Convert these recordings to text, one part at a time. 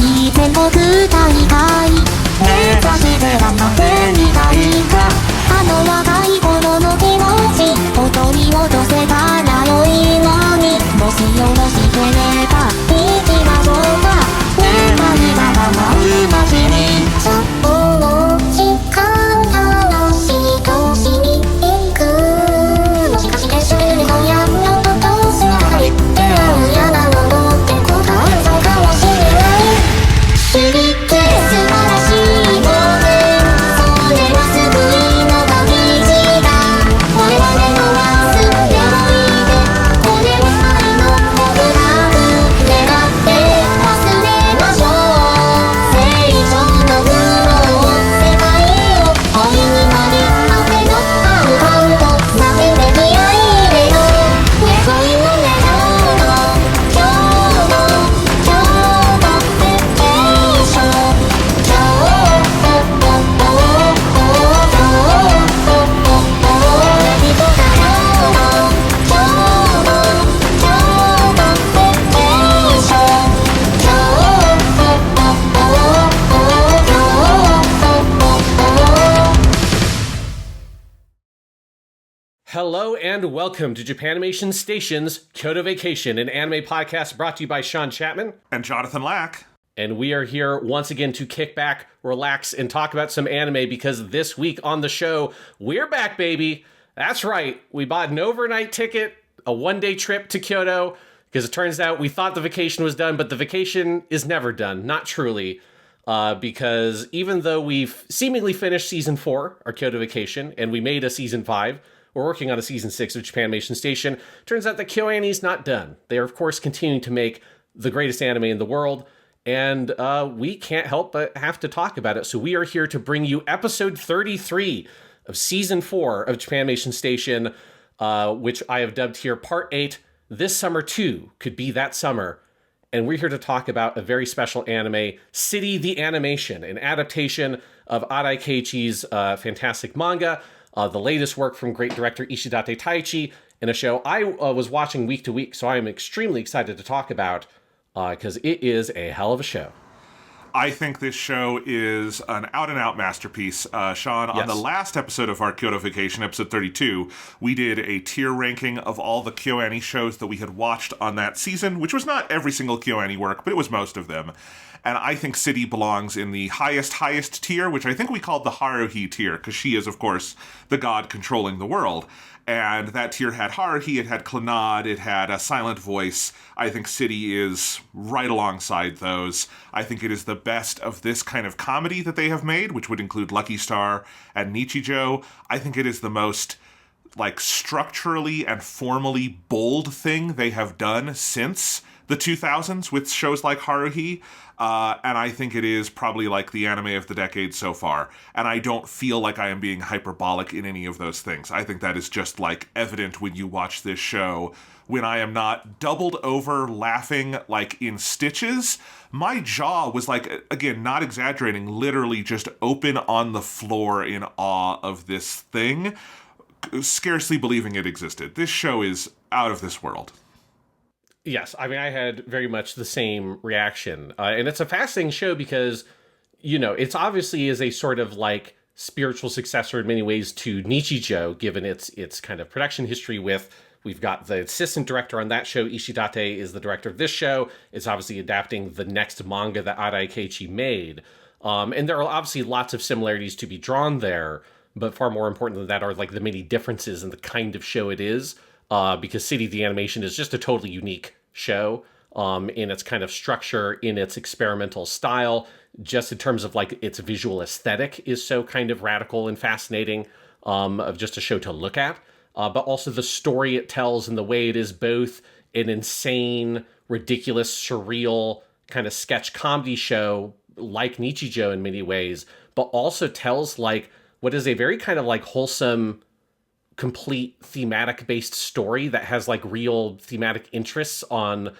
に全国大会目指して頑張ってみたいかあの若い頃の気持ちを取り戻せたら良いのにもしよろしければ行きましょうかねまりがまう街にその時間楽しい年に行くもしかして知ってるのやのとつながり出会うやなものって答えそうかもしれない知りて素晴らしいものそれは救いの旅路だ我々の忘れおいでこれは愛の僕ら狙って忘れましょう成長の苦悩世界を恋になり果てのアウト叫んで気合い入れよう願いの願うの今日の今日のベケーション今日Hello and welcome to Japanimation Station's Kyoto Vacation, an anime podcast brought to you by Sean Chapman. And Jonathan Lack. And we are here once again to kick back, relax, and talk about some anime because this week on the show, we're back, baby. That's right. We bought an overnight ticket, a one-day trip to Kyoto, because it turns out we thought the vacation was done, but the vacation is never done. Not truly. Because even though we've seemingly finished season 4, our Kyoto Vacation, and we made a season 5, we're working on a season 6 of Japanimation Station. Turns out that KyoAni's not done. They are, of course, continuing to make the greatest anime in the world, and we can't help but have to talk about it. So we are here to bring you episode 33 of season 4 of Japanimation Station, which I have dubbed here Part 8, This Summer Too Could Be That Summer. And we're here to talk about a very special anime, City the Animation, an adaptation of Arawi Keiichi's fantastic manga, the latest work from great director Ishidate Taichi, in a show I was watching week to week, so I am extremely excited to talk about, because it is a hell of a show. I think this show is an out-and-out masterpiece. Sean, on the last episode of our Kyoto Vacation, episode 32, we did a tier ranking of all the KyoAni shows that we had watched on that season, which was not every single KyoAni work, but it was most of them. And I think City belongs in the highest tier, which I think we called the Haruhi tier, because she is, of course, the god controlling the world. And that tier had Haruhi, it had Clannad, it had a silent voice. I think City is right alongside those. I think it is the best of this kind of comedy that they have made, which would include Lucky Star and Nichijou. I think it is the most, structurally and formally bold thing they have done since the 2000s with shows like Haruhi. And I think it is probably the anime of the decade so far. And I don't feel like I am being hyperbolic in any of those things. I think that is just evident when you watch this show. When I am not doubled over laughing in stitches, my jaw was again, not exaggerating, literally just open on the floor in awe of this thing, scarcely believing it existed. This show is out of this world. Yes, I mean, I had very much the same reaction. And it's a fascinating show because, it's obviously is a sort of spiritual successor in many ways to Nichijou, given its kind of production history with, we've got the assistant director on that show, Ishidate is the director of this show. It's obviously adapting the next manga that Arawi Keiichi made. And there are obviously lots of similarities to be drawn there, but far more important than that are the many differences in the kind of show it is. Because City the Animation is just a totally unique show in its kind of structure, in its experimental style, just in terms of its visual aesthetic is so kind of radical and fascinating of just a show to look at. But also the story it tells and the way it is both an insane, ridiculous, surreal kind of sketch comedy show like Nichijou in many ways, but also tells what is a very kind of wholesome, complete thematic based story that has real thematic interests on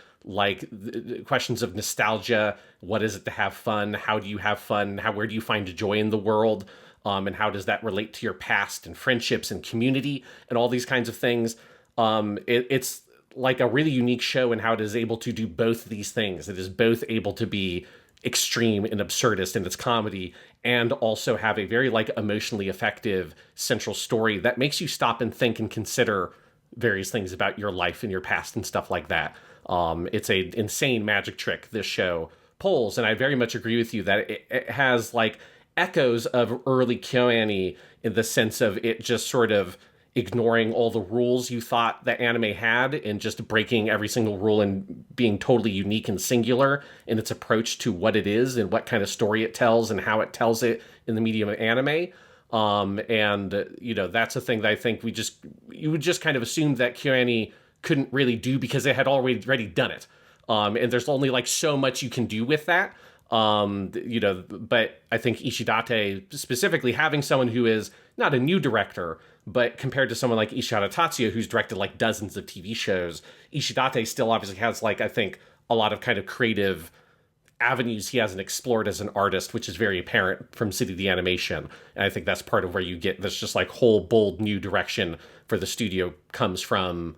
questions of nostalgia. What is it to have fun? How do you have fun? Where do you find joy in the world? And how does that relate to your past and friendships and community and all these kinds of things? It's a really unique show in how it is able to do both these things. It is both able to be extreme and absurdist in its comedy, and also have a very like emotionally effective central story that makes you stop and think and consider various things about your life and your past and stuff like that. It's a insane magic trick this show pulls, and I very much agree with you that it has like echoes of early KyoAni in the sense of it just sort of ignoring all the rules you thought that anime had and just breaking every single rule and being totally unique and singular in its approach to what it is and what kind of story it tells and how it tells it in the medium of anime. And you know, that's a thing that I think you would just kind of assume that KyoAni couldn't really do because it had already done it. And there's only like so much you can do with that. You know, but I think Ishidate specifically having someone who is not a new director, but compared to someone like Ishidate Taichi, who's directed like dozens of TV shows, Ishidate still obviously has like, I think, a lot of kind of creative avenues he hasn't explored as an artist, which is very apparent from City the Animation. And I think that's part of where you get this just like whole bold new direction for the studio comes from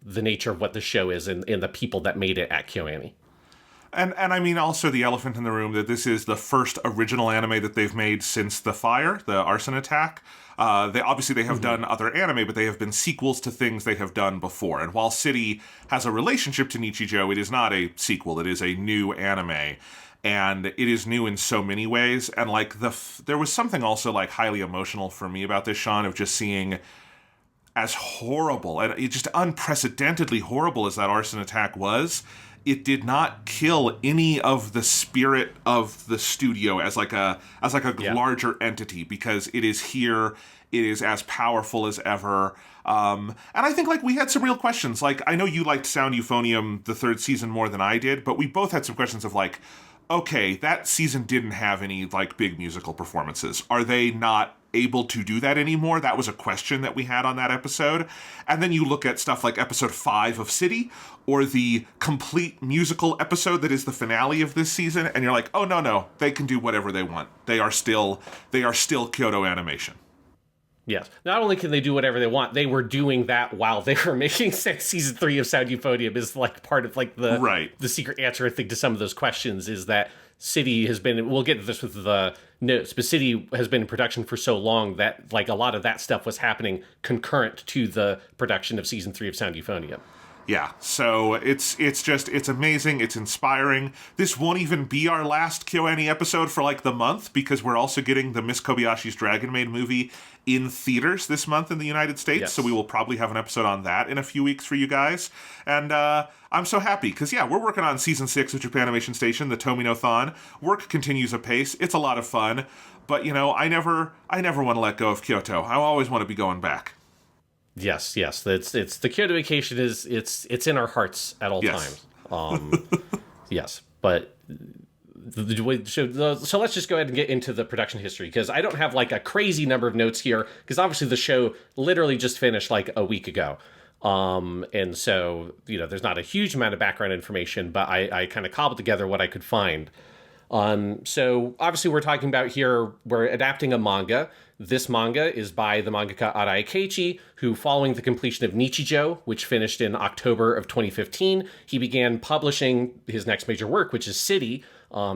the nature of what the show is and the people that made it at KyoAni. And I mean, also the elephant in the room that this is the first original anime that they've made since the fire, the arson attack. They have done other anime, but they have been sequels to things they have done before. And while City has a relationship to Nichijou, it is not a sequel. It is a new anime. And it is new in so many ways. And like there was something also like highly emotional for me about this, Sean, of just seeing as horrible and just unprecedentedly horrible as that arson attack was. It did not kill any of the spirit of the studio as like a larger entity, because it is here. It is as powerful as ever. And I think like we had some real questions. Like, I know you liked Sound Euphonium, the third season, more than I did, but we both had some questions of like, okay, that season didn't have any like big musical performances. Are they not able to do that anymore? That was a question that we had on that episode. And then you look at stuff like episode 5 of City, or the complete musical episode that is the finale of this season, and you're like, oh no, they can do whatever they want. They are still Kyoto Animation. Yes. Not only can they do whatever they want, they were doing that while they were making season 3 of Sound Euphonium. Is like part of like the secret answer, I think, to some of those questions is that City has been, we'll get to this with the notes, but City has been in production for so long that like a lot of that stuff was happening concurrent to the production of season 3 of Sound Euphonium. Yeah, so it's amazing, it's inspiring. This won't even be our last KyoAni episode for like the month, because we're also getting the Miss Kobayashi's Dragon Maid movie in theaters this month in the United States, yes. So we will probably have an episode on that in a few weeks for you guys. And I'm so happy, because yeah, we're working on season 6 of Japanimation Station, the Tomino-thon. Work continues apace, it's a lot of fun, but you know, I never want to let go of Kyoto. I always want to be going back. Yes. It's the Kyoto vacation it's in our hearts at all times. Yes, but so let's just go ahead and get into the production history, because I don't have like a crazy number of notes here, because obviously the show literally just finished like a week ago. And so, you know, there's not a huge amount of background information, but I kind of cobbled together what I could find. So obviously we're talking about here, we're adapting a manga. This manga is by the mangaka Arawi Keiichi, who, following the completion of Nichijou, which finished in October of 2015, he began publishing his next major work, which is City,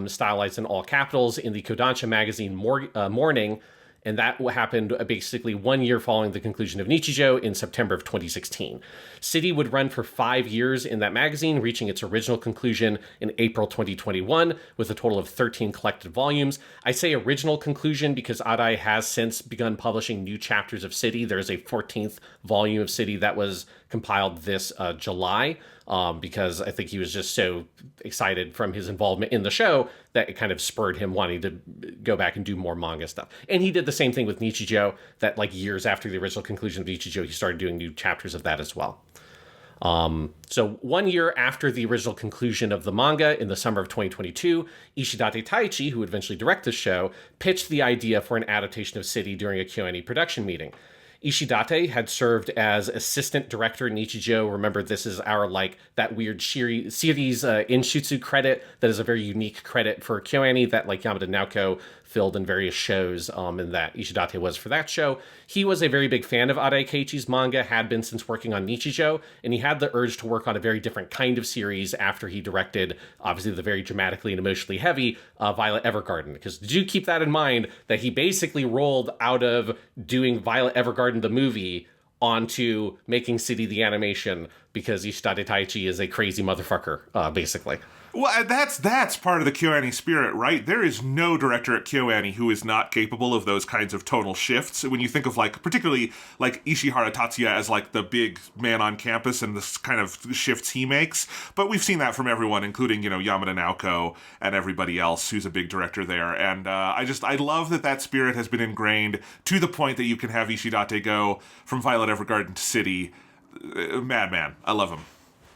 stylized in all capitals, in the Kodansha magazine Morning. And that happened basically 1 year following the conclusion of Nichijou in September of 2016. City would run for 5 years in that magazine, reaching its original conclusion in April 2021 with a total of 13 collected volumes. I say original conclusion because Arai has since begun publishing new chapters of City. There's a 14th volume of City that was compiled this July, because I think he was just so excited from his involvement in the show that it kind of spurred him wanting to go back and do more manga stuff. And he did the same thing with Nichijou, that like years after the original conclusion of Nichijou, he started doing new chapters of that as well. So 1 year after the original conclusion of the manga, in the summer of 2022, Ishidate Taichi, who would eventually direct the show, pitched the idea for an adaptation of City during a KyoAni production meeting. Ishidate had served as assistant director in Nichijou. Remember, this is our, like, that weird series Inshutsu credit that is a very unique credit for KyoAni that, like, Yamada Naoko fulfilled in various shows, and that Ishidate was for that show. He was a very big fan of Arawi Keiichi's manga, had been since working on Nichijou, and he had the urge to work on a very different kind of series after he directed, obviously, the very dramatically and emotionally heavy Violet Evergarden. Because do keep that in mind, that he basically rolled out of doing Violet Evergarden the movie onto making City the animation, because Ishidate Taichi is a crazy motherfucker, basically. Well, that's part of the KyoAni spirit, right? There is no director at KyoAni who is not capable of those kinds of tonal shifts. When you think of, like, particularly, like, Ishihara Tatsuya as, like, the big man on campus and the kind of shifts he makes. But we've seen that from everyone, including, you know, Yamada Naoko and everybody else who's a big director there. And I love that spirit has been ingrained to the point that you can have Ishidate go from Violet Evergarden to City. Madman. I love him.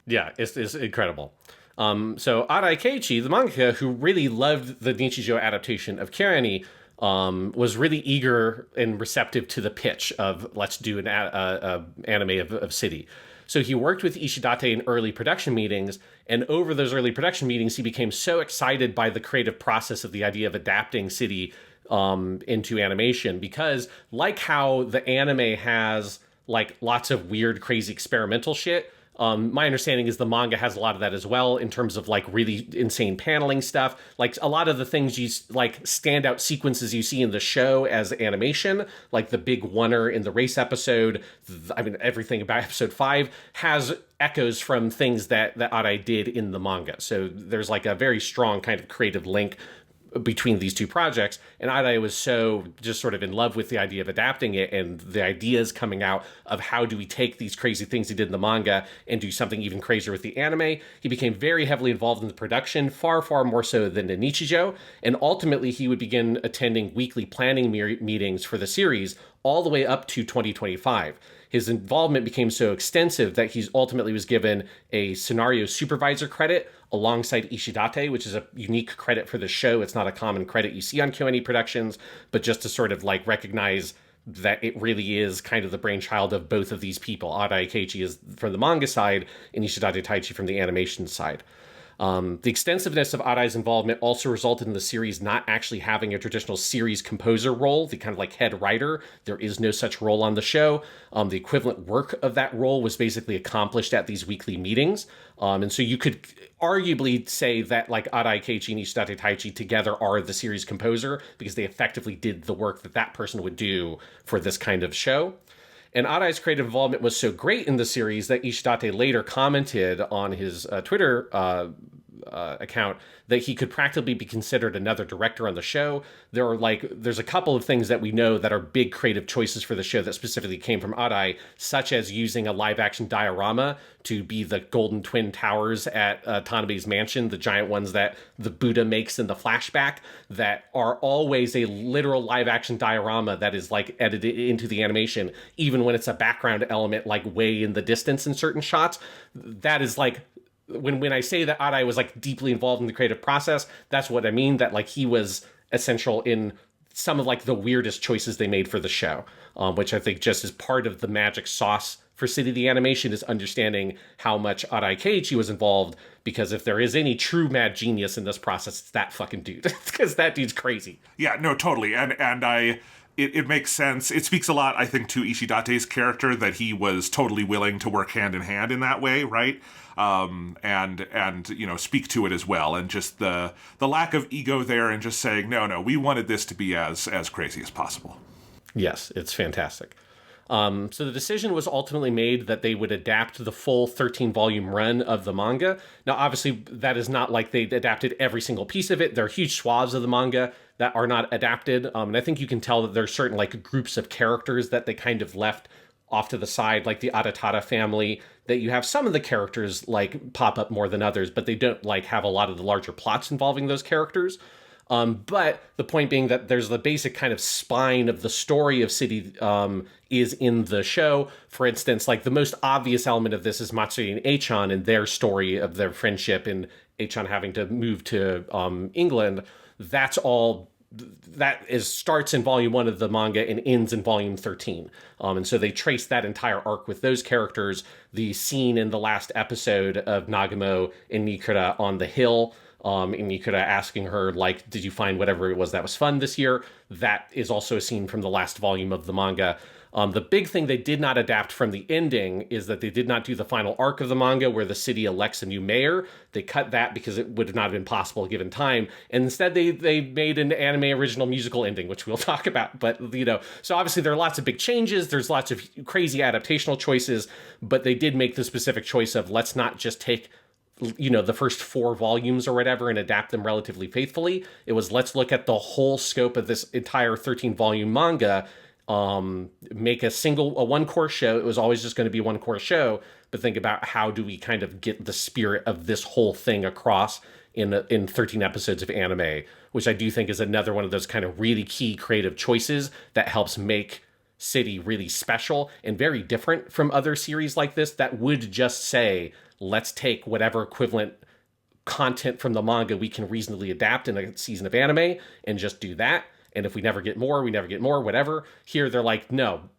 Yeah, it's incredible. So Arawi Keiichi, the mangaka who really loved the Nichijou adaptation of KyoAni, was really eager and receptive to the pitch of let's do an anime of City. So he worked with Ishidate in early production meetings, and over those early production meetings, he became so excited by the creative process of the idea of adapting City into animation, because like how the anime has like lots of weird, crazy experimental shit, my understanding is the manga has a lot of that as well, in terms of like really insane paneling stuff. Like a lot of the things you like standout sequences you see in the show as animation, like the big oneer in the race episode. I mean, everything about episode 5 has echoes from things that Arai did in the manga. So there's like a very strong kind of creative link between these two projects, and Arai was so just sort of in love with the idea of adapting it and the ideas coming out of how do we take these crazy things he did in the manga and do something even crazier with the anime. He became very heavily involved in the production, far more so than in Nichijou, and ultimately he would begin attending weekly planning meetings for the series all the way up to 2025. His involvement became so extensive that he's ultimately was given a scenario supervisor credit alongside Ishidate, which is a unique credit for the show. It's not a common credit you see on KyoAni Productions, but just to sort of like recognize that it really is kind of the brainchild of both of these people. Arawi Keiichi is from the manga side and Ishidate Taichi from the animation side. The extensiveness of Arai's involvement also resulted in the series not actually having a traditional series composer role, the kind of like head writer. There is no such role on the show. The equivalent work of that role was basically accomplished at these weekly meetings. And so you could arguably say that like Arawi Keiichi and Ishidate Taichi together are the series composer, because they effectively did the work that person would do for this kind of show. And Arai's creative involvement was so great in the series that Ishidate later commented on his Twitter account that he could practically be considered another director on the show. There's a couple of things that we know that are big creative choices for the show that specifically came from Arai, such as using a live-action diorama to be the golden twin towers at Tanabe's mansion, the giant ones that the Buddha makes in the flashback, that are always a literal live-action diorama that is like edited into the animation, even when it's a background element like way in the distance in certain shots. That is like, when I say that Arai was like deeply involved in the creative process, that's what I mean, that like he was essential in some of like the weirdest choices they made for the show, which I think just is part of the magic sauce for City the Animation, is understanding how much Arawi Keiichi was involved, because if there is any true mad genius in this process, it's that fucking dude, because that dude's crazy. Yeah, no, totally. And it makes sense. It speaks a lot, I think, to Ishidate's character, that he was totally willing to work hand in hand in that way, right? And you know, speak to it as well, and just the lack of ego there, and just saying, no, we wanted this to be as crazy as possible. Yes, it's fantastic. So the decision was ultimately made that they would adapt the full 13-volume run of the manga. Now, obviously, that is not like they adapted every single piece of it. There are huge swaths of the manga that are not adapted. And I think you can tell that there's certain like groups of characters that they kind of left off to the side, like the Adatara family, that you have some of the characters like pop up more than others, but they don't like have a lot of the larger plots involving those characters. But the point being that there's the basic kind of spine of the story of City is in the show. For instance, like the most obvious element of this is Matsuri and Eichan and their story of their friendship, and Eichan having to move to England. That's all. Starts in volume 1 of the manga and ends in volume 13. And so they trace that entire arc with those characters. The scene in the last episode of Nagamo and Nikura on the hill, And Yukura asking her, like, did you find whatever it was that was fun this year? That is also a scene from the last volume of the manga. The big thing they did not adapt from the ending is that they did not do the final arc of the manga where the city elects a new mayor. They cut that because it would not have been possible given time. And instead they made an anime original musical ending, which we'll talk about. But, you know, so obviously there are lots of big changes. There's lots of crazy adaptational choices, but they did make the specific choice of let's not just take, you know, the first 4 volumes or whatever and adapt them relatively faithfully. It was let's look at the whole scope of this entire 13-volume manga, make a one-course show. It was always just going to be a one-course show, but think about how do we kind of get the spirit of this whole thing across in 13 episodes of anime, which I do think is another one of those kind of really key creative choices that helps make City really special and very different from other series like this that would just say, let's take whatever equivalent content from the manga we can reasonably adapt in a season of anime and just do that. And if we never get more, we never get more, whatever. Here, they're like, no,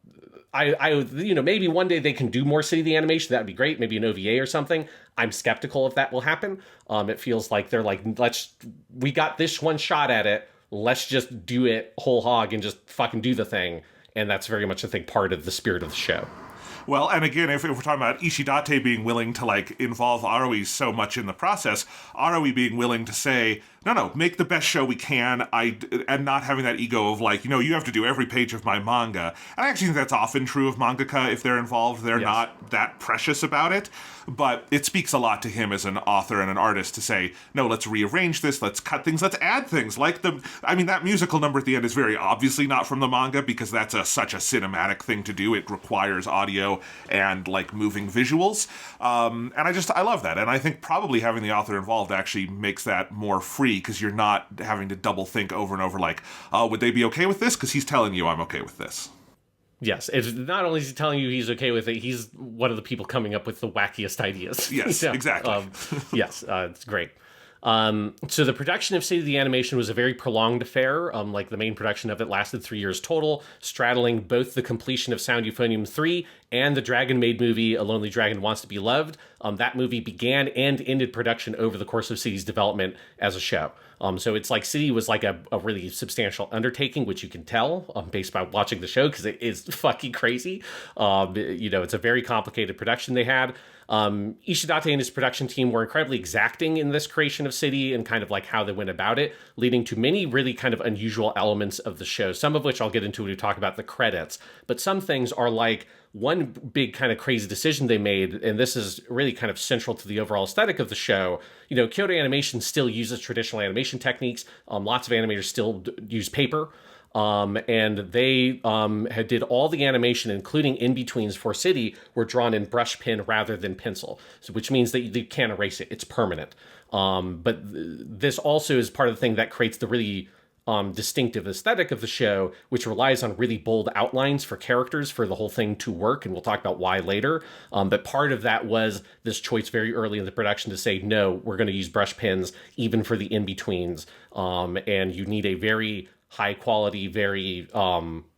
you know, maybe one day they can do more City the Animation. That would be great. Maybe an OVA or something. I'm skeptical if that will happen. It feels like they're like, we got this one shot at it. Let's just do it whole hog and just fucking do the thing. And that's very much, I think, part of the spirit of the show. Well, and again, if we're talking about Ishidate being willing to, like, involve Arawi so much in the process, Arawi being willing to say, no, make the best show we can, and not having that ego of, like, you know, you have to do every page of my manga. And I actually think that's often true of mangaka. If they're involved, they're not that precious about it. But it speaks a lot to him as an author and an artist to say, no, let's rearrange this, let's cut things, let's add things. Like that musical number at the end is very obviously not from the manga because that's such a cinematic thing to do. It requires audio and, like, moving visuals. And I love that. And I think probably having the author involved actually makes that more free because you're not having to double think over and over, like, oh, would they be okay with this? Because he's telling you I'm okay with this. Yes, it's not only is he telling you he's okay with it, he's one of the people coming up with the wackiest ideas. Yes, exactly. Yes, it's great. So the production of City the Animation was a very prolonged affair. Like the main production of it lasted 3 years total, straddling both the completion of Sound Euphonium 3 and the Dragon Maid movie, A Lonely Dragon Wants to Be Loved. That movie began and ended production over the course of City's development as a show. So it's like City was like a really substantial undertaking, which you can tell based by watching the show because it is fucking crazy. You know, it's a very complicated production they had. Ishidate and his production team were incredibly exacting in this creation of City and kind of like how they went about it, leading to many really kind of unusual elements of the show, some of which I'll get into when we talk about the credits. But some things are like one big kind of crazy decision they made, and this is really kind of central to the overall aesthetic of the show. You know, Kyoto Animation still uses traditional animation techniques. Lots of animators still use paper. And they did all the animation, including in-betweens for City, were drawn in brush pen rather than pencil, so which means that you can't erase it. It's permanent. But this also is part of the thing that creates the really distinctive aesthetic of the show, which relies on really bold outlines for characters for the whole thing to work, and we'll talk about why later. But part of that was this choice very early in the production to say, no, we're going to use brush pens even for the in-betweens. And you need a very high quality, very,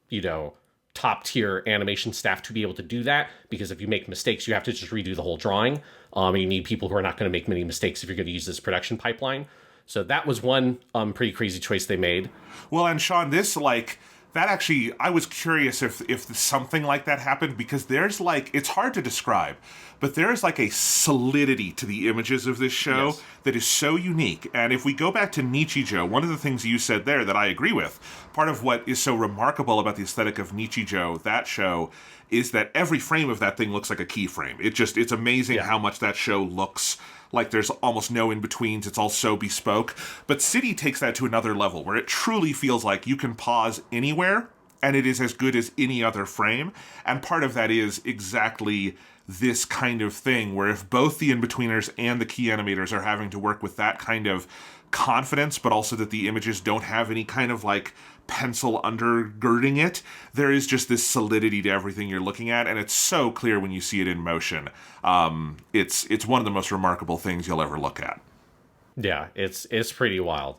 you know, top tier animation staff to be able to do that, because if you make mistakes, you have to just redo the whole drawing. You need people who are not going to make many mistakes if you're going to use this production pipeline. So that was one pretty crazy choice they made. Well, and Sean, this, like, that actually, I was curious if something like that happened, because there's, like, it's hard to describe, but there is, like, a solidity to the images of this show that is so unique. And if we go back to Nichijou, one of the things you said there that I agree with, part of what is so remarkable about the aesthetic of Nichijou, that show, is that every frame of that thing looks like a keyframe. It's amazing how much that show looks like there's almost no in-betweens. It's all so bespoke. But City takes that to another level, where it truly feels like you can pause anywhere, and it is as good as any other frame. And part of that is exactly this kind of thing, where if both the in-betweeners and the key animators are having to work with that kind of confidence, but also that the images don't have any kind of, like, pencil undergirding it, there is just this solidity to everything you're looking at, and it's so clear when you see it in motion. It's one of the most remarkable things you'll ever look at. Yeah, it's pretty wild.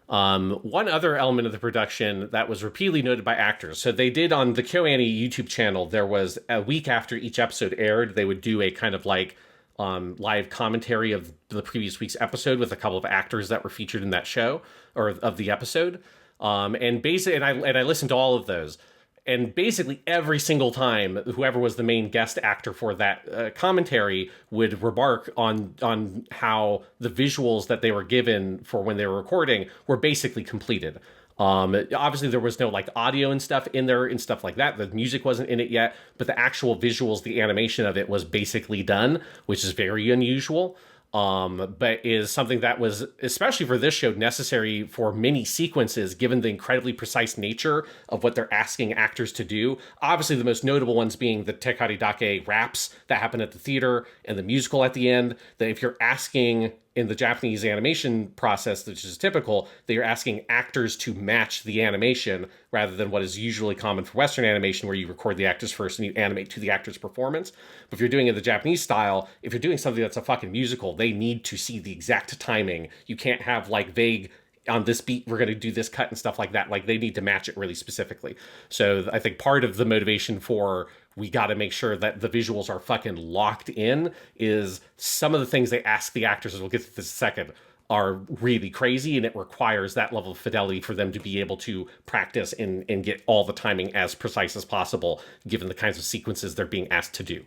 One other element of the production that was repeatedly noted by actors. So they did on the KyoAni YouTube channel, there was a week after each episode aired, they would do a kind of like live commentary of the previous week's episode with a couple of actors that were featured in that show, or of the episode. And I listened to all of those. And basically every single time, whoever was the main guest actor for that commentary would remark on how the visuals that they were given for when they were recording were basically completed. Obviously there was no like audio and stuff in there and stuff like that. The music wasn't in it yet, but the actual visuals, the animation of it was basically done, which is very unusual. But is something that was, especially for this show, necessary for many sequences, given the incredibly precise nature of what they're asking actors to do. Obviously, the most notable ones being the Tekkari Dake raps that happen at the theater and the musical at the end, that if you're asking in the Japanese animation process, which is typical, that you're asking actors to match the animation rather than what is usually common for Western animation, where you record the actors first and you animate to the actor's performance. But if you're doing it the Japanese style, if you're doing something that's a fucking musical, they need to see the exact timing. You can't have like vague, on this beat, we're going to do this cut and stuff like that. Like, they need to match it really specifically. So I think part of the motivation for we got to make sure that the visuals are fucking locked in is some of the things they ask the actors, as we'll get to this in a second, are really crazy, and it requires that level of fidelity for them to be able to practice and get all the timing as precise as possible, given the kinds of sequences they're being asked to do.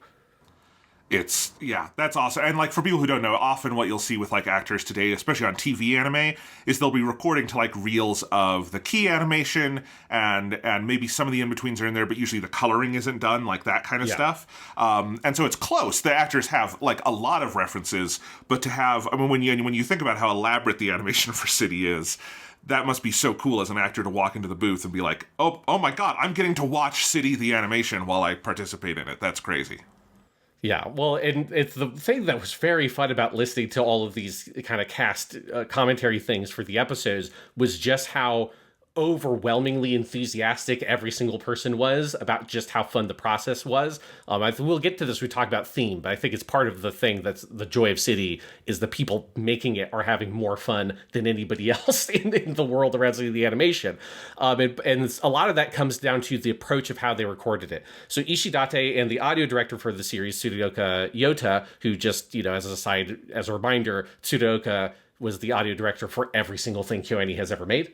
That's awesome. And like, for people who don't know, often what you'll see with like actors today, especially on TV anime, is they'll be recording to like reels of the key animation and maybe some of the in-betweens are in there, but usually the coloring isn't done, like that kind of stuff. And so it's close. The actors have like a lot of references, but to have, I mean, when you think about how elaborate the animation for City is, that must be so cool as an actor to walk into the booth and be like, oh my God, I'm getting to watch City the animation while I participate in it. That's crazy. Yeah, well, and it's the thing that was very fun about listening to all of these kind of cast commentary things for the episodes was just how overwhelmingly enthusiastic every single person was about just how fun the process was. We'll get to this, we talk about theme, but I think it's part of the thing that's the joy of City is the people making it are having more fun than anybody else in the world around the animation. And a lot of that comes down to the approach of how they recorded it. So Ishidate and the audio director for the series, Tsuruoka Yota, who just, as an aside, as a reminder, Tsuruoka was the audio director for every single thing KyoAni has ever made.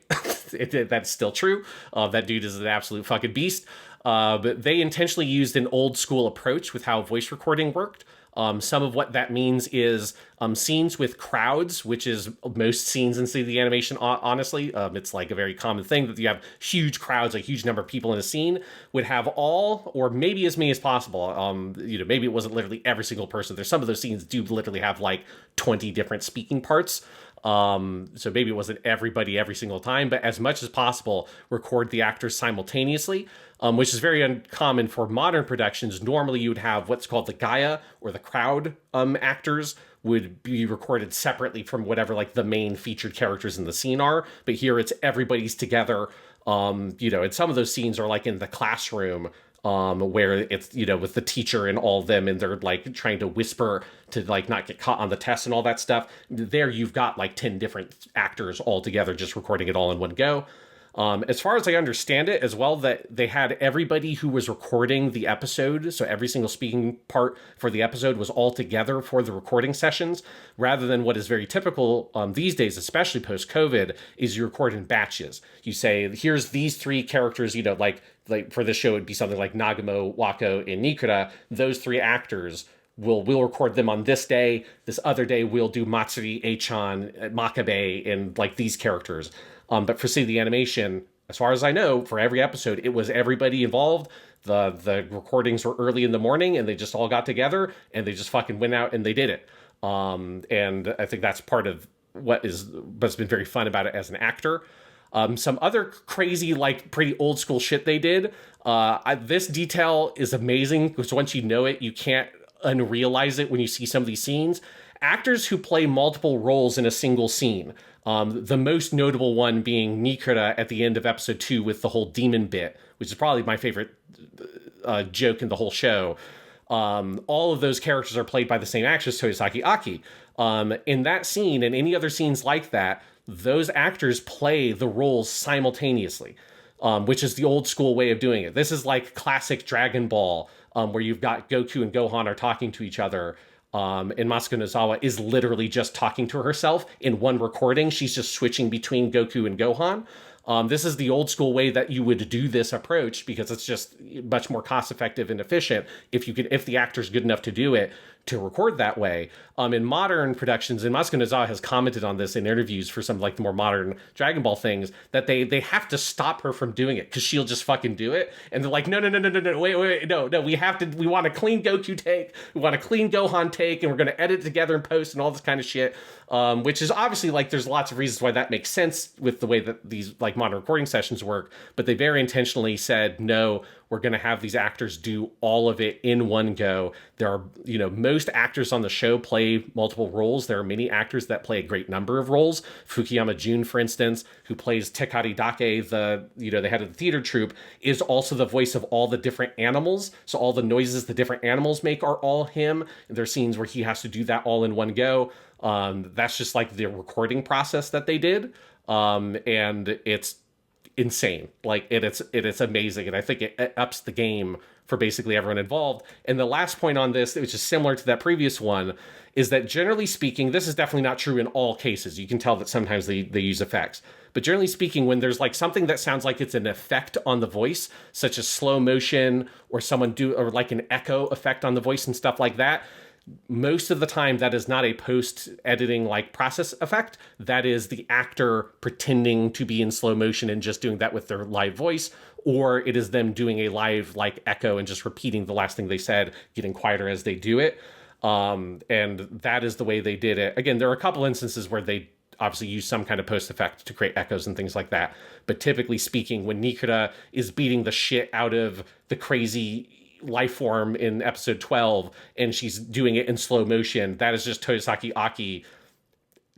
That's still true. That dude is an absolute fucking beast. But they intentionally used an old school approach with how voice recording worked. Some of what that means is scenes with crowds, which is most scenes in the animation, honestly. It's like a very common thing that you have huge crowds, a huge number of people in a scene, would have all, or maybe as many as possible. Maybe it wasn't literally every single person. There's some of those scenes do literally have like 20 different speaking parts. So maybe it wasn't everybody every single time, but as much as possible, record the actors simultaneously, which is very uncommon for modern productions. Normally you would have what's called the Gaia, or the crowd actors would be recorded separately from whatever like the main featured characters in the scene are. But here it's everybody's together. And some of those scenes are like in the classroom, where it's, with the teacher and all of them, and they're like trying to whisper to like not get caught on the test and all that stuff. There you've got like 10 different actors all together just recording it all in one go. As far as I understand it as well, that they had everybody who was recording the episode, so every single speaking part for the episode was all together for the recording sessions, rather than what is very typical these days, especially post-COVID, is you record in batches. You say, here's these three characters, like for this show, it'd be something like Nagamo, Wako, and Nikura. Those three actors, we'll record them on this day. This other day, we'll do Matsuri, Eichan, Makabe, and like these characters. But for the animation, as far as I know, for every episode, it was everybody involved. The recordings were early in the morning, and they just all got together, and they just fucking went out and they did it. And I think that's part of what's been very fun about it as an actor. Some other crazy, like pretty old school shit they did. This detail is amazing because once you know it, you can't unrealize it when you see some of these scenes. Actors who play multiple roles in a single scene. The most notable one being Nikura at the end of episode 2 with the whole demon bit, which is probably my favorite joke in the whole show. All of those characters are played by the same actress, Toyosaki Aki. In that scene and any other scenes like that, those actors play the roles simultaneously, which is the old school way of doing it. This is like classic Dragon Ball, where you've got Goku and Gohan are talking to each other. And Masako Nozawa is literally just talking to herself in one recording. She's just switching between Goku and Gohan. This is the old school way that you would do this approach because it's just much more cost effective and efficient if the actor's good enough to do it, to record that way. In modern productions, and Masako Nozawa has commented on this in interviews for some like the more modern Dragon Ball things, that they have to stop her from doing it because she'll just fucking do it. And they're like, no, wait, no, we want a clean Goku take, we want a clean Gohan take, and we're going to edit together and post and all this kind of shit. Which is obviously like there's lots of reasons why that makes sense with the way that these like modern recording sessions work, but they very intentionally said, no, we're going to have these actors do all of it in one go. There are, most actors on the show play multiple roles. There are many actors that play a great number of roles. Fukuyama Jun, for instance, who plays Tekari Dake, the head of the theater troupe, is also the voice of all the different animals. So all the noises the different animals make are all him. And there are scenes where he has to do that all in one go. That's just like the recording process that they did. And it's insane. Like it's amazing. And I think it ups the game for basically everyone involved. And the last point on this, which is similar to that previous one, is that generally speaking, this is definitely not true in all cases. You can tell that sometimes they use effects. But generally speaking, when there's like something that sounds like it's an effect on the voice, such as slow motion or or like an echo effect on the voice and stuff like that, most of the time that is not a post-editing like process effect. That is the actor pretending to be in slow motion and just doing that with their live voice, or it is them doing a live like echo and just repeating the last thing they said, getting quieter as they do it. And that is the way they did it. Again, there are a couple instances where they obviously use some kind of post effect to create echoes and things like that. But typically speaking, when Nikura is beating the shit out of the crazy life form in episode 12 and she's doing it in slow motion, that is just Toyosaki Aki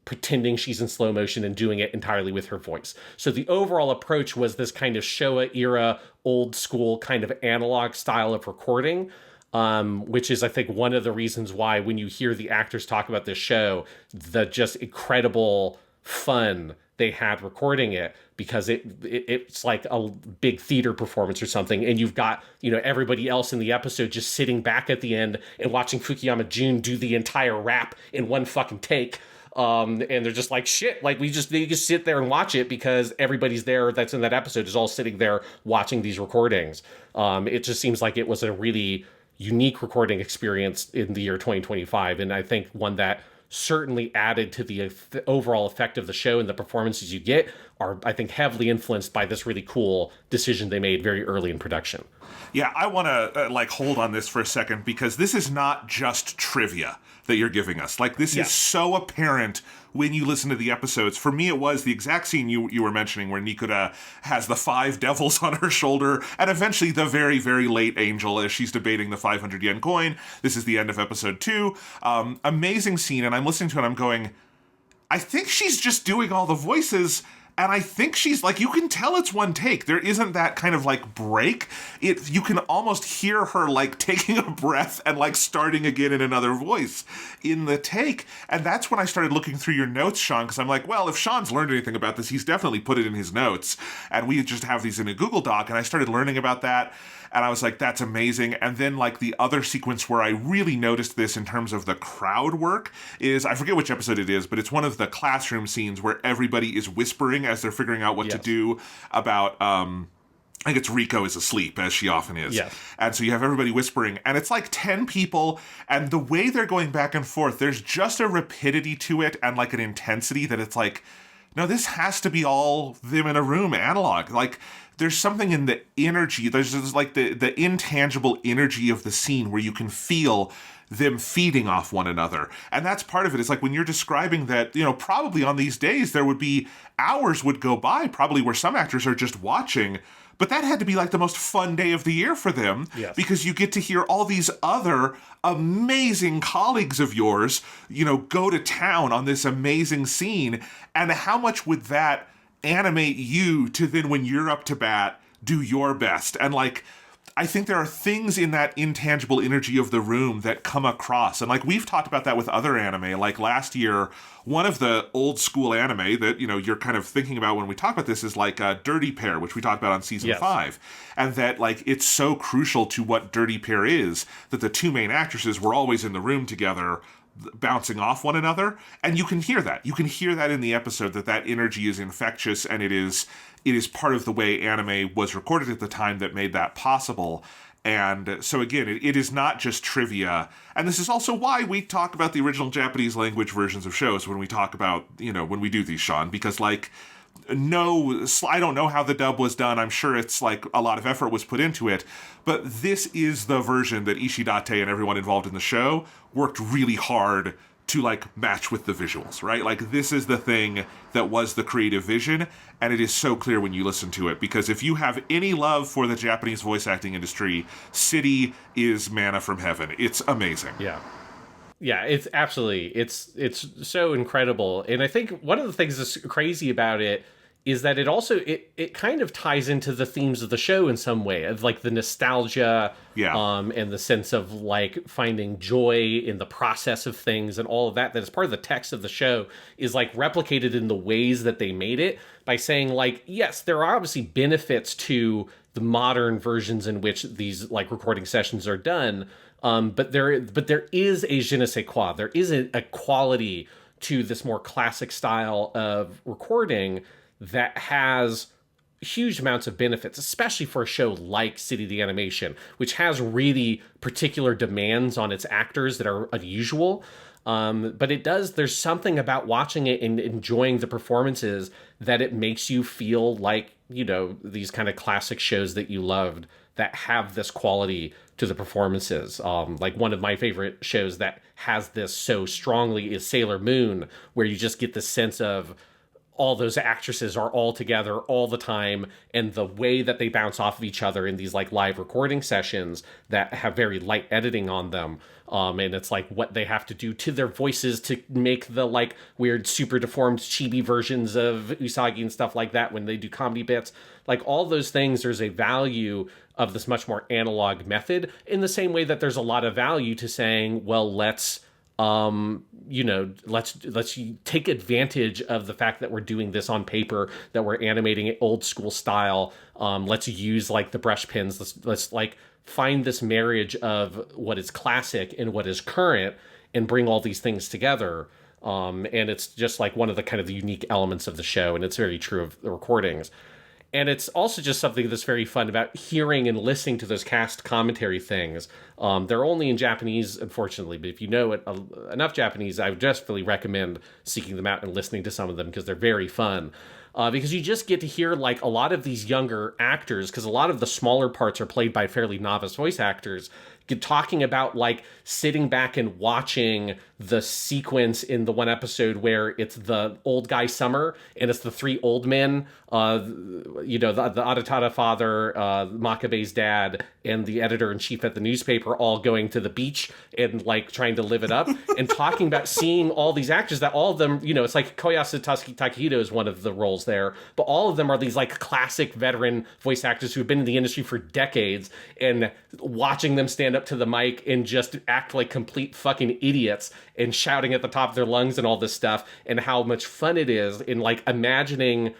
pretending she's in slow motion and doing it entirely with her voice. So the overall approach was this kind of Showa era, old school kind of analog style of recording, which is, I think, one of the reasons why when you hear the actors talk about this show, the just incredible fun they had recording it, because it's like a big theater performance or something, and you've got everybody else in the episode just sitting back at the end and watching Fukuyama Jun do the entire rap in one fucking take, and they're just like, shit, like they just sit there and watch it because everybody's there that's in that episode is all sitting there watching these recordings. It just seems like it was a really unique recording experience in the year 2025, and I think one that certainly added to the overall effect of the show, and the performances you get are, I think, heavily influenced by this really cool decision they made very early in production. Yeah, I want to hold on this for a second, because this is not just trivia that you're giving us. Like, this is so apparent when you listen to the episodes. For me, it was the exact scene you were mentioning where Nikura has the 5 devils on her shoulder, and eventually the very, very late angel as she's debating the 500 yen coin. This is the end of episode 2. Amazing scene, and I'm listening to it and I'm going, I think she's just doing all the voices. And I think she's like, you can tell it's one take. There isn't that kind of like break. You can almost hear her like taking a breath and like starting again in another voice in the take. And that's when I started looking through your notes, Sean, because I'm like, well, if Sean's learned anything about this, he's definitely put it in his notes. And we just have these in a Google Doc. And I started learning about that. And I was like, that's amazing. And then like the other sequence where I really noticed this in terms of the crowd work is, I forget which episode it is, but it's one of the classroom scenes where everybody is whispering as they're figuring out what to do about, I think it's Riko is asleep, as she often is. Yes. And so you have everybody whispering, and it's like 10 people, and the way they're going back and forth, there's just a rapidity to it and like an intensity that it's like, no, this has to be all them in a room analog. Like, there's something in the energy, there's like the intangible energy of the scene where you can feel them feeding off one another. And that's part of it. It's like when you're describing that, probably on these days there would be hours would go by, probably where some actors are just watching. But that had to be like the most fun day of the year for them, because you get to hear all these other amazing colleagues of yours, go to town on this amazing scene. And how much would that animate you to then, when you're up to bat, do your best? And like, I think there are things in that intangible energy of the room that come across. And like we've talked about that with other anime. Like last year, one of the old school anime that, you're kind of thinking about when we talk about this is like Dirty Pair, which we talked about on season 5. And that like it's so crucial to what Dirty Pair is that the two main actresses were always in the room together bouncing off one another. And you can hear that. You can hear that in the episode, that energy is infectious, and it is part of the way anime was recorded at the time that made that possible. And so again, it is not just trivia. And this is also why we talk about the original Japanese language versions of shows when we talk about, when we do these, Sean, because like, no, I don't know how the dub was done. I'm sure it's like a lot of effort was put into it, but this is the version that Ishidate and everyone involved in the show worked really hard to like match with the visuals, right? Like this is the thing that was the creative vision, and it is so clear when you listen to it, because if you have any love for the Japanese voice acting industry, City is manna from heaven. It's amazing. Yeah, it's absolutely, it's so incredible. And I think one of the things that's crazy about it is that it also, it kind of ties into the themes of the show in some way, of like the nostalgia, and the sense of like finding joy in the process of things and all of that is part of the text of the show, is like replicated in the ways that they made it by saying like, yes, there are obviously benefits to the modern versions in which these like recording sessions are done. But there is a je ne sais quoi. There is a quality to this more classic style of recording that has huge amounts of benefits, especially for a show like City the Animation, which has really particular demands on its actors that are unusual. But it does, there's something about watching it and enjoying the performances that it makes you feel like, these kind of classic shows that you loved that have this quality to the performances. Like one of my favorite shows that has this so strongly is Sailor Moon, where you just get the sense of all those actresses are all together all the time, and the way that they bounce off of each other in these like live recording sessions that have very light editing on them. And it's like what they have to do to their voices to make the like weird super deformed chibi versions of Usagi and stuff like that when they do comedy bits. Like all those things, there's a value of this much more analog method, in the same way that there's a lot of value to saying, well, let's take advantage of the fact that we're doing this on paper, that we're animating it old school style. Let's use like the brush pens. Let's like find this marriage of what is classic and what is current and bring all these things together. And it's just like one of the kind of the unique elements of the show. And it's very true of the recordings. And it's also just something that's very fun about hearing and listening to those cast commentary things. They're only in Japanese, unfortunately, but if you know enough Japanese, I would definitely recommend seeking them out and listening to some of them, because they're very fun. Because you just get to hear like a lot of these younger actors, because a lot of the smaller parts are played by fairly novice voice actors, talking about like sitting back and watching the sequence in the one episode where it's the old guy summer and it's the three old men, the Adatara father, Makabe's dad, and the editor-in-chief at the newspaper all going to the beach and like trying to live it up, and talking about seeing all these actors that all of them, it's like Koyasu Takahito is one of the roles there, but all of them are these like classic veteran voice actors who've been in the industry for decades, and watching them stand up to the mic and just act like complete fucking idiots and shouting at the top of their lungs and all this stuff, and how much fun it is in like imagining,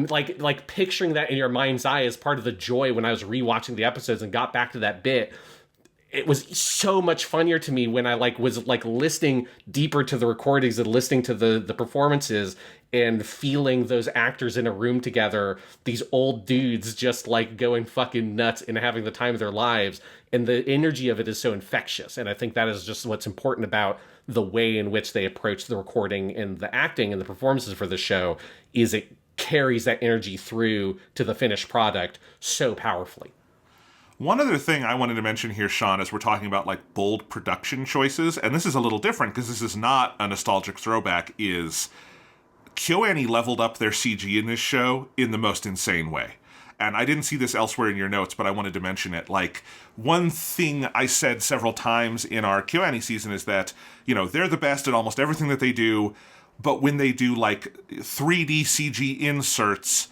like picturing that in your mind's eye as part of the joy when I was rewatching the episodes and got back to that bit. It was so much funnier to me when I was listening deeper to the recordings and listening to the performances and feeling those actors in a room together, these old dudes just like going fucking nuts and having the time of their lives. And the energy of it is so infectious. And I think that is just what's important about the way in which they approach the recording and the acting and the performances for the show, is it carries that energy through to the finished product so powerfully. One other thing I wanted to mention here, Sean, as we're talking about like bold production choices, and this is a little different because this is not a nostalgic throwback, is KyoAni leveled up their CG in this show in the most insane way. And I didn't see this elsewhere in your notes, but I wanted to mention it. Like, one thing I said several times in our KyoAni season is that, they're the best at almost everything that they do, but when they do like 3D CG inserts,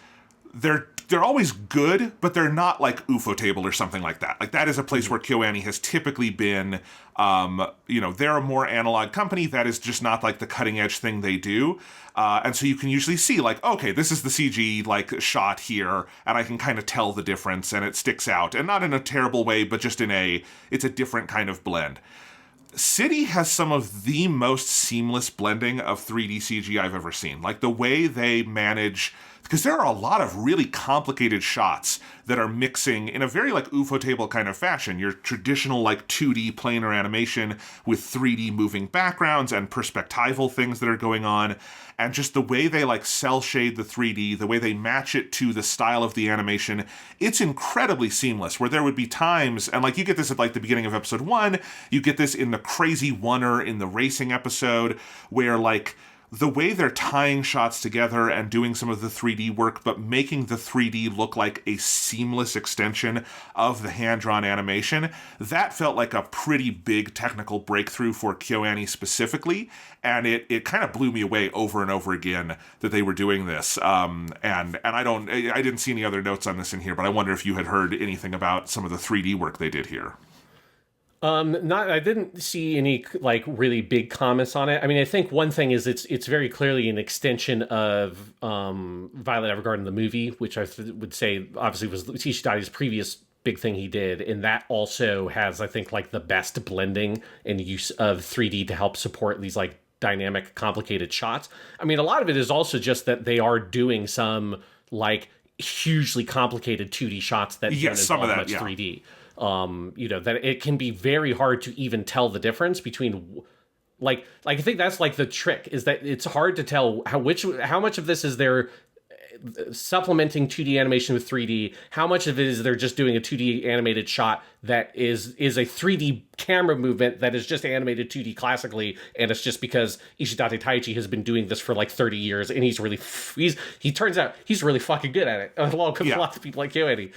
they're they're always good, but they're not like Ufotable or something like that. Like, that is a place where KyoAni has typically been, they're a more analog company. That is just not like the cutting edge thing they do. And so you can usually see like, okay, this is the CG like shot here, and I can kind of tell the difference, and it sticks out, and not in a terrible way, but just it's a different kind of blend. City has some of the most seamless blending of 3D CG I've ever seen. Like, the way they manage, because there are a lot of really complicated shots that are mixing in a very like Ufotable kind of fashion. Your traditional like 2D planar animation with 3D moving backgrounds and perspectival things that are going on. And just the way they like cell shade the 3D, the way they match it to the style of the animation, it's incredibly seamless, where there would be times, and like you get this at like the beginning of episode 1, you get this in the Crazy Oneer in the racing episode, where like the way they're tying shots together and doing some of the 3D work, but making the 3D look like a seamless extension of the hand-drawn animation, that felt like a pretty big technical breakthrough for KyoAni specifically, and it kind of blew me away over and over again that they were doing this. And I didn't see any other notes on this in here, but I wonder if you had heard anything about some of the 3D work they did here. I didn't see any like really big comments on it. I mean, I think one thing is it's very clearly an extension of Violet Evergarden, the movie, which I would say obviously was Ishidate's previous big thing he did, and that also has, I think, like the best blending and use of 3D to help support these like dynamic, complicated shots. I mean, a lot of it is also just that they are doing some like hugely complicated 2D shots that don't involve much 3D. That it can be very hard to even tell the difference between like I think that's like the trick, is that it's hard to tell how much of this is they're supplementing 2D animation with 3D, how much of it is they're just doing a 2D animated shot that is a 3D camera movement that is just animated 2D classically, and it's just because Ishidate Taichi has been doing this for like 30 years, and he turns out he's really fucking good at it, along with lots of people like KyoAni.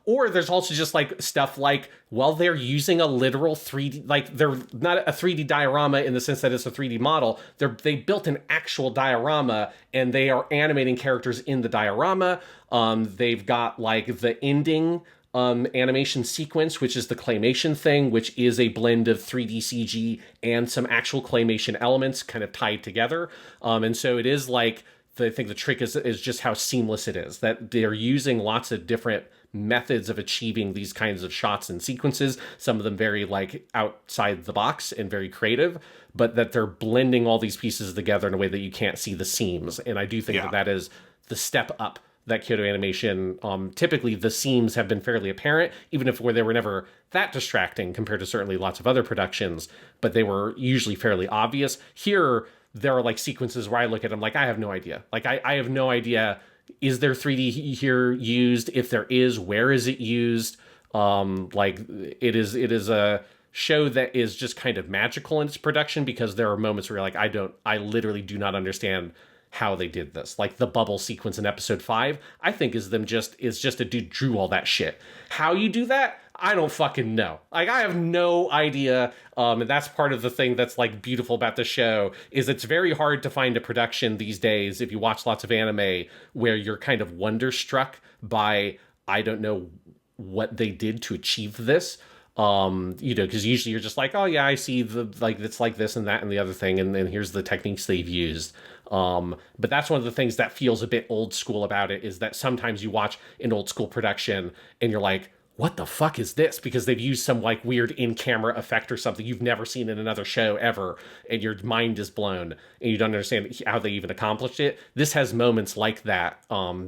Or there's also just like stuff like, well, they're using a literal 3D, like they're not a 3D diorama in the sense that it's a 3D model. They built an actual diorama, and they are animating characters in the diorama. They've got like the ending animation sequence, which is the claymation thing, which is a blend of 3D CG and some actual claymation elements kind of tied together. And so it is like, I think the trick is just how seamless it is, that they're using lots of different methods of achieving these kinds of shots and sequences, some of them very like outside the box and very creative, but that they're blending all these pieces together in a way that you can't see the seams. And I do think that is the step up that Kyoto Animation, typically the seams have been fairly apparent, even if they were never that distracting compared to certainly lots of other productions, but they were usually fairly obvious. Here, there are like sequences where I look at them like, I have no idea. Like, I have no idea, is there 3D here used? If there is, where is it used? Like, it is a show that is just kind of magical in its production, because there are moments where you're like, I literally do not understand how they did this. Like the bubble sequence in episode 5, I think is just a dude drew all that shit. How you do that, I don't fucking know. Like, I have no idea. And that's part of the thing that's like beautiful about the show, is it's very hard to find a production these days, if you watch lots of anime, where you're kind of wonderstruck by, I don't know what they did to achieve this. Because usually you're just like, oh yeah, I see it's like this and that and the other thing, and then here's the techniques they've used. But that's one of the things that feels a bit old school about it, is that sometimes you watch an old school production and you're like, what the fuck is this? Because they've used some like weird in-camera effect or something you've never seen in another show ever, and your mind is blown and you don't understand how they even accomplished it. This has moments like that,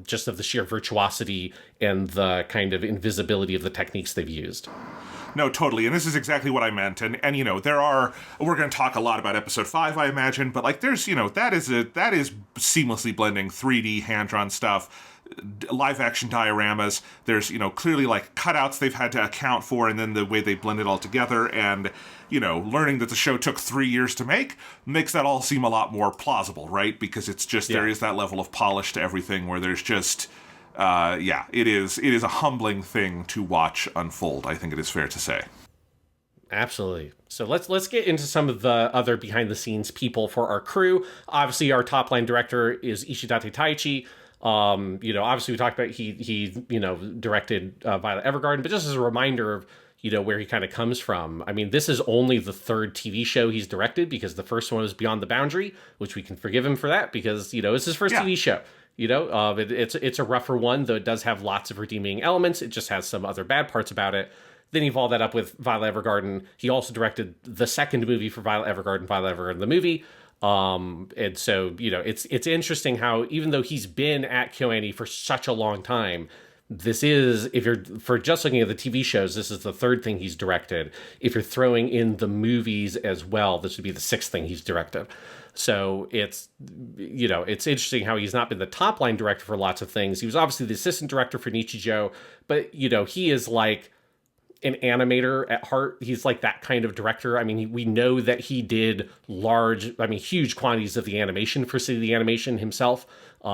just of the sheer virtuosity and the kind of invisibility of the techniques they've used. No, totally. And this is exactly what I meant. And we're going to talk a lot about episode 5, I imagine, but like there's, that is seamlessly blending 3D hand-drawn stuff, live action dioramas. There's, clearly like cutouts they've had to account for, and then the way they blend it all together. And, learning that the show took 3 years to make makes that all seem a lot more plausible, right? Because it's just, there is that level of polish to everything where there's just, it is a humbling thing to watch unfold, I think it is fair to say. Absolutely. So let's get into some of the other behind the scenes people for our crew. Obviously, our top line director is Ishidate Taichi. Obviously we talked about he directed Violet Evergarden, but just as a reminder of where he kind of comes from. I mean, this is only the third TV show he's directed, because the first one was Beyond the Boundary, which we can forgive him for that because, it's his first TV show. It's a rougher one, though it does have lots of redeeming elements. It just has some other bad parts about it. Then he followed that up with Violet Evergarden. He also directed the second movie for Violet Evergarden the movie. And so, it's interesting how, even though he's been at KyoAni for such a long time, this is, if you're for just looking at the TV shows, this is the third thing he's directed. If you're throwing in the movies as well, this would be the sixth thing he's directed. So it's interesting how he's not been the top line director for lots of things. He was obviously the assistant director for Nichijou, but he is like an animator at heart. He's like that kind of director. I mean, we know that he did huge quantities of the animation for City of the Animation himself. There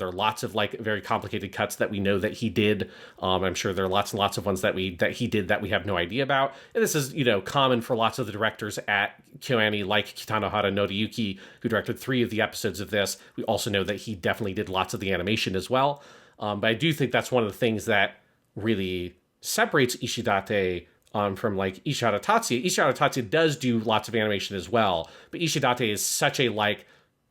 are lots of like very complicated cuts that we know that he did. I'm sure there are lots and lots of ones that he did that we have no idea about. And this is, common for lots of the directors at KyoAni, like Kitanohara Noriyuki, who directed 3 of the episodes of this. We also know that he definitely did lots of the animation as well. But I do think that's one of the things that really separates Ishidate from like Ishihara Tatsuya. Ishihara Tatsuya does do lots of animation as well, but Ishidate is such a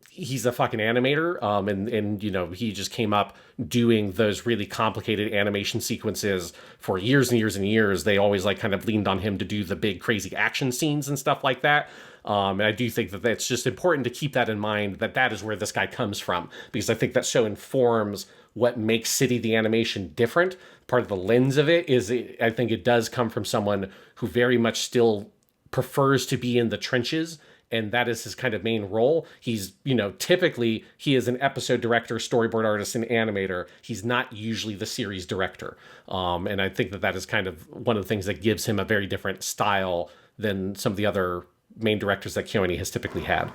he's a fucking animator, and he just came up doing those really complicated animation sequences for years and years and years. They always kind of leaned on him to do the big crazy action scenes and stuff like that. And I do think that that's just important to keep that in mind, that is where this guy comes from, because I think that so informs what makes City the Animation different. Part of the lens of it is, I think it does come from someone who very much still prefers to be in the trenches, and that is his kind of main role. He's, typically he is an episode director, storyboard artist, and animator. He's not usually the series director. And I think that is kind of one of the things that gives him a very different style than some of the other main directors that KyoAni has typically had.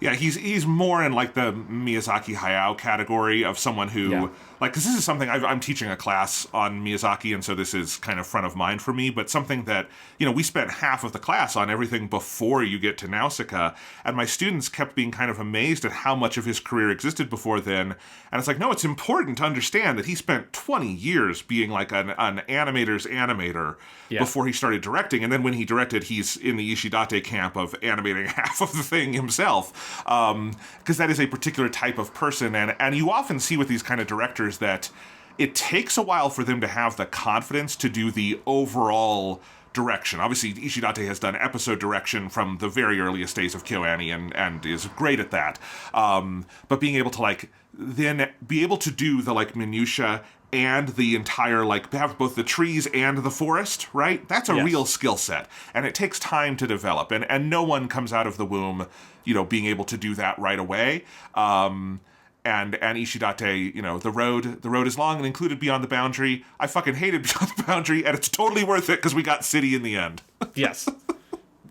Yeah, he's more in like the Miyazaki Hayao category of someone who, because this is something I'm teaching a class on Miyazaki, and so this is kind of front of mind for me, but something that, we spent half of the class on everything before you get to Nausicaa, and my students kept being kind of amazed at how much of his career existed before then, and it's like, no, it's important to understand that he spent 20 years being like an animator's animator before he started directing, and then when he directed, he's in the Ishidate camp of animating half of the thing himself. Because that is a particular type of person, and you often see with these kind of directors that it takes a while for them to have the confidence to do the overall direction. Obviously, Ishidate has done episode direction from the very earliest days of KyoAni and is great at that. But being able to then be able to do the minutia and the entire, have both the trees and the forest, right? That's a real skill set. And it takes time to develop. And no one comes out of the womb, being able to do that right away. And Ishidate, the road is long and included Beyond the Boundary. I fucking hated Beyond the Boundary, and it's totally worth it because we got City in the end. Yes.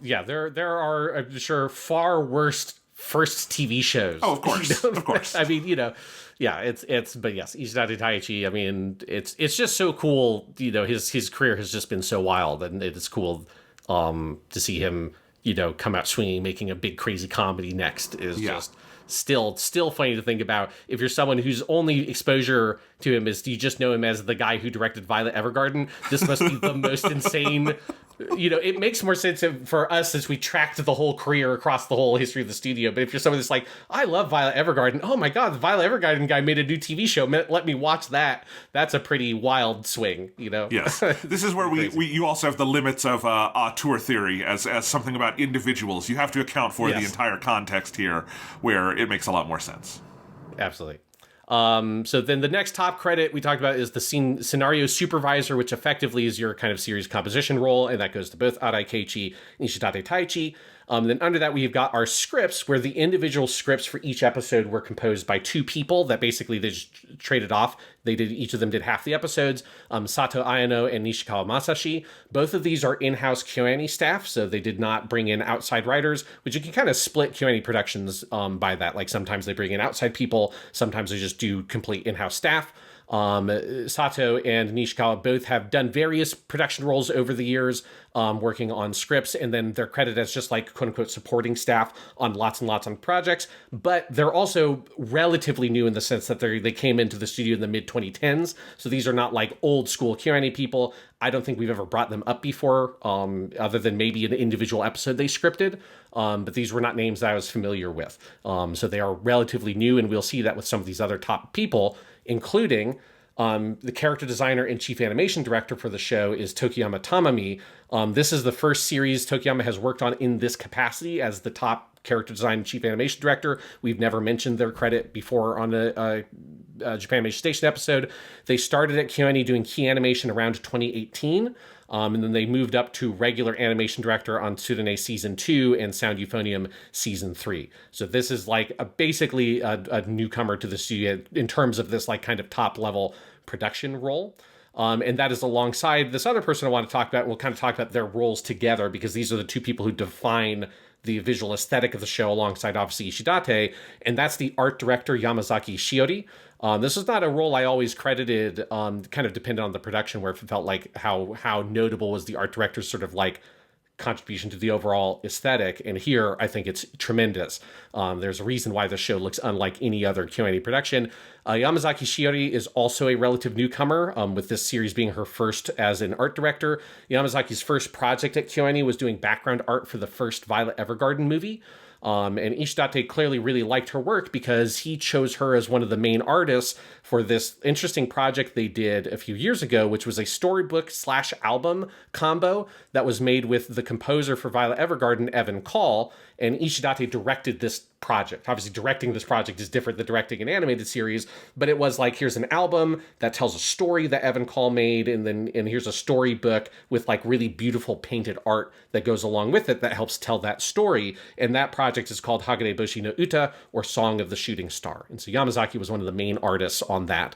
Yeah, there are, I'm sure, far worse first TV shows. Oh, of course. Of course. I mean, but yes, Ishidate Taichi, I mean, it's just so cool. His career has just been so wild, and it's cool to see him, come out swinging, making a big crazy comedy next is just still funny to think about. If you're someone whose only exposure to him is you just know him as the guy who directed Violet Evergarden, this must be the most insane. It makes more sense for us since we tracked the whole career across the whole history of the studio. But if you're someone that's like, I love Violet Evergarden. Oh my God, the Violet Evergarden guy made a new TV show. Let me watch that. That's a pretty wild swing, Yes. This is where you also have the limits of auteur theory as something about individuals. You have to account for the entire context here, where it makes a lot more sense. Absolutely. So then the next top credit we talked about is the scenario supervisor, which effectively is your kind of series composition role, and that goes to both Arawi Keiichi and Ishidate Taichi. Then under that, we've got our scripts, where the individual scripts for each episode were composed by 2 people that basically they just traded off. Each of them did half the episodes. Sato Ayano and Nishikawa Masashi. Both of these are in-house KyoAni staff, so they did not bring in outside writers, which you can kind of split KyoAni productions by that. Like sometimes they bring in outside people, sometimes they just do complete in-house staff. Sato and Nishikawa both have done various production roles over the years, working on scripts, and then they're credited as just like quote unquote supporting staff on lots and lots of projects. But they're also relatively new in the sense that they came into the studio in the mid 2010s. So these are not like old school KyoAni people. I don't think we've ever brought them up before, other than maybe an individual episode they scripted. But these were not names that I was familiar with. So they are relatively new, and we'll see that with some of these other top people, including the character designer and chief animation director for the show is Tokiyama Tamami. This is the first series Tokiyama has worked on in this capacity as the top character design and chief animation director. We've never mentioned their credit before on a Japanimation Station episode. They started at KyoAni doing key animation around 2018. And then they moved up to regular animation director on Tsurune Season 2 and Sound Euphonium Season 3. So this is like basically a newcomer to the studio in terms of this like kind of top level production role. And that is alongside this other person I want to talk about. We'll kind of talk about their roles together because these are the two people who define the visual aesthetic of the show alongside obviously Ishidate, and that's the art director Yamazaki Shiori. This is not a role I always credited, kind of depended on the production where it felt like how notable was the art director's sort of like contribution to the overall aesthetic, and here I think it's tremendous. There's a reason why the show looks unlike any other KyoAni production. Yamazaki Shiori is also a relative newcomer, with this series being her first as an art director. Yamazaki's first project at KyoAni was doing background art for the first Violet Evergarden movie. And Ishidate clearly really liked her work because he chose her as one of the main artists for this interesting project they did a few years ago, which was a storybook / album combo that was made with the composer for Violet Evergarden, Evan Call, and Ishidate directed this project. Obviously, directing this project is different than directing an animated series, but it was like, here's an album that tells a story that Evan Call made, and here's a storybook with like really beautiful painted art that goes along with it that helps tell that story. And that project is called Hagare Boshi no Uta, or Song of the Shooting Star. And so Yamazaki was one of the main artists on that.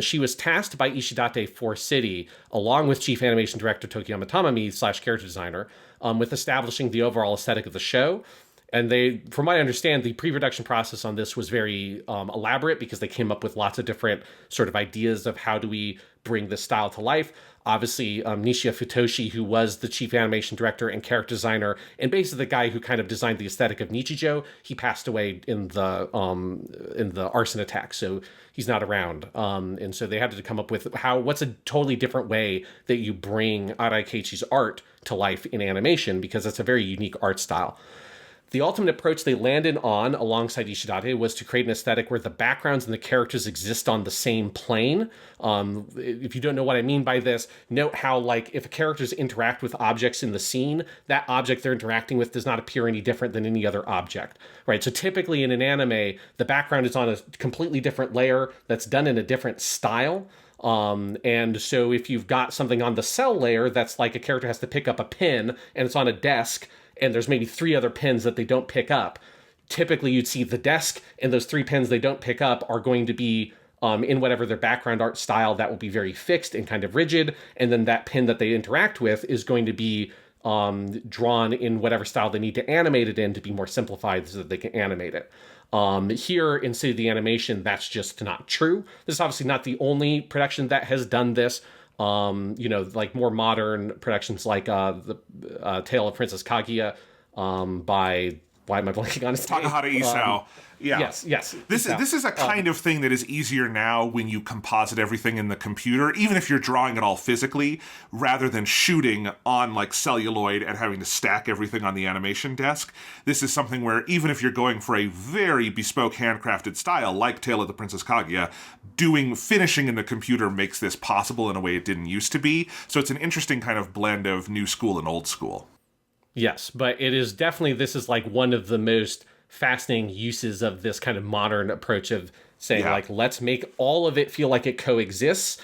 She was tasked by Ishidate for City, along with chief animation director Tokiyama Tamami / character designer, with establishing the overall aesthetic of the show. And they, from what I understand, the pre-production process on this was very elaborate because they came up with lots of different sort of ideas of how do we bring this style to life. Obviously, Nishia Futoshi, who was the chief animation director and character designer, and basically the guy who kind of designed the aesthetic of Nichijou, he passed away in the arson attack, so he's not around. And so they had to come up with what's a totally different way that you bring Arawi Keiichi's art to life in animation, because it's a very unique art style. The ultimate approach they landed on alongside Ishidate was to create an aesthetic where the backgrounds and the characters exist on the same plane. If you don't know what I mean by this, note how, like, if characters interact with objects in the scene, that object they're interacting with does not appear any different than any other object, right? So typically in an anime, the background is on a completely different layer that's done in a different style. And so if you've got something on the cell layer that's like a character has to pick up a pen and it's on a desk, and there's maybe 3 other pens that they don't pick up, typically you'd see the desk and those 3 pens they don't pick up are going to be in whatever their background art style that will be very fixed and kind of rigid, and then that pen that they interact with is going to be drawn in whatever style they need to animate it in to be more simplified so that they can animate it. Here in City of the Animation, that's just not true. This is obviously not the only production that has done this. Like more modern productions like the Tale of Princess Kaguya by, why am I blanking on his name? Takahata Isao. Yeah. Yes. This is a kind of thing that is easier now when you composite everything in the computer, even if you're drawing it all physically, rather than shooting on like celluloid and having to stack everything on the animation desk. This is something where even if you're going for a very bespoke handcrafted style, like Tale of the Princess Kaguya, finishing in the computer makes this possible in a way it didn't used to be. So it's an interesting kind of blend of new school and old school. Yes, but it is definitely, this is like one of the most fascinating uses of this kind of modern approach of saying, like, let's make all of it feel like it coexists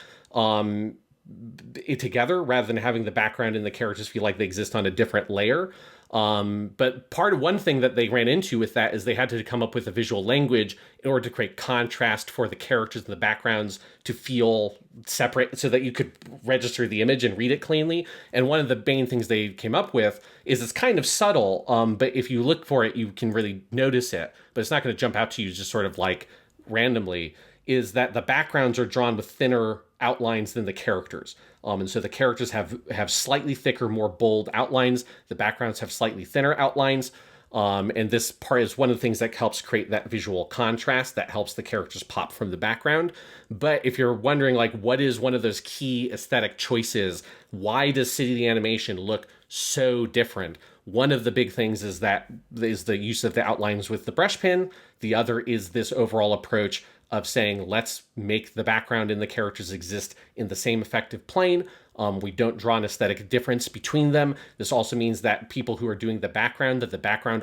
together rather than having the background and the characters feel like they exist on a different layer. But one thing that they ran into with that is they had to come up with a visual language in order to create contrast for the characters and the backgrounds to feel separate so that you could register the image and read it cleanly. And one of the main things they came up with is it's kind of subtle, but if you look for it, you can really notice it. But it's not going to jump out to you just sort of like randomly. is that the backgrounds are drawn with thinner outlines than the characters. And so the characters have slightly thicker, more bold outlines. The backgrounds have slightly thinner outlines. And this part is one of the things that helps create that visual contrast that helps the characters pop from the background. But if you're wondering, like, what is one of those key aesthetic choices? Why does City of the Animation look so different? One of the big things is the use of the outlines with the brush pen. The other is this overall approach of saying, let's make the background and the characters exist in the same effective plane. We don't draw an aesthetic difference between them. This also means that people who are doing the background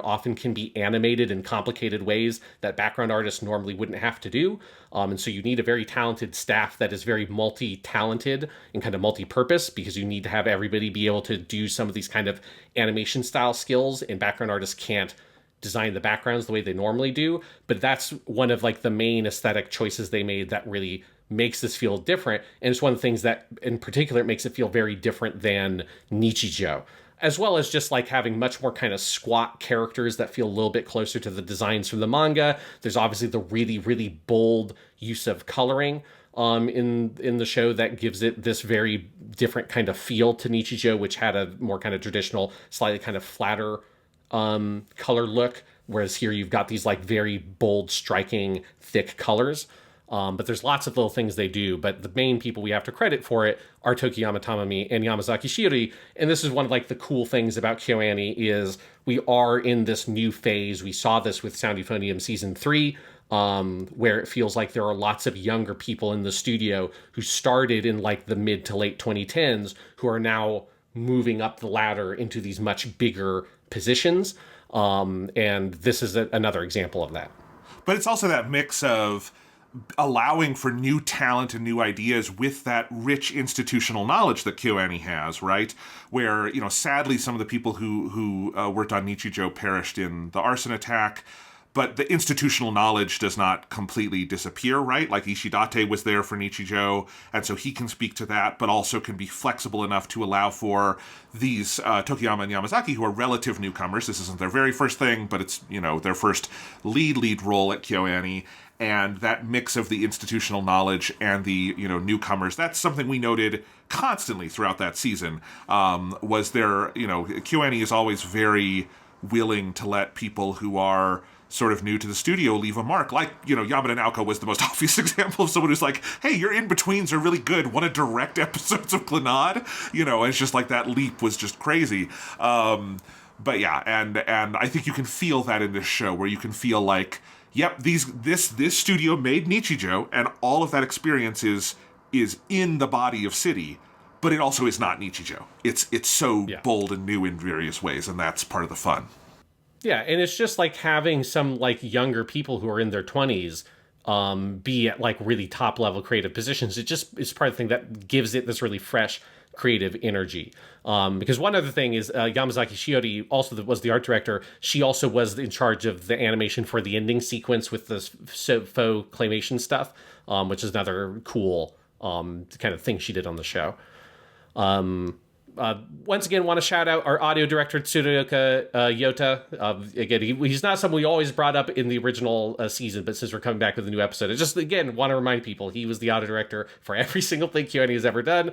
often can be animated in complicated ways that background artists normally wouldn't have to do. And so you need a very talented staff that is very multi-talented and kind of multi-purpose, because you need to have everybody be able to do some of these kind of animation style skills, and background artists can't design the backgrounds the way they normally do. But that's one of like the main aesthetic choices they made that really makes this feel different. And it's one of the things that in particular makes it feel very different than Nichijou, as well as just like having much more kind of squat characters that feel a little bit closer to the designs from the manga. There's obviously the really, really bold use of coloring in the show that gives it this very different kind of feel to Nichijou, which had a more kind of traditional, slightly kind of flatter color look, whereas here you've got these like very bold, striking, thick colors. But there's lots of little things they do, but the main people we have to credit for it are Tokiyama Tamami and Yamazaki Shiri. And this is one of like the cool things about KyoAni is we are in this new phase. We saw this with Sound Euphonium season 3, where it feels like there are lots of younger people in the studio who started in like the mid to late 2010s who are now moving up the ladder into these much bigger positions. And this is another example of that. But it's also that mix of allowing for new talent and new ideas with that rich institutional knowledge that KyoAni has, right? Where, you know, sadly, some of the people who worked on Nichijou perished in the arson attack, but the institutional knowledge does not completely disappear, right? Like Ishidate was there for Nichijou, and so he can speak to that, but also can be flexible enough to allow for these Tokiyama and Yamazaki, who are relative newcomers. This isn't their very first thing, but it's, you know, their first lead role at KyoAni. And that mix of the institutional knowledge and the, you know, newcomers, that's something we noted constantly throughout that season. Was there, you know, KyoAni is always very willing to let people who are sort of new to the studio leave a mark. Like, you know, Yamada Naoko was the most obvious example of someone who's like, hey, your in-betweens are really good. Want to direct episodes of Clannad? You know, and it's just like that leap was just crazy. But yeah, and I think you can feel that in this show, where you can feel like, yep, this studio made Nichijou, and all of that experience is in the body of City, but it also is not Nichijou. It's so bold and new in various ways, and that's part of the fun. Yeah, and it's just like having some like younger people who are in their 20s be at like really top level creative positions. It just is part of the thing that gives it this really fresh creative energy. Because one other thing is Yamazaki Shiori also was the art director. She also was in charge of the animation for the ending sequence with this faux claymation stuff, which is another cool kind of thing she did on the show. Once again, want to shout out our audio director, Tsuruoka Yota. Again, he's not someone we always brought up in the original season, but since we're coming back with a new episode, I just, again, want to remind people he was the audio director for every single thing KyoAni has ever done.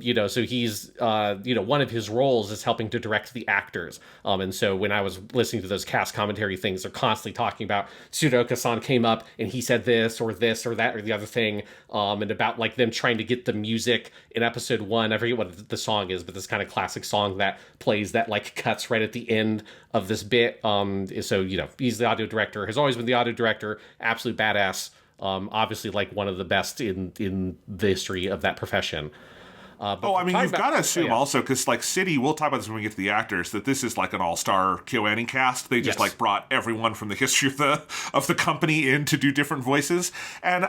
You know, so he's, you know, one of his roles is helping to direct the actors. And so when I was listening to those cast commentary things, they're constantly talking about Tsuruoka-san came up and he said this or that or the other thing, and about like them trying to get the music in episode 1. I forget what the song is, but this kind of classic song that plays that like cuts right at the end of this bit. So, you know, he's the audio director, has always been the audio director, absolute badass. Obviously like one of the best in the history of that profession. I mean, you've got to assume also, because like City, we'll talk about this when we get to the actors, that this is like an all-star KyoAni cast. They just like brought everyone from the history of the company in to do different voices. And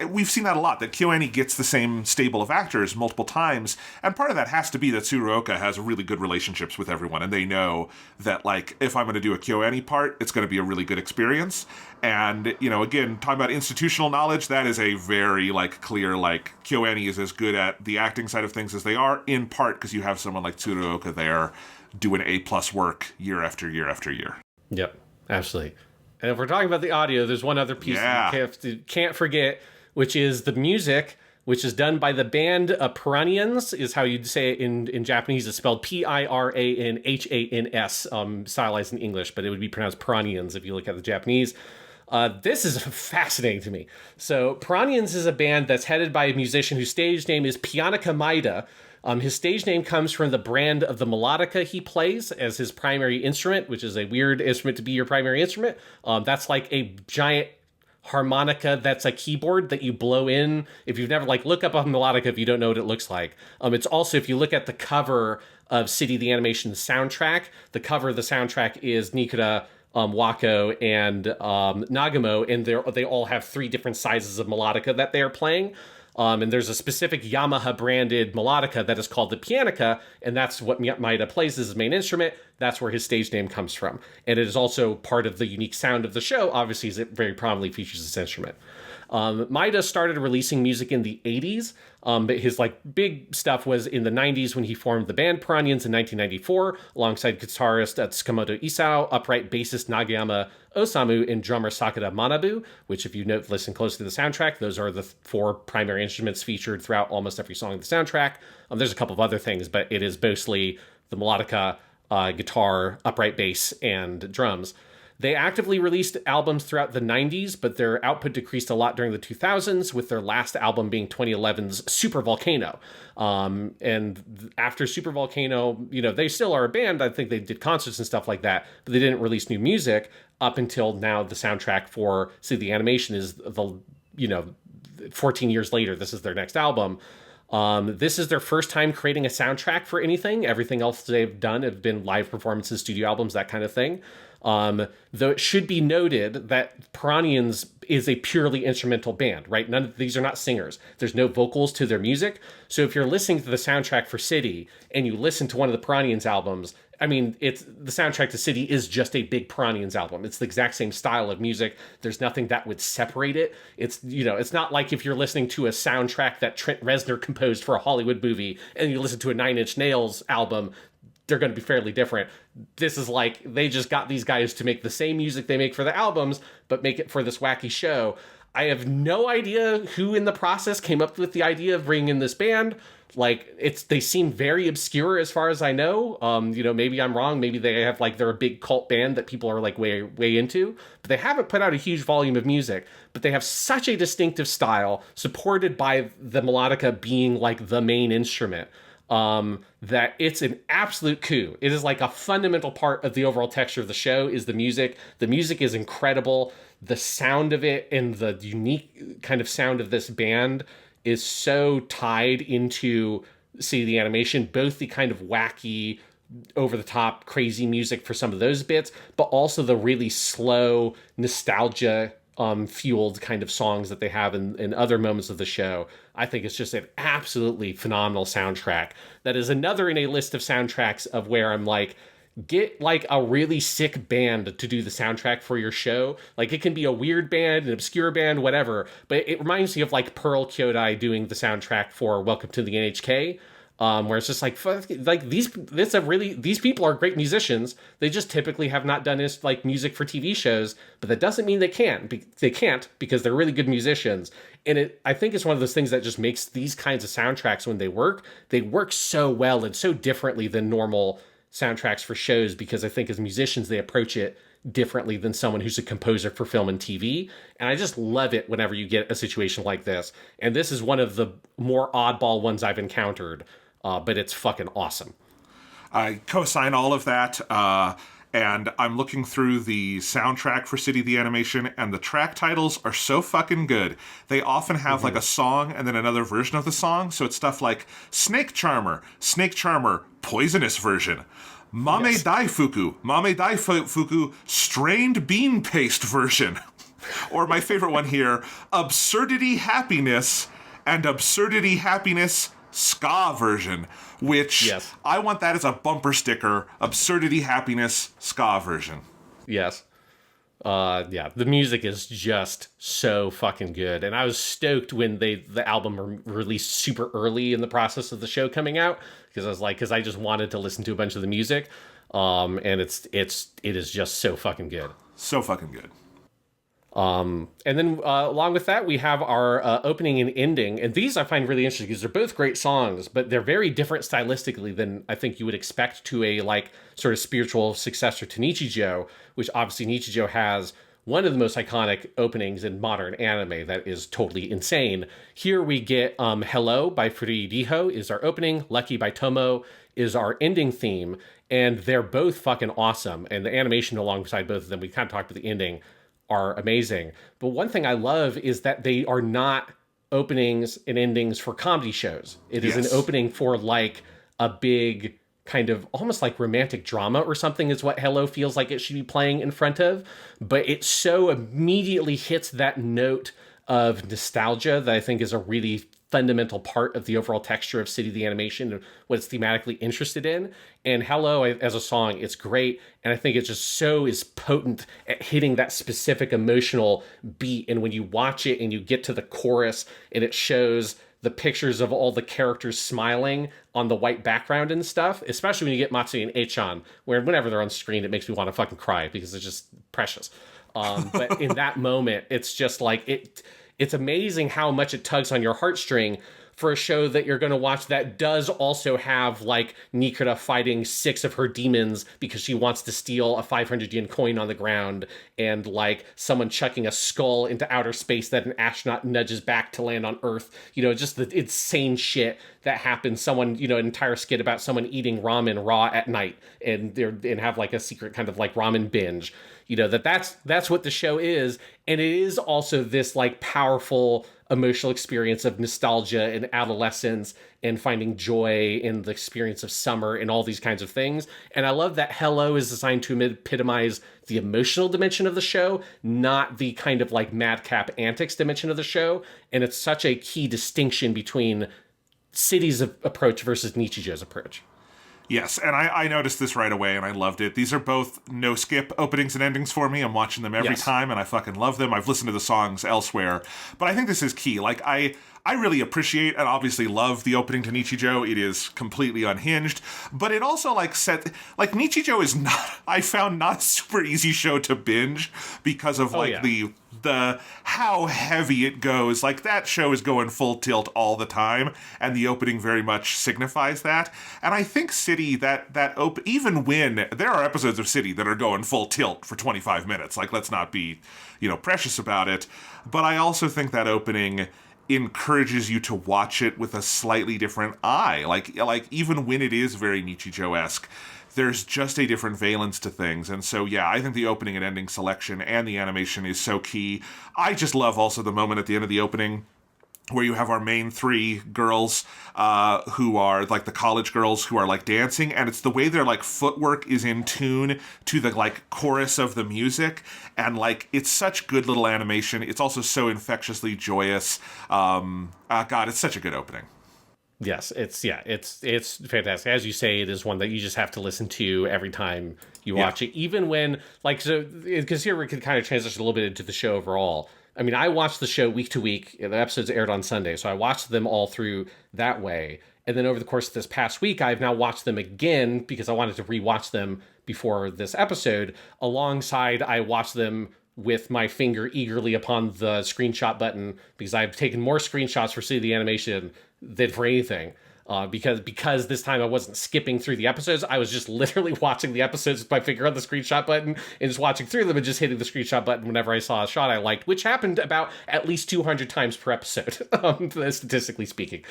we've seen that a lot, that KyoAni gets the same stable of actors multiple times. And part of that has to be that Tsuruoka has really good relationships with everyone, and they know that like if I'm going to do a KyoAni part, it's going to be a really good experience. And, you know, again, talking about institutional knowledge, that is a very, like, clear, like, KyoAni is as good at the acting side of things as they are, in part because you have someone like Tsuruoka there doing A+ work year after year after year. Yep, absolutely. And if we're talking about the audio, there's one other piece that you can't forget, which is the music, which is done by the band Piranhans, is how you'd say it in Japanese. It's spelled Piranhans, stylized in English, but it would be pronounced Piranhans if you look at the Japanese. This is fascinating to me. So Piranhans is a band that's headed by a musician whose stage name is Pianica Maeda. His stage name comes from the brand of the melodica he plays as his primary instrument, which is a weird instrument to be your primary instrument. That's like a giant harmonica that's a keyboard that you blow in. If you've never, look up a melodica if you don't know what it looks like. It's also, if you look at the cover of City the Animation soundtrack, the cover of the soundtrack is Nikura, Wako, and Nagamo, and they all have 3 different sizes of melodica that they are playing. And there's a specific Yamaha branded melodica that is called the Pianica, and that's what Maeda plays as his main instrument. That's where his stage name comes from. And it is also part of the unique sound of the show, obviously, as it very prominently features this instrument. Maeda started releasing music in the 80s, but his big stuff was in the 90s when he formed the band Piranhans in 1994, alongside guitarist Tsukamoto Isao, upright bassist Nagayama Osamu, and drummer Sakura Manabu, which if you listen closely to the soundtrack, those are the 4 primary instruments featured throughout almost every song of the soundtrack. There's a couple of other things, but it is mostly the melodica, guitar, upright bass, and drums. They actively released albums throughout the 90s, but their output decreased a lot during the 2000s, with their last album being 2011's Super Volcano. And after Super Volcano, they still are a band. I think they did concerts and stuff like that, but they didn't release new music up until now. The soundtrack for City the Animation is 14 years later. This is their next album. This is their first time creating a soundtrack for anything. Everything else they've done have been live performances, studio albums, that kind of thing. Though it should be noted that Piranhans is a purely instrumental band, right? None of these are not singers. There's no vocals to their music. So if you're listening to the soundtrack for City and you listen to one of the Piranhans albums, it's the soundtrack to City is just a big Piranhans album. It's the exact same style of music. There's nothing that would separate it. It's not like if you're listening to a soundtrack that Trent Reznor composed for a Hollywood movie and you listen to a Nine Inch Nails album, they're going to be fairly different. This is they just got these guys to make the same music they make for the albums, but make it for this wacky show. I have no idea who in the process came up with the idea of bringing in this band. They seem very obscure as far as I know. Maybe I'm wrong. Maybe they have they're a big cult band that people are way into, but they haven't put out a huge volume of music, but they have such a distinctive style supported by the melodica being the main instrument. That it's an absolute coup. It is a fundamental part of the overall texture of the show is the music. The music is incredible. The sound of it and the unique kind of sound of this band is so tied into City the Animation, both the kind of wacky, over-the-top, crazy music for some of those bits, but also the really slow, nostalgia fueled kind of songs that they have in other moments of the show. I think it's just an absolutely phenomenal soundtrack. That is another in a list of soundtracks of where I'm get a really sick band to do the soundtrack for your show. It can be a weird band, an obscure band, whatever, but it reminds me of Pearl Kyodai doing the soundtrack for Welcome to the NHK. Where it's just these people are great musicians. They just typically have not done this music for TV shows, but that doesn't mean they can't. They can't because they're really good musicians. And I think it's one of those things that just makes these kinds of soundtracks, when they work so well and so differently than normal soundtracks for shows, because I think as musicians, they approach it differently than someone who's a composer for film and TV. And I just love it whenever you get a situation like this. And this is one of the more oddball ones I've encountered. But it's fucking awesome. I co-sign all of that, and I'm looking through the soundtrack for City the Animation, and the track titles are so fucking good. They often have a song and then another version of the song, so it's stuff like Snake Charmer, Poisonous version, Mame Daifuku, Strained Bean Paste version, or my favorite one here, Absurdity Happiness, and Absurdity Happiness ska version, which I want that as a bumper sticker. Absurdity Happiness ska version. Yes. The music is just so fucking good, and I was stoked when the album released super early in the process of the show coming out, because I just wanted to listen to a bunch of the music, and it is just so fucking good. So fucking good. And then along with that, we have our opening and ending. And these I find really interesting because they're both great songs, but they're very different stylistically than I think you would expect to a like sort of spiritual successor to Nichijou, which obviously Nichijou has one of the most iconic openings in modern anime that is totally insane. Here we get Hello by Furidiho is our opening, Lucky by Tomo is our ending theme, and they're both fucking awesome. And the animation alongside both of them, we kind of talked about the ending, are amazing. But one thing I love is that they are not openings and endings for comedy shows. It is an opening for like a big kind of almost like romantic drama or something is what Hello feels like it should be playing in front of. But it so immediately hits that note of nostalgia that I think is a really fundamental part of the overall texture of City the Animation and what it's thematically interested in. And Hello as a song, it's great. And I think it just so is potent at hitting that specific emotional beat. And when you watch it and you get to the chorus and it shows the pictures of all the characters smiling on the white background and stuff, especially when you get Matsu and Eichan, where whenever they're on screen, it makes me want to fucking cry because it's just precious. But in that moment, it's just like it's amazing how much it tugs on your heartstring for a show that you're going to watch that does also have like Nikita fighting 6 of her demons because she wants to steal a 500 yen coin on the ground, and like someone chucking a skull into outer space that an astronaut nudges back to land on Earth. You know, just the insane shit that happens. Someone, you know, an entire skit about someone eating ramen raw at night and have like a secret kind of like ramen binge. You know, that's what the show is. And it is also this like powerful emotional experience of nostalgia and adolescence and finding joy in the experience of summer and all these kinds of things. And I love that Hello is designed to epitomize the emotional dimension of the show, not the kind of like madcap antics dimension of the show. And it's such a key distinction between City's approach versus Nichijou's approach. Yes, and I noticed this right away, and I loved it. These are both no-skip openings and endings for me. I'm watching them every time, and I fucking love them. I've listened to the songs elsewhere, but I think this is key. Like, I really appreciate and obviously love the opening to Nichijou. It is completely unhinged, but it also, like, Nichijou is not, I found, not a super easy show to binge because of, the how heavy it goes. Like, that show is going full tilt all the time, and the opening very much signifies that. And I think City, even when there are episodes of City that are going full tilt for 25 minutes, like, let's not be, precious about it. But I also think that opening encourages you to watch it with a slightly different eye. Like even when it is very Nichijou-esque, there's just a different valence to things. And so, yeah, I think the opening and ending selection and the animation is so key. I just love also the moment at the end of the opening where you have our main 3 girls who are like the college girls who are like dancing, and it's the way their like footwork is in tune to the like chorus of the music, and like it's such good little animation. It's also so infectiously joyous. God, it's such a good opening. Yes, it's fantastic. As you say, it is one that you just have to listen to every time you watch it, even when because here we can kind of transition a little bit into the show overall. I mean, I watched the show week to week. The episodes aired on Sunday, so I watched them all through that way. And then over the course of this past week, I've now watched them again because I wanted to rewatch them before this episode. Alongside, I watched them with my finger eagerly upon the screenshot button because I've taken more screenshots for City the Animation than for anything. Because this time I wasn't skipping through the episodes. I was just literally watching the episodes with my finger on the screenshot button and just watching through them and just hitting the screenshot button whenever I saw a shot I liked, which happened about at least 200 times per episode, statistically speaking.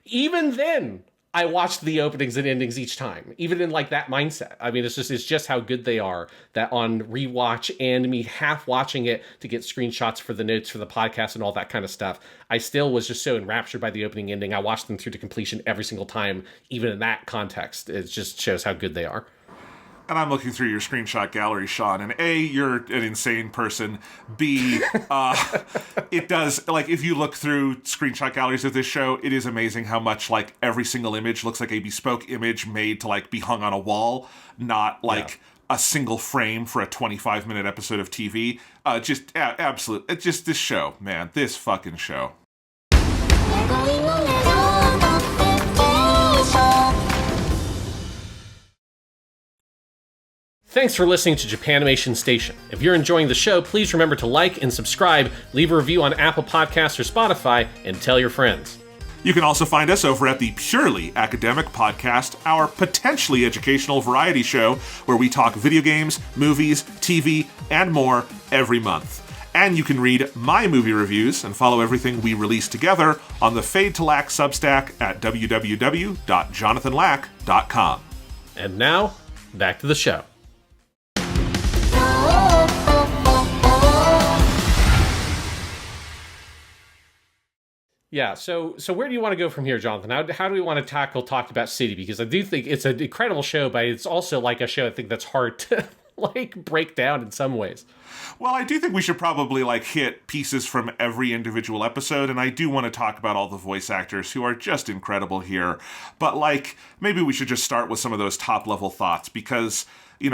Even then, I watched the openings and endings each time, even in like that mindset. I mean, it's just how good they are that on rewatch and me half watching it to get screenshots for the notes for the podcast and all that kind of stuff. I still was just so enraptured by the opening ending. I watched them through to completion every single time, even in that context. It just shows how good they are. And I'm looking through your screenshot gallery, Sean, and A, you're an insane person. B, it does, like, if you look through screenshot galleries of this show, it is amazing how much, like, every single image looks like a bespoke image made to, like, be hung on a wall, not, like, a single frame for a 25-minute episode of TV. Absolute. It's just this show, man. This fucking show. Thanks for listening to Japanimation Station. If you're enjoying the show, please remember to like and subscribe, leave a review on Apple Podcasts or Spotify, and tell your friends. You can also find us over at the Purely Academic Podcast, our potentially educational variety show where we talk video games, movies, TV, and more every month. And you can read my movie reviews and follow everything we release together on the Fade to Lack Substack at www.jonathanlack.com. And now, back to the show. Yeah, so where do you want to go from here, Jonathan? How do we want to talk about City? Because I do think it's an incredible show, but it's also like a show I think that's hard to break down in some ways. Well, I do think we should probably hit pieces from every individual episode, and I do want to talk about all the voice actors who are just incredible here. But maybe we should just start with some of those top level thoughts because,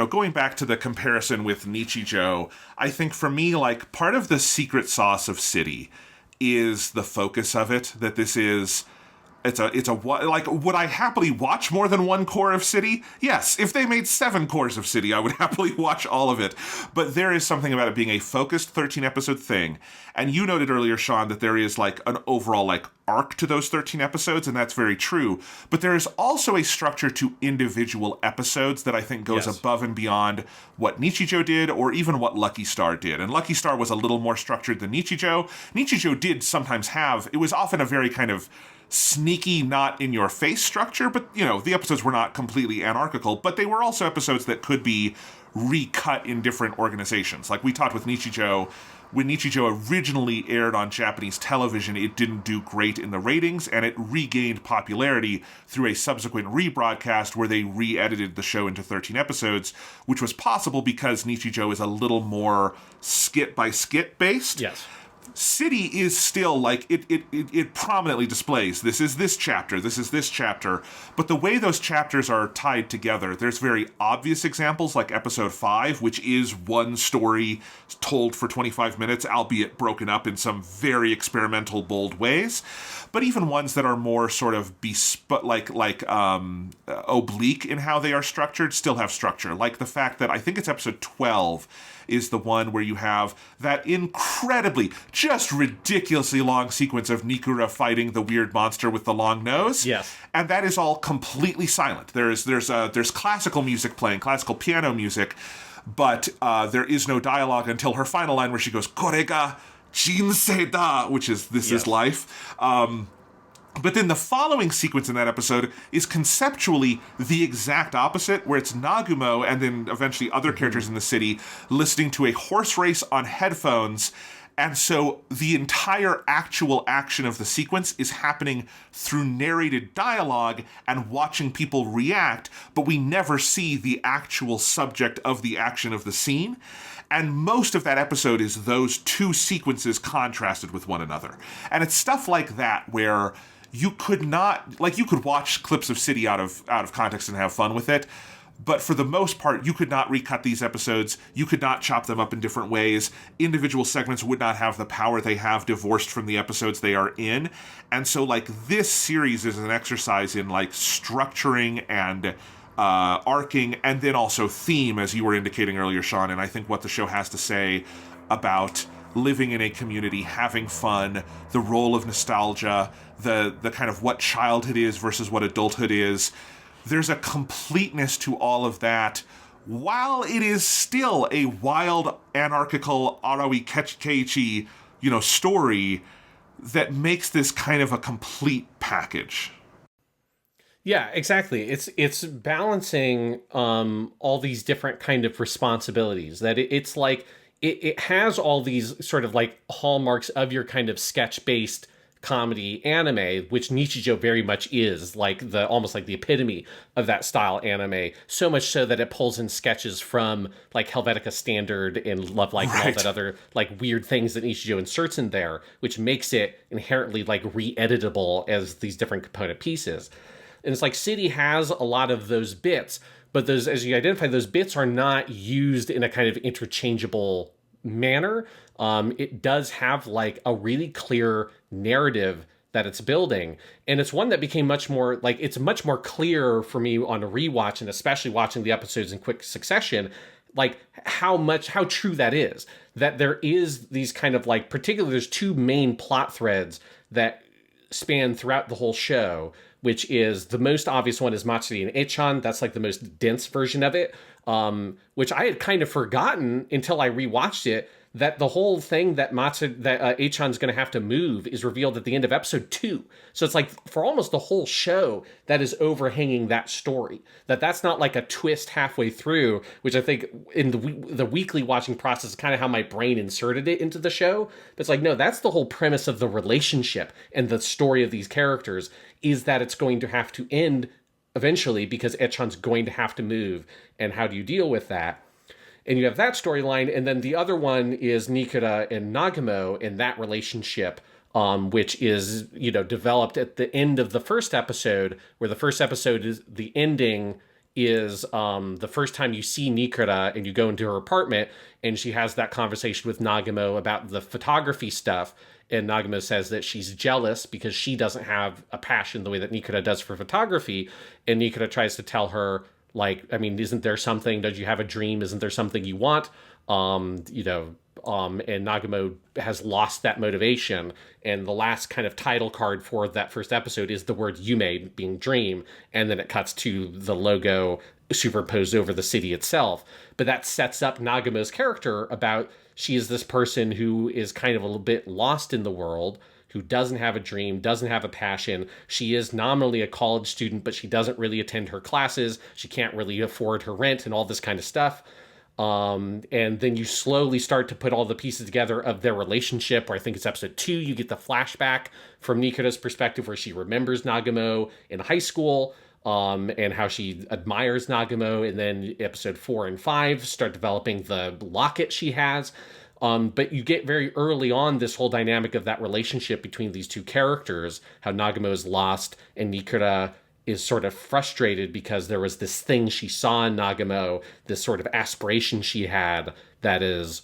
going back to the comparison with Nichijou, I think for me, part of the secret sauce of City is the focus of it, that this is, would I happily watch more than one core of City? Yes, if they made 7 cores of City, I would happily watch all of it. But there is something about it being a focused 13-episode thing. And you noted earlier, Sean, that there is an overall arc to those 13 episodes, and that's very true. But there is also a structure to individual episodes that I think goes above and beyond what Nichijou did, or even what Lucky Star did. And Lucky Star was a little more structured than Nichijou. Nichijou did sometimes it was often a very kind of sneaky, not in your face structure, but the episodes were not completely anarchical, but they were also episodes that could be recut in different organizations. Like we talked with Nichijou, when Nichijou originally aired on Japanese television, it didn't do great in the ratings, and it regained popularity through a subsequent rebroadcast where they re-edited the show into 13 episodes, which was possible because Nichijou is a little more skit-by-skit based. Yes. City is still it prominently displays this is this chapter, but the way those chapters are tied together, there's very obvious examples like episode 5, which is one story told for 25 minutes, albeit broken up in some very experimental, bold ways. But even ones that are more sort of oblique in how they are structured still have structure. Like the fact that I think it's episode 12 is the one where you have that incredibly, just ridiculously long sequence of Nikura fighting the weird monster with the long nose. Yes. And that is all completely silent. There's classical music playing, classical piano music, but there is no dialogue until her final line where she goes, "Kore ga jinsei da," which is this is life. But then the following sequence in that episode is conceptually the exact opposite, where it's Nagumo and then eventually other characters in the city listening to a horse race on headphones. And so the entire actual action of the sequence is happening through narrated dialogue and watching people react, but we never see the actual subject of the action of the scene. And most of that episode is those two sequences contrasted with one another. And it's stuff like that where you could not, you could watch clips of City out of context and have fun with it, but for the most part, you could not recut these episodes. You could not chop them up in different ways. Individual segments would not have the power they have divorced from the episodes they are in. And so, this series is an exercise in, structuring and arcing, and then also theme, as you were indicating earlier, Sean. And I think what the show has to say about living in a community, having fun, the role of nostalgia, the kind of what childhood is versus what adulthood is. There's a completeness to all of that, while it is still a wild, anarchical Arawi Keiichi, story that makes this kind of a complete package. Yeah, exactly. It's balancing all these different kind of responsibilities. That it's it has all these sort of hallmarks of your kind of sketch-based comedy anime, which Nichijou very much is, almost like the epitome of that style anime, so much so that it pulls in sketches from Helvetica Standard and Love Like and all that other weird things that Nichijou inserts in there, which makes it inherently re-editable as these different component pieces. And it's City has a lot of those bits, but those, as you identify, those bits are not used in a kind of interchangeable manner. It does have a really clear narrative that it's building, and it's one that became much more it's much more clear for me on a rewatch, and especially watching the episodes in quick succession, like how true that is. That there is these kind of like, particularly there's two main plot threads that span throughout the whole show, which is the most obvious one is Matsuri and Echan. That's like the most dense version of it, which I had kind of forgotten until I rewatched it, that the whole thing that Echan's going to have to move is revealed at the end of episode 2. So it's like for almost the whole show that is overhanging that story. That's not like a twist halfway through, which I think in the weekly watching process is kind of how my brain inserted it into the show. But it's like, no, that's the whole premise of the relationship and the story of these characters, is that it's going to have to end eventually because Echan's going to have to move. And how do you deal with that? And you have that storyline, and then the other one is Nikura and Nagamo and that relationship, which is, developed at the end of the first episode, where the first episode is the ending is the first time you see Nikura and you go into her apartment and she has that conversation with Nagamo about the photography stuff. And Nagamo says that she's jealous because she doesn't have a passion the way that Nikura does for photography. And Nikura tries to tell her, like, I mean, isn't there something, don't you have a dream? Isn't there something you want? And Nagamo has lost that motivation. And the last kind of title card for that first episode is the word Yume, being dream. And then it cuts to the logo superimposed over the city itself. But that sets up Nagamo's character about, she is this person who is kind of a little bit lost in the world, who doesn't have a dream, doesn't have a passion. She is nominally a college student, but she doesn't really attend her classes. She can't really afford her rent and all this kind of stuff. And then you slowly start to put all the pieces together of their relationship, where I think it's episode 2, you get the flashback from Nikura's perspective where she remembers Nagamo in high school, and how she admires Nagamo. And then episode 4 and 5 start developing the locket she has. But you get very early on this whole dynamic of that relationship between these two characters, how Nagamo is lost and Nikura is sort of frustrated because there was this thing she saw in Nagamo, this sort of aspiration she had that is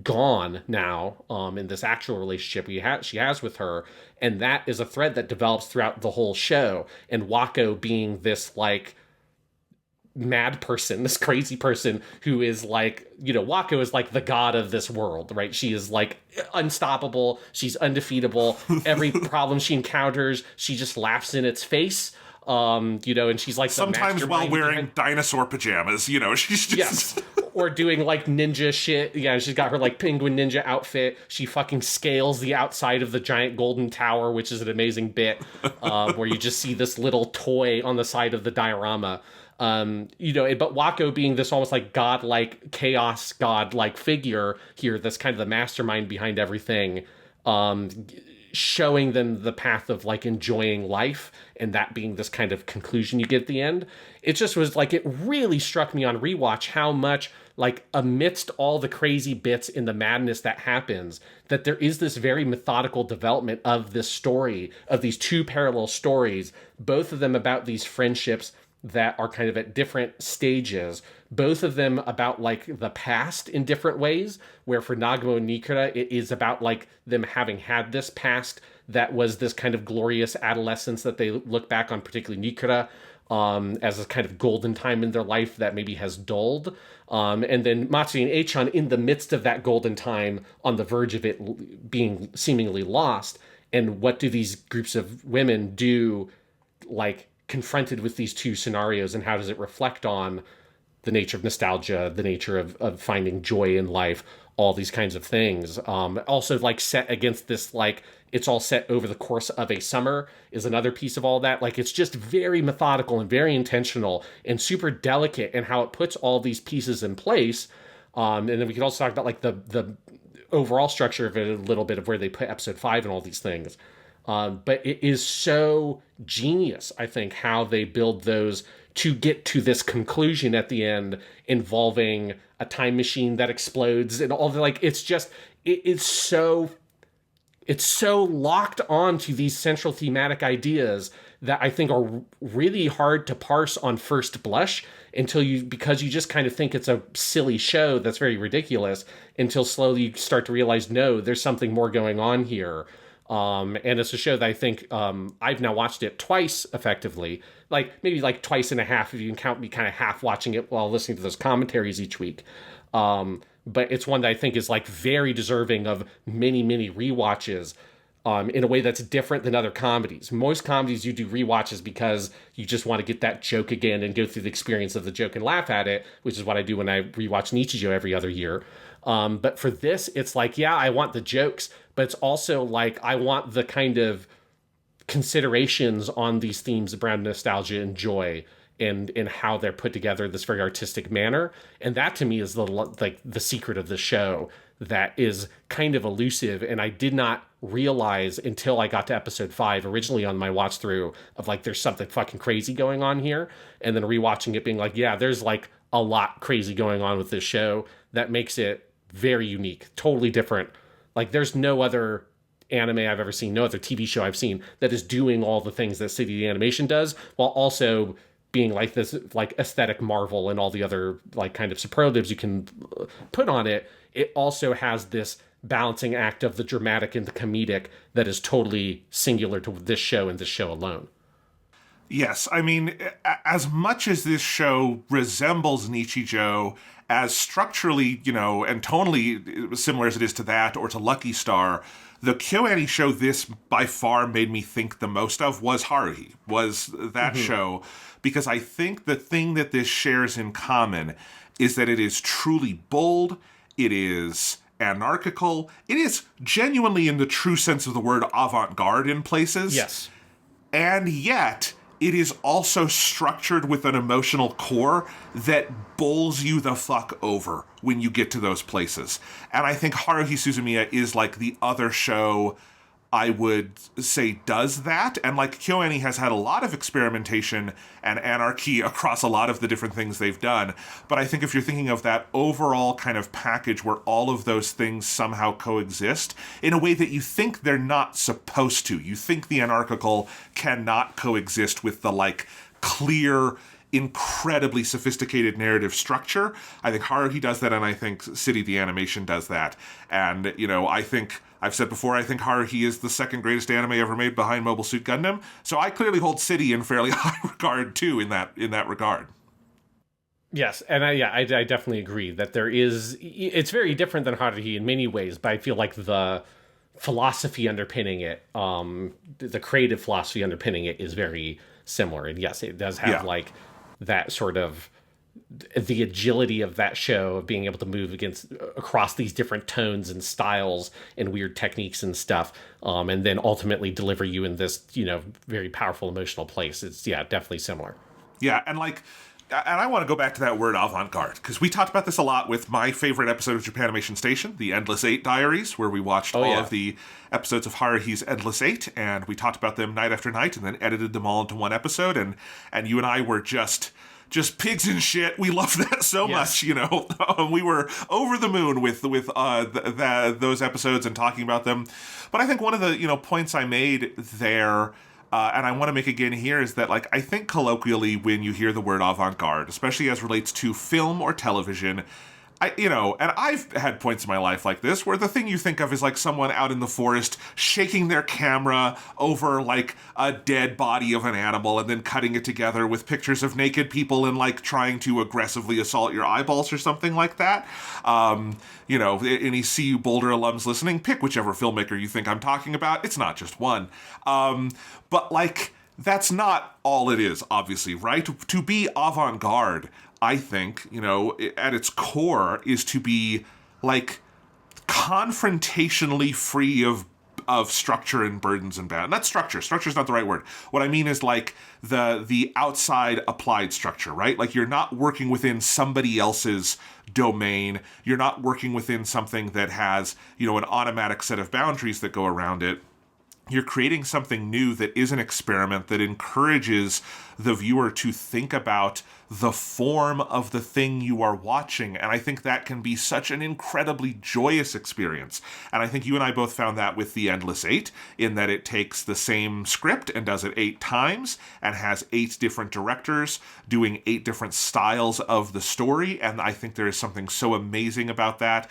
gone now in this actual relationship she has with her. And that is a thread that develops throughout the whole show. And Wako being this, like, mad person, this crazy person who is like, Wako is like the god of this world, right? She is like unstoppable. She's undefeatable. Every problem she encounters, she just laughs in its face. And she's like, sometimes while wearing dinosaur pajamas, she's just... Yes. Or doing like ninja shit. Yeah, she's got her like penguin ninja outfit. She fucking scales the outside of the giant golden tower, which is an amazing bit, where you just see this little toy on the side of the diorama. But Wako being this almost like godlike, chaos god-like figure here, that's kind of the mastermind behind everything, showing them the path of like enjoying life, and that being this kind of conclusion you get at the end. It just was like, it really struck me on rewatch how much, like, amidst all the crazy bits in the madness that happens, that there is this very methodical development of this story, of these two parallel stories, both of them about these friendships that are kind of at different stages, both of them about like the past in different ways, where for Nagamo and Nikura, it is about like them having had this past that was this kind of glorious adolescence that they look back on, particularly Nikura, as a kind of golden time in their life that maybe has dulled. And then Matsuri and Echan in the midst of that golden time, on the verge of it being seemingly lost. And what do these groups of women do, like, confronted with these two scenarios, and how does it reflect on the nature of nostalgia, the nature of finding joy in life, all these kinds of things. Also, like, set against this, like, it's all set over the course of a summer is another piece of all that. Like, it's just very methodical and very intentional and super delicate in how it puts all these pieces in place. And then we could also talk about like the overall structure of it a little bit, of where they put episode 5 and all these things. But it is so genius, I think, how they build those to get to this conclusion at the end, involving a time machine that explodes and all the, like, it's just, it's so locked on to these central thematic ideas that I think are really hard to parse on first blush because you just kind of think it's a silly show that's very ridiculous, until slowly you start to realize, no, there's something more going on here. And it's a show that I think I've now watched it twice effectively, like maybe like twice and a half if you can count me kind of half watching it while listening to those commentaries each week. But it's one that I think is like very deserving of many, many rewatches. In a way that's different than other comedies. Most comedies you do rewatches because you just want to get that joke again and go through the experience of the joke and laugh at it, which is what I do when I rewatch Nichijou every other year. But for this, it's like, yeah, I want the jokes, but it's also like I want the kind of considerations on these themes around nostalgia and joy and how they're put together in this very artistic manner. And that to me is the secret of the show that is kind of elusive. And I did not realize until I got to episode 5 originally on my watch through of like, there's something fucking crazy going on here. And then rewatching it being like, yeah, there's like a lot crazy going on with this show that makes it very unique, totally different. Like there's no other anime I've ever seen, no other TV show I've seen that is doing all the things that City Animation does while also being like this like aesthetic marvel and all the other like kind of superlatives you can put on it. It also has this balancing act of the dramatic and the comedic that is totally singular to this show and this show alone. Yes, I mean, as much as this show resembles Nichijou, as structurally, and tonally similar as it is to that or to Lucky Star, the KyoAni show this by far made me think the most of was Haruhi, was that show, because I think the thing that this shares in common is that it is truly bold, it is anarchical, it is genuinely, in the true sense of the word, avant-garde in places. Yes. And yet, it is also structured with an emotional core that bowls you the fuck over when you get to those places. And I think Haruhi Suzumiya is like the other show I would say does that. And like KyoAni has had a lot of experimentation and anarchy across a lot of the different things they've done. But I think if you're thinking of that overall kind of package where all of those things somehow coexist in a way that you think they're not supposed to, you think the anarchical cannot coexist with the like clear, incredibly sophisticated narrative structure. I think Haruhi does that, and I think City the Animation does that. And, I think I've said before, I think Haruhi is the second greatest anime ever made behind Mobile Suit Gundam. So I clearly hold City in fairly high regard too in that regard. Yes, and I definitely agree that it's very different than Haruhi in many ways, but I feel like the philosophy underpinning it, the creative philosophy underpinning it is very similar. And yes, it does have like that sort of the agility of that show of being able to move across these different tones and styles and weird techniques and stuff, and then ultimately deliver you in this very powerful emotional place. It's definitely similar. And I want to go back to that word avant-garde, because we talked about this a lot with my favorite episode of Japanimation Station, the Endless 8 Diaries, where we watched all of the episodes of Haruhi's Endless 8, and we talked about them night after night and then edited them all into one episode, and you and I were just pigs in shit. We loved that so much, we were over the moon with those episodes and talking about them. But I think one of the points I made there, and I want to make again here, is that I think colloquially when you hear the word avant-garde, especially as relates to film or television, and I've had points in my life like this where the thing you think of is someone out in the forest shaking their camera over a dead body of an animal and then cutting it together with pictures of naked people and trying to aggressively assault your eyeballs or something like that. Any CU Boulder alums listening, pick whichever filmmaker you think I'm talking about. It's not just one. But that's not all it is, obviously, right? To be avant-garde, I think, at its core is to be confrontationally free of structure and burdens and bounds. Not structure. Structure is not the right word. What I mean is the outside applied structure, right? You're not working within somebody else's domain. You're not working within something that has, an automatic set of boundaries that go around it. You're creating something new that is an experiment that encourages the viewer to think about the form of the thing you are watching. And I think that can be such an incredibly joyous experience. And I think you and I both found that with The Endless 8, in that it takes the same script and does it 8 times and has 8 different directors doing 8 different styles of the story. And I think there is something so amazing about that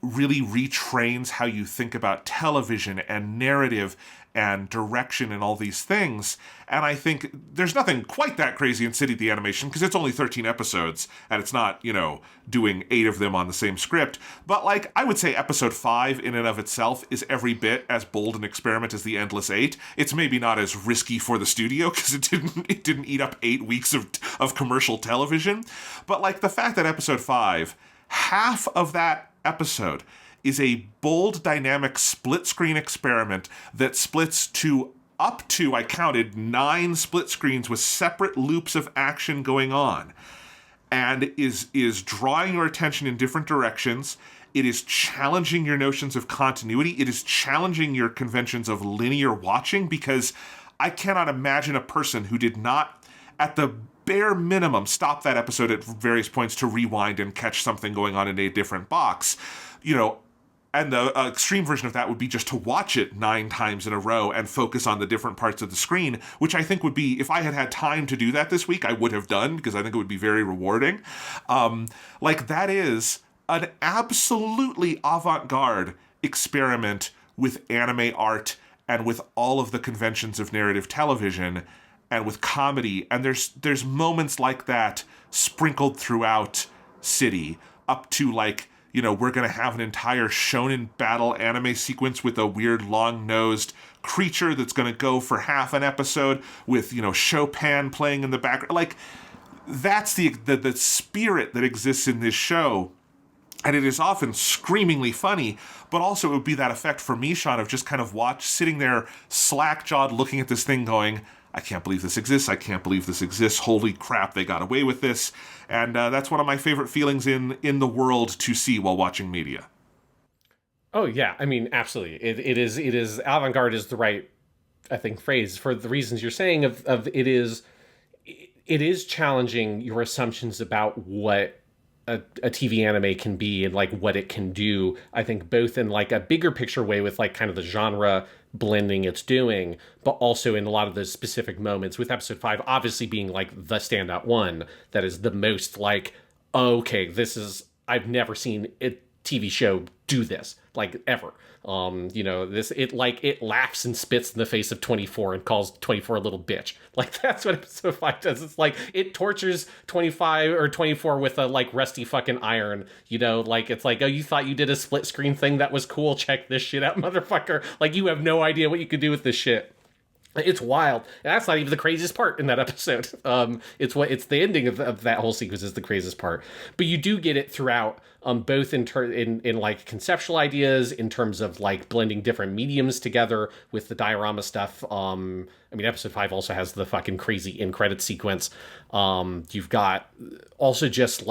really retrains how you think about television and narrative and direction and all these things. And I think there's nothing quite that crazy in Ishidate the Animation, because it's only 13 episodes, and it's not, doing 8 of them on the same script. But, I would say episode 5 in and of itself is every bit as bold an experiment as the Endless 8. It's maybe not as risky for the studio, because it didn't eat up 8 weeks of commercial television. But, the fact that episode 5, half of that episode is a bold, dynamic split-screen experiment that splits to up to, I counted, 9 split screens with separate loops of action going on, and is drawing your attention in different directions. It is challenging your notions of continuity. It is challenging your conventions of linear watching, because I cannot imagine a person who did not, at the bare minimum, stop that episode at various points to rewind and catch something going on in a different box. And the extreme version of that would be just to watch it 9 times in a row and focus on the different parts of the screen, which I think would be, if I had had time to do that this week, I would have done, because I think it would be very rewarding. That is an absolutely avant-garde experiment with anime art and with all of the conventions of narrative television and with comedy. And there's moments like that sprinkled throughout City, up to we're going to have an entire shonen battle anime sequence with a weird long-nosed creature that's going to go for half an episode with, Chopin playing in the background. That's the spirit that exists in this show. And it is often screamingly funny, but also it would be that effect for me, Sean, of just kind of sitting there slack-jawed looking at this thing going, I can't believe this exists. I can't believe this exists. Holy crap, they got away with this. And that's one of my favorite feelings in the world to see while watching media. Oh, yeah. I mean, absolutely. It is avant-garde is the right, I think, phrase for the reasons you're saying of it is challenging your assumptions about what a TV anime can be and what it can do. I think both in a bigger picture way with kind of the genre blending it's doing, but also in a lot of the specific moments, with episode 5 obviously being the standout one that is the most okay, I've never seen a TV show do this ever. It laughs and spits in the face of 24 and calls 24 a little bitch. That's what episode 5 does. It's it tortures 25 or 24 with a rusty fucking iron, it's oh, you thought you did a split screen thing that was cool, check this shit out, motherfucker. You have no idea what you could do with this shit. It's wild. And that's not even the craziest part in that episode. It's the ending of that whole sequence is the craziest part. But you do get it throughout, both in conceptual ideas, in terms of blending different mediums together with the diorama stuff. Episode 5 also has the fucking crazy end credit sequence. You've got also just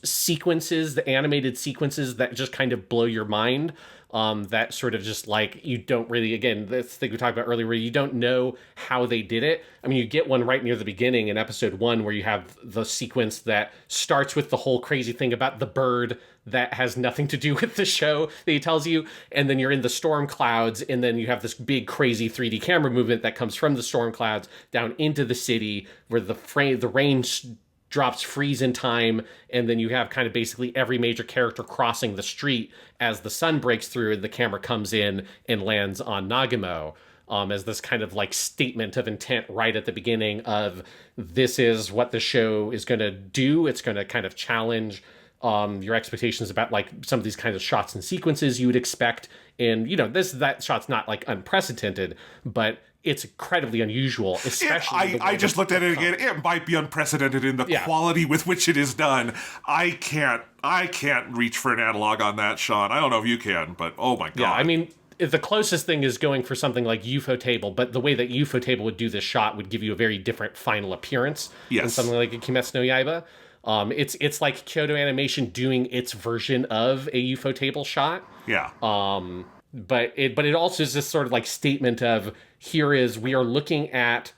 sequences, the animated sequences that just kind of blow your mind. That sort of just you don't really, again, this thing we talked about earlier, where you don't know how they did it. You get one right near the beginning in episode 1 where you have the sequence that starts with the whole crazy thing about the bird that has nothing to do with the show that he tells you, and then you're in the storm clouds, and then you have this big crazy 3D camera movement that comes from the storm clouds down into the city where the rain drops freeze in time, and then you have kind of basically every major character crossing the street as the sun breaks through and the camera comes in and lands on Nagamo, as this kind of statement of intent right at the beginning of this is what the show is going to do. It's going to kind of challenge your expectations about some of these kinds of shots and sequences you would expect. And that shot's not unprecedented, but it's incredibly unusual, especially. I just looked at it again. It might be unprecedented in the quality with which it is done. I can't reach for an analog on that, Sean. I don't know if you can, but oh my god. Yeah, the closest thing is going for something like UFO Table, but the way that UFO Table would do this shot would give you a very different final appearance than something like a Kimetsu no Yaiba. It's like Kyoto Animation doing its version of a UFO Table shot. Yeah. But it also is this sort of statement of we are looking at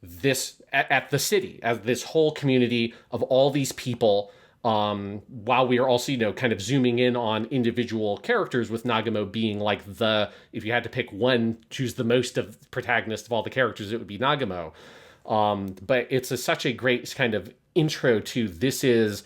this at the city as this whole community of all these people, while we are also kind of zooming in on individual characters, with Nagamo being if you had to pick one, choose the most of protagonist of all the characters, it would be Nagamo. But it's such a great kind of intro to this is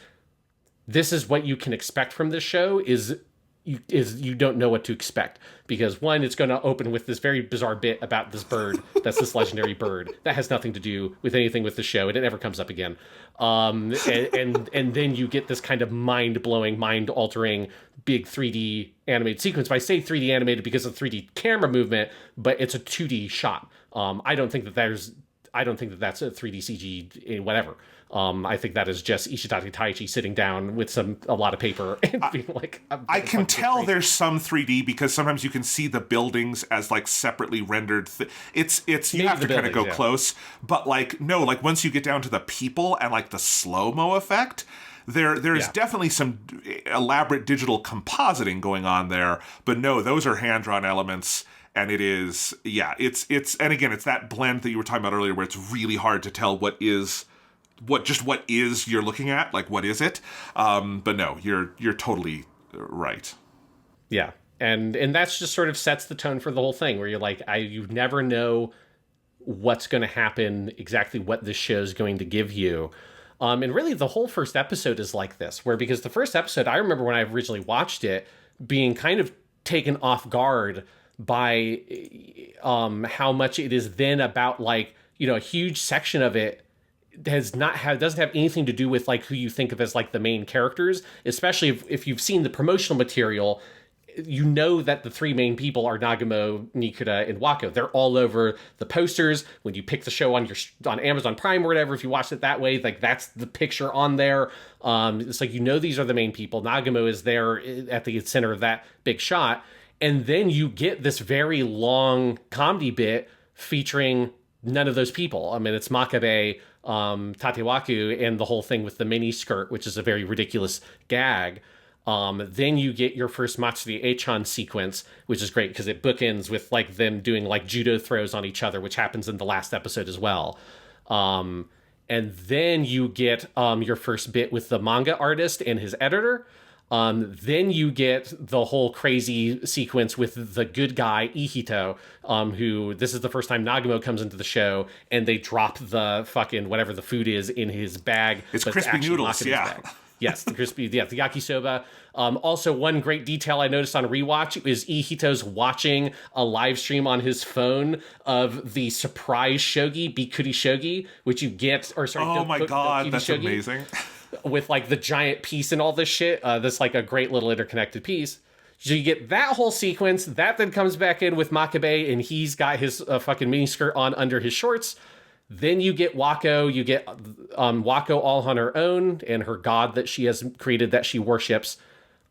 what you can expect from this show, is you don't know what to expect, because one, it's going to open with this very bizarre bit about this bird that's this legendary bird that has nothing to do with anything with the show, and it never comes up again. And then you get this kind of mind-blowing, mind-altering big 3D animated sequence. But I say 3D animated because of 3D camera movement, but it's a 2D shot. I don't think that that's a 3D CG whatever. I think that is just Ishidate Taichi sitting down with a lot of paper and being like, I can tell there's some 3D because sometimes you can see the buildings as like separately rendered. It's you have to kind of go close, but like no, like once you get down to the people and like the slow-mo effect, there's definitely some elaborate digital compositing going on there. But no, those are hand-drawn elements. And it is, it's and again, it's that blend that you were talking about earlier where it's really hard to tell what is you're looking at, like what is it? But no, you're totally right. Yeah. And that's just sort of sets the tone for the whole thing, where you're like, you never know what's going to happen, exactly what this show is going to give you. And really the whole first episode is like this, because the first episode, I remember when I originally watched it being kind of taken off guard by how much it is then about, like, a huge section of it doesn't have anything to do with like who you think of as like the main characters, especially if you've seen the promotional material. You know that the three main people are Nagumo, Nikuta, and Wako. They're all over the posters. When you pick the show on Amazon Prime or whatever, if you watch it that way, like that's the picture on there. It's like, these are the main people. Nagumo is there at the center of that big shot. And then you get this very long comedy bit featuring none of those people. I mean, it's Makabe, Tatewaku, and the whole thing with the mini skirt, which is a very ridiculous gag. Then you get your first Matsuri Eichan sequence, which is great because it bookends with like them doing like judo throws on each other, which happens in the last episode as well. And then you get your first bit with the manga artist and his editor. Then you get the whole crazy sequence with the good guy, Ihito, who this is the first time Nagumo comes into the show, and they drop the fucking whatever the food is in his bag. It's crispy noodles, yeah. Yes, the yakisoba. Also, one great detail I noticed on rewatch is Ihito's watching a live stream on his phone of the surprise shogi, Bikuri Shogi, which you get, oh my god, that's shogi, amazing. With like the giant piece and all this shit. That's like a great little interconnected piece. So you get that whole sequence. That then comes back in with Makabe, and he's got his fucking miniskirt on under his shorts. Then you get Wako. You get Wako all on her own and her god that she has created that she worships.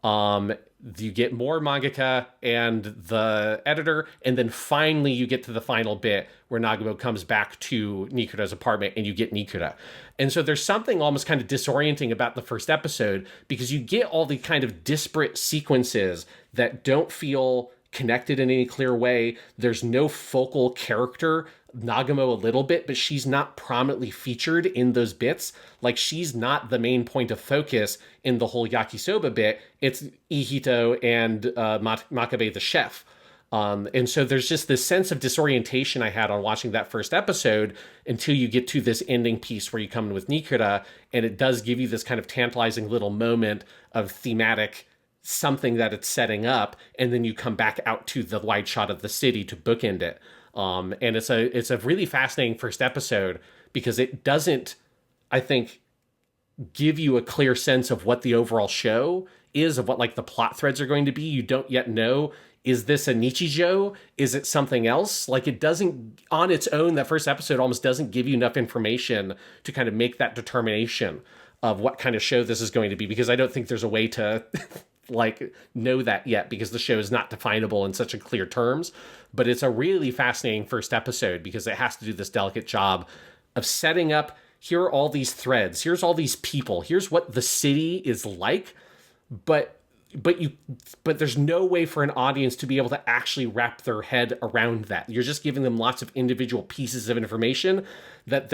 You get more mangaka and the editor, and then finally you get to the final bit where Nagumo comes back to Nikuta's apartment and you get Nikuta. And so there's something almost kind of disorienting about the first episode, because you get all the kind of disparate sequences that don't feel connected in any clear way. There's no focal character. Nagumo a little bit, but she's not prominently featured in those bits. Like, she's not the main point of focus in the whole yakisoba bit. It's Ihito and Makabe the chef. And so there's just this sense of disorientation I had on watching that first episode until you get to this ending piece where you come in with Nikuta, and it does give you this kind of tantalizing little moment of thematic something that it's setting up, and then you come back out to the wide shot of the city to bookend it. And it's a really fascinating first episode because it doesn't, I think, give you a clear sense of what the overall show is, of what like the plot threads are going to be. You don't yet know, is this a Nichijou? Is it something else? Like, it doesn't, on its own, that first episode almost doesn't give you enough information to kind of make that determination of what kind of show this is going to be, because I don't think there's a way to like know that yet, because the show is not definable in such a clear terms. But it's a really fascinating first episode because it has to do this delicate job of setting up, here are all these threads, here's all these people, here's what the city is like, but there's no way for an audience to be able to actually wrap their head around that. You're just giving them lots of individual pieces of information that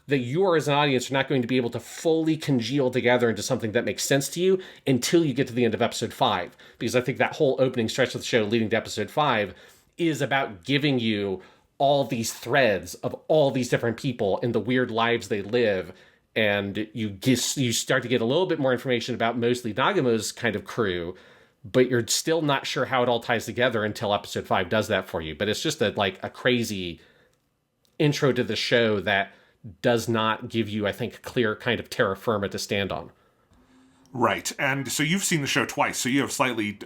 you are, as an audience, are not going to be able to fully congeal together into something that makes sense to you until you get to the end of episode 5. Because I think that whole opening stretch of the show leading to episode 5 is about giving you all these threads of all these different people and the weird lives they live. And you start to get a little bit more information about mostly Nagumo's kind of crew, but you're still not sure how it all ties together until episode 5 does that for you. But it's just a crazy intro to the show that does not give you, I think, a clear kind of terra firma to stand on. Right. And so you've seen the show twice, so you have slightly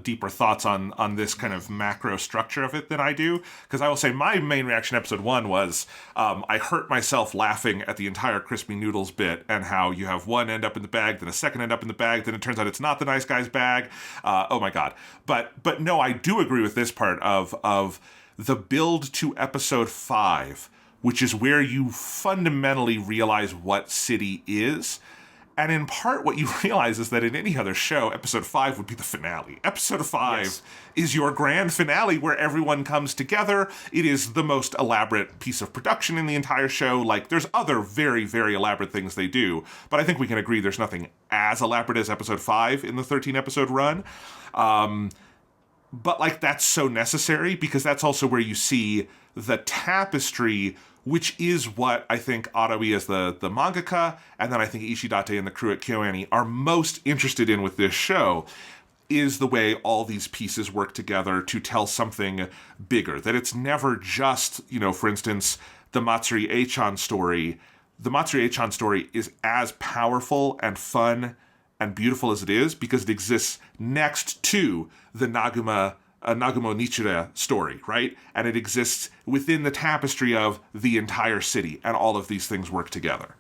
deeper thoughts on this kind of macro structure of it than I do. Because I will say my main reaction episode 1 was I hurt myself laughing at the entire crispy noodles bit and how you have one end up in the bag, then a second end up in the bag, then it turns out it's not the nice guy's bag. Oh my God. But no, I do agree with this part of the build to episode 5, which is where you fundamentally realize what city is. And in part, what you realize is that in any other show, episode 5 would be the finale. Episode 5 is your grand finale where everyone comes together. It is the most elaborate piece of production in the entire show. Like, there's other very, very elaborate things they do, but I think we can agree there's nothing as elaborate as episode 5 in the 13-episode run. But, like, that's so necessary because that's also where you see the tapestry, which is what I think Arawi as the mangaka, and then I think Ishidate and the crew at KyoAni are most interested in with this show, is the way all these pieces work together to tell something bigger. That it's never just, for instance, the Matsuri Eichan story. The Matsuri Eichan story is as powerful and fun and beautiful as it is because it exists next to the Nagumo Nichijou story, right? And it exists within the tapestry of the entire city, and all of these things work together.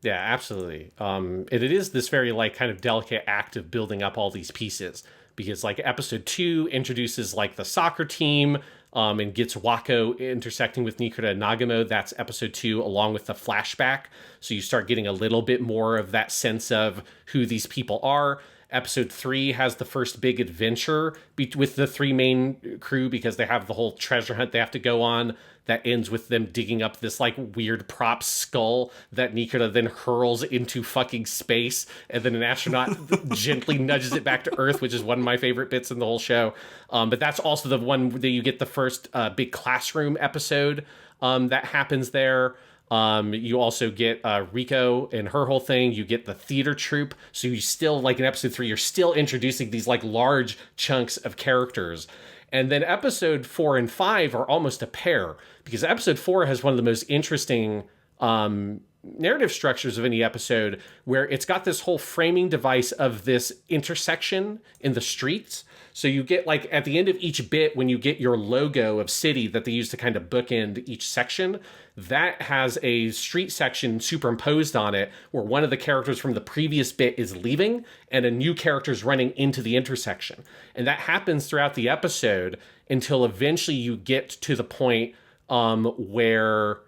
Yeah, absolutely. And it is this very kind of delicate act of building up all these pieces, because episode 2 introduces the soccer team and gets Wako intersecting with Nikura and Nagumo. That's episode 2, along with the flashback. So you start getting a little bit more of that sense of who these people are. Episode 3 has the first big adventure with the 3 main crew because they have the whole treasure hunt they have to go on that ends with them digging up this weird prop skull that Nikura then hurls into fucking space, and then an astronaut gently nudges it back to Earth, which is one of my favorite bits in the whole show. But that's also the one that you get the first big classroom episode that happens there. You also get Riko and her whole thing. You get the theater troupe. So you still, in episode 3, you're still introducing these large chunks of characters. And then episode 4 and 5 are almost a pair, because episode 4 has one of the most interesting narrative structures of any episode, where it's got this whole framing device of this intersection in the streets. So you get at the end of each bit, when you get your logo of city that they use to kind of bookend each section, that has a street section superimposed on it where one of the characters from the previous bit is leaving and a new character is running into the intersection. And that happens throughout the episode until eventually you get to the point where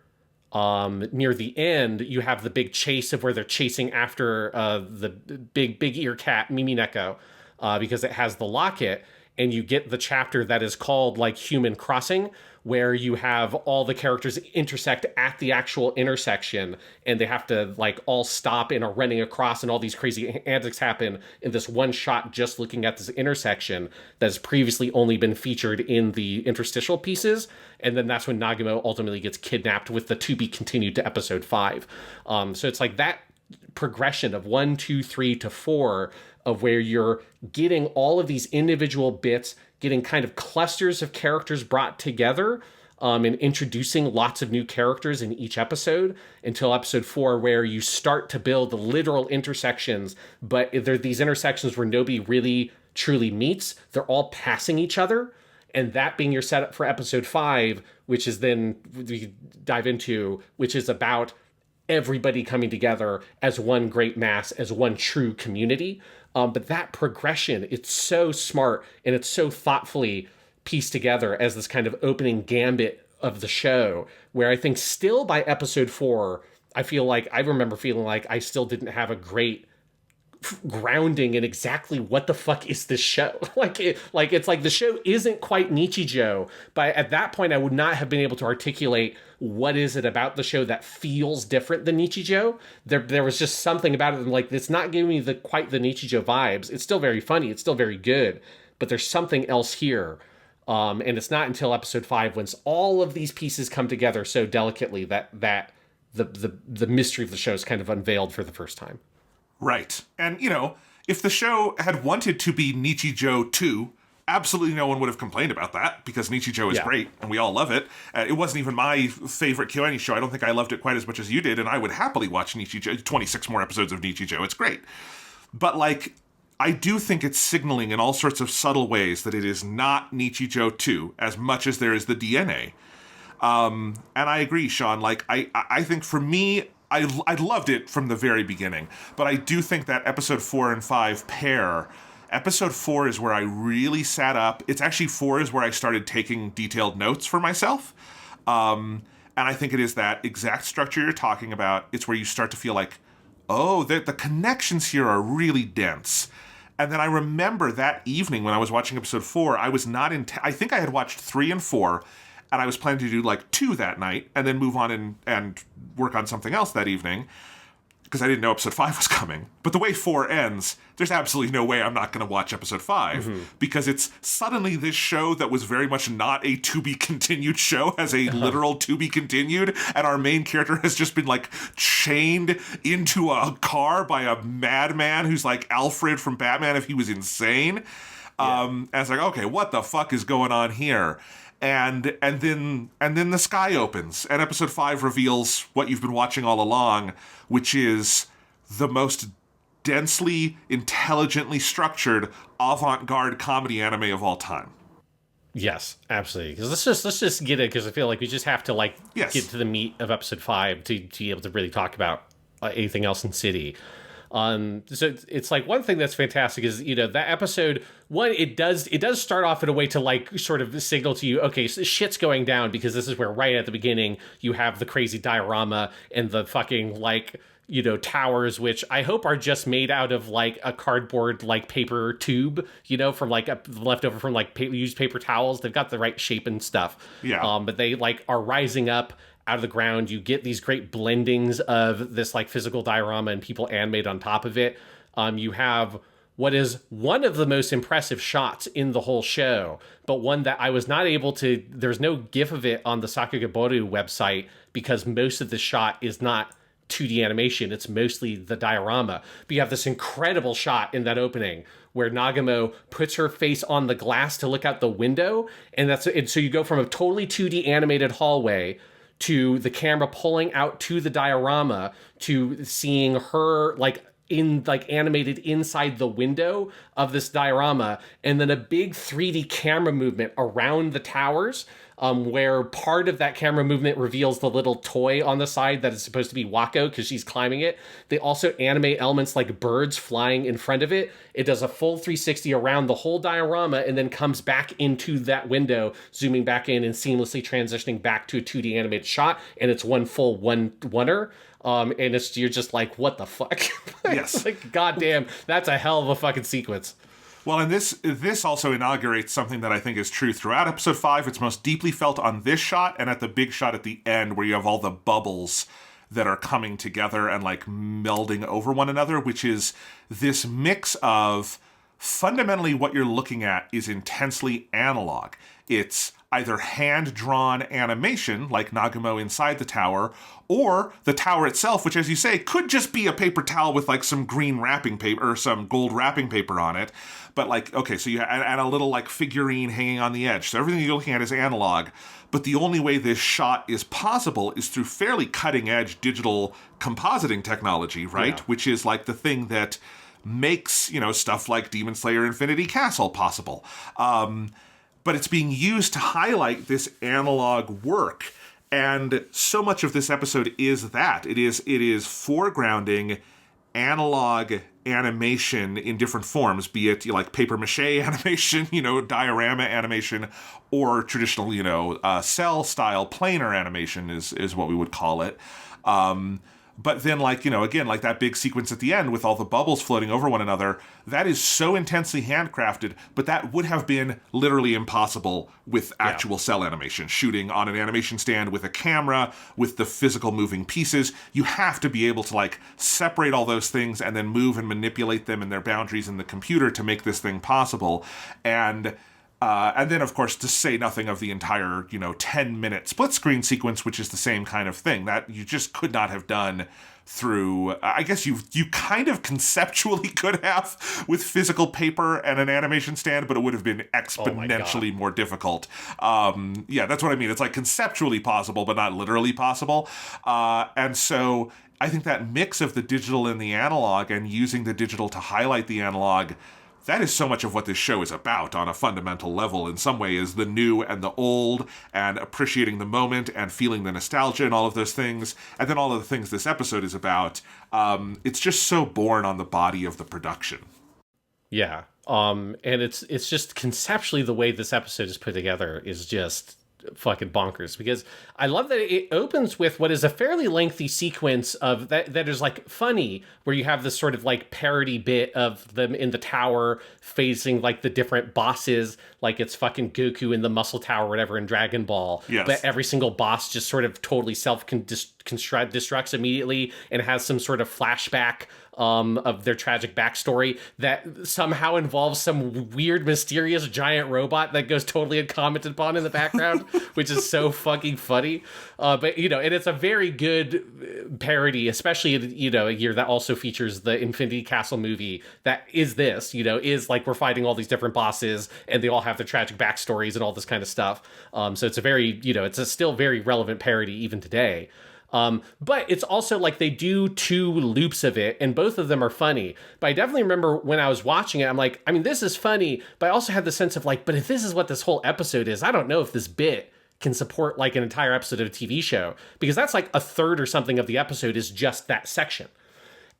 near the end, you have the big chase of where they're chasing after the big ear cat Mimineko, because it has the locket, and you get the chapter that is called Human Crossing, where you have all the characters intersect at the actual intersection, and they have to all stop and are running across, and all these crazy antics happen in this one shot just looking at this intersection that has previously only been featured in the interstitial pieces. And then that's when Nagumo ultimately gets kidnapped, with the to be continued to episode 5. So it's that progression of 1, 2, 3 to 4 of where you're getting all of these individual bits, getting kind of clusters of characters brought together, and introducing lots of new characters in each episode, until episode 4, where you start to build the literal intersections, but they're these intersections where nobody really truly meets. They're all passing each other. And that being your setup for episode 5, which is then we dive into, which is about everybody coming together as one great mass, as one true community. But that progression, it's so smart, and it's so thoughtfully pieced together as this kind of opening gambit of the show, where I think still by episode 4, I remember feeling like I still didn't have a great grounding in exactly what the fuck is this show. It's the show isn't quite Nichijou, but at that point I would not have been able to articulate what is it about the show that feels different than Nichijou. There was just something about it, it's not giving me quite the Nichijou vibes. It's still very funny, it's still very good, but there's something else here. And it's not until episode 5, when all of these pieces come together so delicately, that the mystery of the show is kind of unveiled for the first time. Right. And, if the show had wanted to be Nichijou 2, absolutely no one would have complained about that, because Nichijou is great, and we all love it. It wasn't even my favorite KyoAni show. I don't think I loved it quite as much as you did, and I would happily watch Nichijou, 26 more episodes of Nichijou. It's great. But, like, I do think it's signaling in all sorts of subtle ways that it is not Nichijou 2, as much as there is the DNA. And I agree, Sean. Like, I think for me, I loved it from the very beginning, but I do think that episode 4 and 5 pair. Episode 4 is where I really sat up. It's actually 4 is where I started taking detailed notes for myself. And I think it is that exact structure you're talking about. It's where you start to feel like, oh, the connections here are really dense. And then I remember that evening when I was watching episode 4, I was not I think I had watched 3 and 4, and I was planning to do like 2 that night and then move on and work on something else that evening, because I didn't know episode 5 was coming. But the way 4 ends, there's absolutely no way I'm not going to watch episode 5, because it's suddenly this show that was very much not a to-be-continued show has a literal to-be-continued, and our main character has just been, like, chained into a car by a madman who's like Alfred from Batman if he was insane. And it's like, okay, what the fuck is going on here? And then the sky opens, and episode 5 reveals what you've been watching all along, which is the most densely, intelligently structured avant-garde comedy anime of all time. Yes, absolutely. Because let's just get it, because I feel like we just have to get to the meat of episode 5 to be able to really talk about anything else in City. So it's like, one thing that's fantastic is, that episode one, it does start off in a way to like sort of signal to you, okay, so shit's going down, because this is where right at the beginning you have the crazy diorama and the fucking towers, which I hope are just made out of like a cardboard like paper tube, from like leftover from like used paper towels. They've got the right shape and stuff. Yeah. But they like are rising up out of the ground. You get these great blendings of this like physical diorama and people animate on top of it. You have what is one of the most impressive shots in the whole show, but one that I was not able to, there's no GIF of it on the Sakagaboru website, because most of the shot is not 2D animation. It's mostly the diorama. But you have this incredible shot in that opening where Nagamo puts her face on the glass to look out the window. And so you go from a totally 2D animated hallway to the camera pulling out to the diorama, to seeing her animated inside the window of this diorama, and then a big 3D camera movement around the towers, where part of that camera movement reveals the little toy on the side that is supposed to be Wako because she's climbing it. They also animate elements like birds flying in front of it. It does a full 360 around the whole diorama and then comes back into that window, zooming back in and seamlessly transitioning back to a 2D animated shot. And it's one full one-er. And you're just like, what the fuck? Yes. Like, goddamn, that's a hell of a fucking sequence. Well, and this also inaugurates something that I think is true throughout episode 5. It's most deeply felt on this shot and at the big shot at the end, where you have all the bubbles that are coming together and like melding over one another, which is this mix of fundamentally what you're looking at is intensely analog. It's either hand-drawn animation, like Nagamo inside the tower, or the tower itself, which, as you say, could just be a paper towel with like some green wrapping paper or some gold wrapping paper on it. But like, okay, so you and a little like figurine hanging on the edge. So everything you're looking at is analog. But the only way this shot is possible is through fairly cutting-edge digital compositing technology, right? Yeah. Which is like the thing that makes, stuff like Demon Slayer Infinity Castle possible. But it's being used to highlight this analog work. And so much of this episode is that. It is foregrounding analog animation in different forms, be it like papier-mâché animation, diorama animation, or traditional, cell-style planar animation is what we would call it. But then, again, like that big sequence at the end with all the bubbles floating over one another, that is so intensely handcrafted, but that would have been literally impossible with actual cell animation. Shooting on an animation stand with a camera, with the physical moving pieces, you have to be able to, separate all those things and then move and manipulate them and their boundaries in the computer to make this thing possible. And And then, of course, to say nothing of the entire, 10-minute split screen sequence, which is the same kind of thing that you just could not have done through, I guess you kind of conceptually could have with physical paper and an animation stand, but it would have been exponentially more difficult. Yeah, that's what I mean. It's like conceptually possible, but not literally possible. And so I think that mix of the digital and the analog and using the digital to highlight the analog, that is so much of what this show is about on a fundamental level. In some way, is the new and the old, and appreciating the moment and feeling the nostalgia and all of those things. And then all of the things this episode is about. It's just so born on the body of the production. Yeah. And it's just conceptually the way this episode is put together is just fucking bonkers, because I love that it opens with what is a fairly lengthy sequence of that is like funny, where you have this sort of like parody bit of them in the tower facing like the different bosses, like it's fucking Goku in the Muscle Tower or whatever in Dragon Ball. Yes. But every single boss just sort of totally destructs immediately and has some sort of flashback of their tragic backstory that somehow involves some weird, mysterious giant robot that goes totally uncommented upon in the background, which is so fucking funny. But, and it's a very good parody, especially in, a year that also features the Infinity Castle movie that is this, is like we're fighting all these different bosses and they all have their tragic backstories and all this kind of stuff. So it's a very, it's a still very relevant parody even today. But it's also like they do 2 loops of it and both of them are funny. But I definitely remember when I was watching it, I'm like, I mean, this is funny, but I also had the sense of like, but if this is what this whole episode is, I don't know if this bit can support like an entire episode of a TV show, because that's like a third or something of the episode is just that section.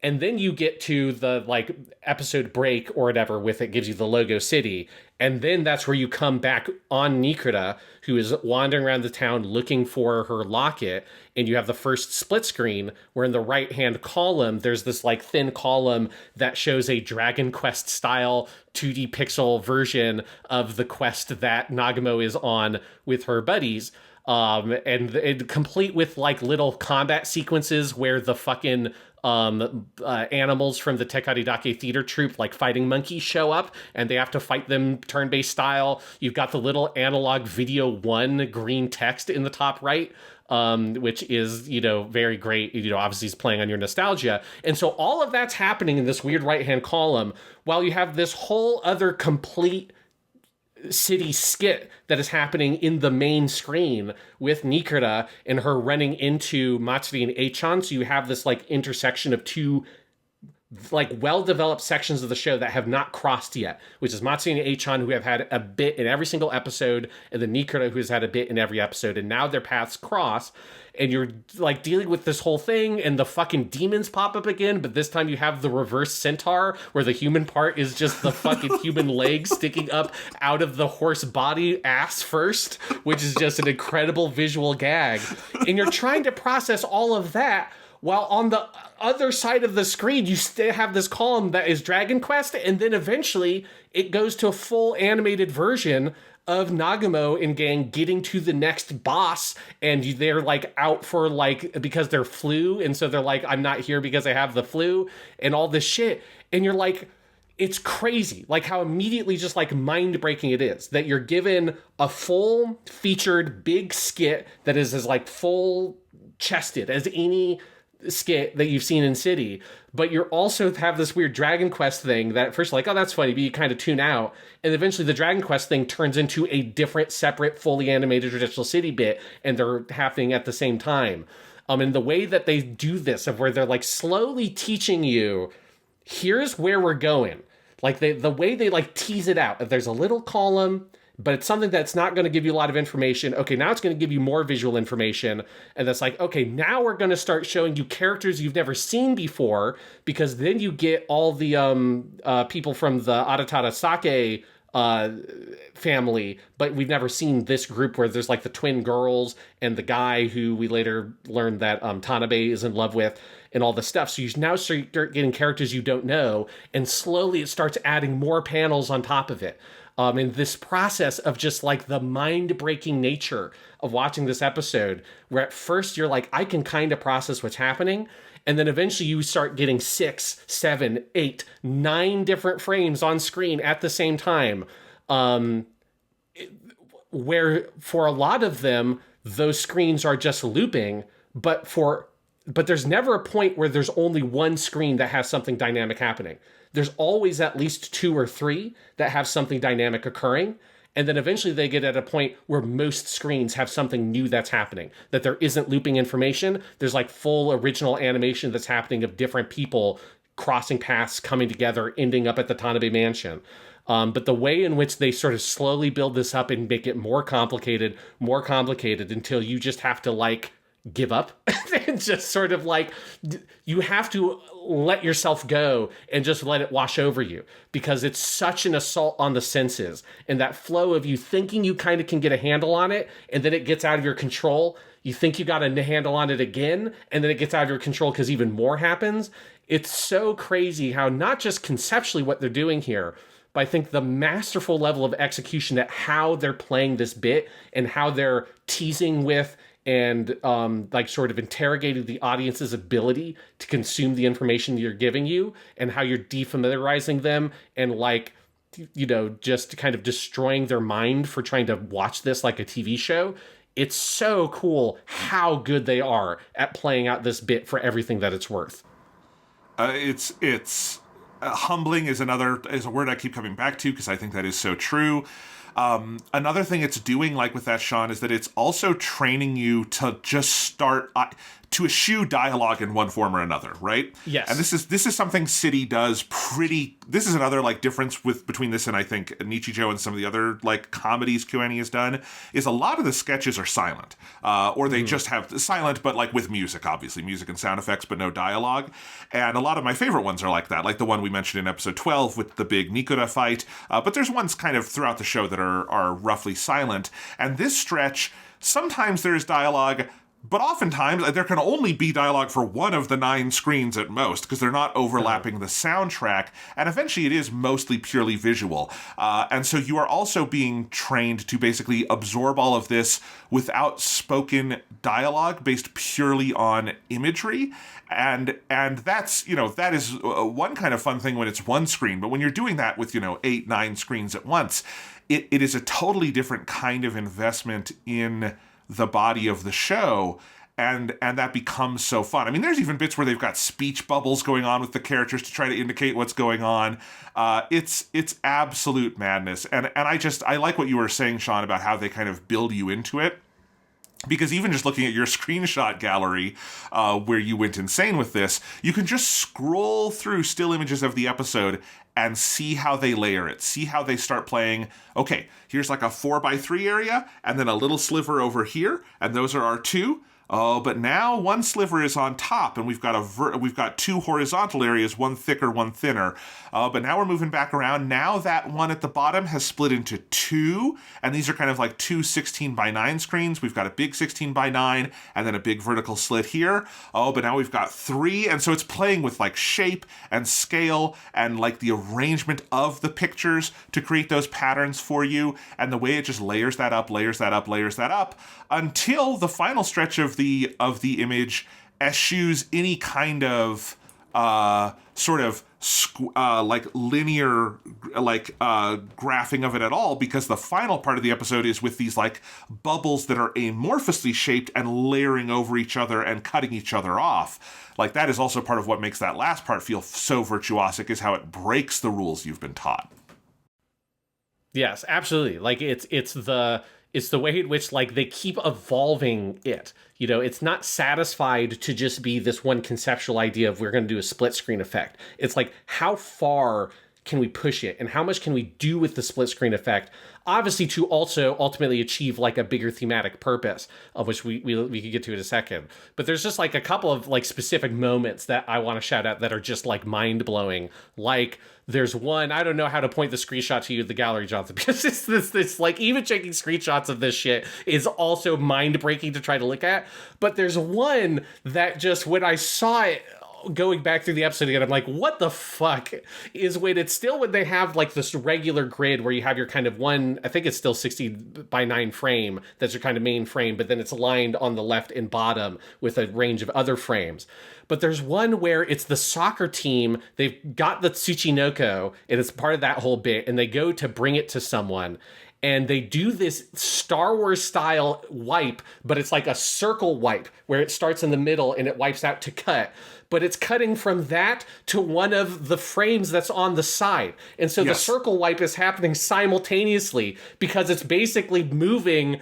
And then you get to the like episode break or whatever with it gives you the logo city. And then that's where you come back on Nichijou, who is wandering around the town looking for her locket. And you have the first split screen where in the right-hand column, there's this like thin column that shows a Dragon Quest style 2D pixel version of the quest that Nagumo is on with her buddies. And complete with like little combat sequences where the fucking animals from the Tekaridake theater troupe, like fighting monkeys, show up and they have to fight them turn-based style. You've got the little analog video 1 green text in the top right, which is, very great. Obviously it's playing on your nostalgia. And so all of that's happening in this weird right-hand column while you have this whole other complete city skit that is happening in the main screen with Nichijou and her running into Matsuri and Eichan. So you have this like intersection of 2 like well-developed sections of the show that have not crossed yet, which is Matsuri and Eichan, who have had a bit in every single episode, and then Nichijou, who has had a bit in every episode, and now their paths cross, and you're like dealing with this whole thing, and the fucking demons pop up again, but this time you have the reverse centaur, where the human part is just the fucking human leg sticking up out of the horse body ass first, which is just an incredible visual gag. And you're trying to process all of that, while on the other side of the screen, you still have this column that is Dragon Quest, and then eventually it goes to a full animated version of Nagumo and gang getting to the next boss, and they're like out for like, because they're flu, and so they're like, I'm not here because I have the flu, and all this shit. And you're like, it's crazy, like how immediately just like mind-breaking it is that you're given a full featured big skit that is as like full chested as any skit that you've seen in City, but you also have this weird Dragon Quest thing that at first you're like, oh, that's funny, but you kind of tune out, and eventually the Dragon Quest thing turns into a different, separate, fully animated traditional City bit, and they're happening at the same time. And the way that they do this, of where they're like slowly teaching you, here's where we're going. Like the way they like tease it out, if there's a little column, but it's something that's not going to give you a lot of information. Okay, now it's going to give you more visual information. And that's like, okay, now we're going to start showing you characters you've never seen before, because then you get all the people from the Aratara Sake family, but we've never seen this group where there's like the twin girls and the guy who we later learned that Tanabe is in love with and all this stuff. So you now start getting characters you don't know, and slowly it starts adding more panels on top of it. And this process of just like the mind-breaking nature of watching this episode, where at first you're like, I can kind of process what's happening. And then eventually you start getting 6, 7, 8, 9 different frames on screen at the same time. where for a lot of them, those screens are just looping, but there's never a point where there's only one screen that has something dynamic happening. There's always at least 2 or 3 that have something dynamic occurring. And then eventually they get at a point where most screens have something new that's happening, that there isn't looping information. There's like full original animation that's happening of different people crossing paths, coming together, ending up at the Tanabe mansion. But the way in which they sort of slowly build this up and make it more complicated until you just have to like give up and just sort of like, you have to let yourself go and just let it wash over you, because it's such an assault on the senses, and that flow of you thinking you kind of can get a handle on it, and then it gets out of your control. You think you got a handle on it again, and then it gets out of your control because even more happens. It's so crazy how not just conceptually what they're doing here, but I think the masterful level of execution at how they're playing this bit and how they're teasing with and like sort of interrogating the audience's ability to consume the information you're giving you, and how you're defamiliarizing them and like, you know, just kind of destroying their mind for trying to watch this like a TV show. It's so cool how good they are at playing out this bit for everything that it's worth. It's humbling is a word I keep coming back to, because I think that is so true. Another thing it's doing, like with that, Sean, is that it's also training you to just start to eschew dialogue in one form or another, right? Yes. And this is something City does this is another like difference between this and I think Nichijou and some of the other like comedies KyoAni has done, is a lot of the sketches are silent, or they just have silent, but like with music, obviously music and sound effects, but no dialogue. And a lot of my favorite ones are like that, like the one we mentioned in episode 12 with the big Nikura fight. But there's ones kind of throughout the show that are roughly silent. And this stretch, sometimes there's dialogue, but oftentimes there can only be dialogue for one of the 9 screens at most, because they're not overlapping the soundtrack, and eventually it is mostly purely visual. And so you are also being trained to basically absorb all of this without spoken dialogue based purely on imagery. And that's, you know, that is one kind of fun thing when it's one screen, but when you're doing that with, 8, 9 screens at once, it is a totally different kind of investment in the body of the show, and that becomes so fun. I mean, there's even bits where they've got speech bubbles going on with the characters to try to indicate what's going on. It's absolute madness, and I like what you were saying, Sean, about how they kind of build you into it. Because even just looking at your screenshot gallery, where you went insane with this, you can just scroll through still images of the episode and see how they layer it, see how they start playing. Okay, here's like a 4x3 area, and then a little sliver over here, and those are our 2. Oh, but now one sliver is on top, and we've got 2 horizontal areas, one thicker, one thinner. But now we're moving back around. Now that one at the bottom has split into 2, and these are kind of like 2 16:9 screens. We've got a big 16:9, and then a big vertical slit here. Oh, but now we've got 3, and so it's playing with like shape and scale and like the arrangement of the pictures to create those patterns for you, and the way it just layers that up, until the final stretch of the image eschews any kind of like linear graphing of it at all, because the final part of the episode is with these like bubbles that are amorphously shaped and layering over each other and cutting each other off. Like, that is also part of what makes that last part feel so virtuosic, is how it breaks the rules you've been taught. Yes, absolutely. Like, it's the way in which, like, they keep evolving it. You know, it's not satisfied to just be this one conceptual idea of we're going to do a split screen effect. It's like, how far can we push it, and how much can we do with the split screen effect? Obviously, to also ultimately achieve like a bigger thematic purpose, of which we could get to in a second. But there's just like a couple of like specific moments that I want to shout out that are just like mind blowing. Like, there's one, I don't know how to point the screenshot to you, the gallery, Jonathan, because it's like, even taking screenshots of this shit is also mind breaking to try to look at. But there's one that just, when I saw it going back through the episode again, I'm like, what the fuck, is when they have like this regular grid where you have your kind of one, I think it's still 60:9 frame, that's your kind of main frame, but then it's aligned on the left and bottom with a range of other frames. But there's one where it's the soccer team, they've got the Tsuchinoko, and it's part of that whole bit, and they go to bring it to someone, and they do this Star Wars style wipe, but it's like a circle wipe where it starts in the middle and it wipes out to cut. But it's cutting from that to one of the frames that's on the side. And so the circle wipe is happening simultaneously because it's basically moving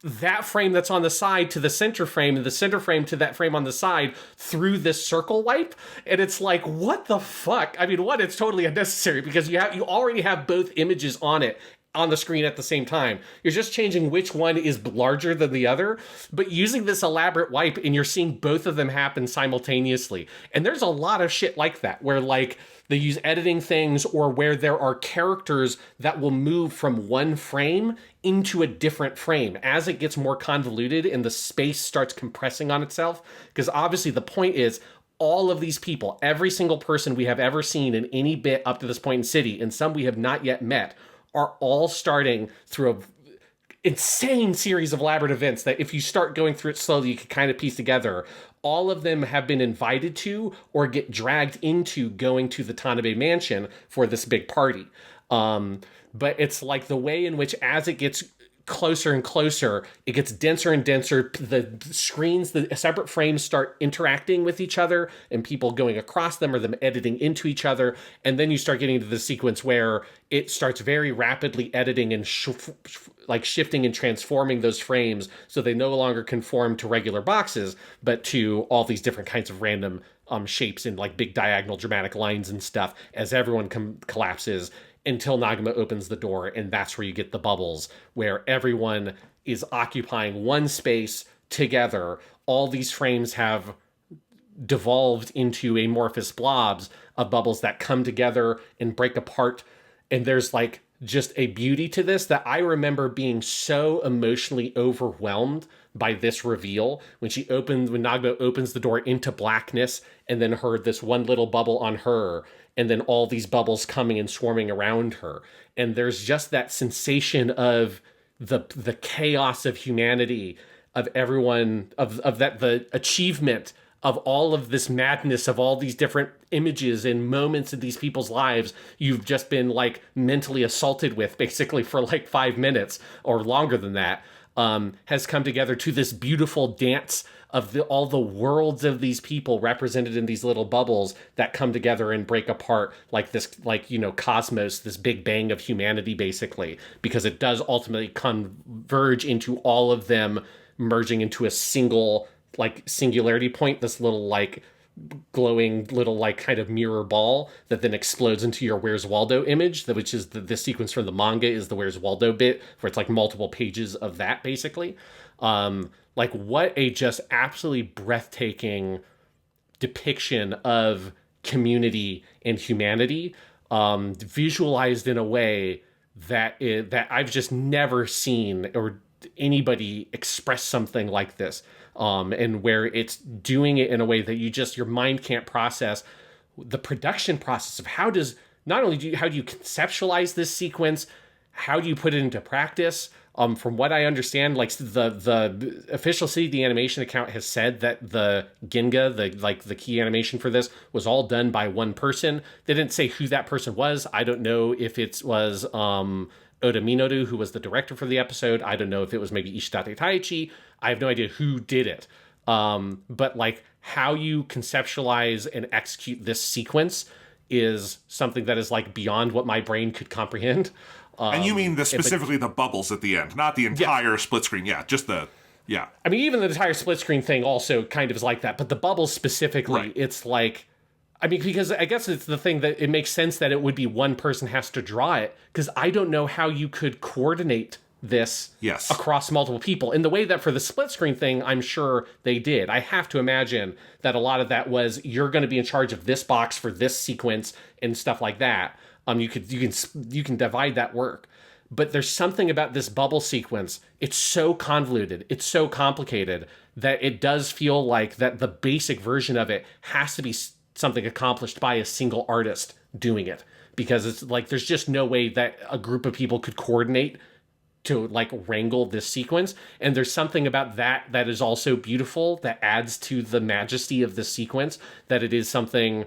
that frame that's on the side to the center frame and the center frame to that frame on the side through this circle wipe. And it's like, what the fuck? I mean, one, it's totally unnecessary because you already have both images on it on the screen at the same time. You're just changing which one is larger than the other, but using this elaborate wipe and you're seeing both of them happen simultaneously. And there's a lot of shit like that where like they use editing things or where there are characters that will move from one frame into a different frame as it gets more convoluted and the space starts compressing on itself. Because obviously the point is all of these people, every single person we have ever seen in any bit up to this point in City, and some we have not yet met, are all starting through a insane series of elaborate events that if you start going through it slowly, you can kind of piece together. All of them have been invited to or get dragged into going to the Tanabe mansion for this big party. But it's like the way in which as it gets closer and closer, it gets denser and denser. The screens, the separate frames start interacting with each other and people going across them or them editing into each other. And then you start getting into the sequence where it starts very rapidly editing and shifting and transforming those frames so they no longer conform to regular boxes, but to all these different kinds of random shapes and like big diagonal dramatic lines and stuff as everyone collapses until Nagama opens the door, and that's where you get the bubbles, where everyone is occupying one space together. All these frames have devolved into amorphous blobs of bubbles that come together and break apart, and there's like just a beauty to this that I remember being so emotionally overwhelmed by this reveal when Nagama opens the door into blackness and then heard this one little bubble on her and then all these bubbles coming and swarming around her. And there's just that sensation of the chaos of humanity, of everyone, of that, the achievement of all of this madness, of all these different images and moments in these people's lives you've just been like mentally assaulted with basically for like 5 minutes or longer than that, has come together to this beautiful dance of all the worlds of these people represented in these little bubbles that come together and break apart like this, like, you know, cosmos, this big bang of humanity, basically, because it does ultimately converge into all of them merging into a single, like, singularity point, this little, like, glowing little, like, kind of mirror ball that then explodes into your Where's Waldo image, which is the sequence from the manga is the Where's Waldo bit, where it's like multiple pages of that, basically. Like, what a just absolutely breathtaking depiction of community and humanity, visualized in a way that I've just never seen or anybody express something like this, and where it's doing it in a way that your mind can't process. The production process of how do you conceptualize this sequence, how do you put it into practice? From what I understand, like the official City Animation account has said that the Ginga, the key animation for this, was all done by one person. They didn't say who that person was. I don't know if it was Oda Minoru, who was the director for the episode. I don't know if it was maybe Ishidate Taichi. I have no idea who did it. But like how you conceptualize and execute this sequence is something that is like beyond what my brain could comprehend. And you mean specifically the bubbles at the end, not the entire split screen. Yeah, just the, yeah. I mean, even the entire split screen thing also kind of is like that, but the bubbles specifically, right. It's like, I mean, because I guess it's the thing that it makes sense that it would be one person has to draw it, because I don't know how you could coordinate this across multiple people in the way that for the split screen thing, I'm sure they did. I have to imagine that a lot of that was, you're going to be in charge of this box for this sequence and stuff like that. You can divide that work, but there's something about this bubble sequence. It's so convoluted, it's so complicated that it does feel like that the basic version of it has to be something accomplished by a single artist doing it, because it's like there's just no way that a group of people could coordinate to like wrangle this sequence. And there's something about that is also beautiful, that adds to the majesty of this sequence, that it is something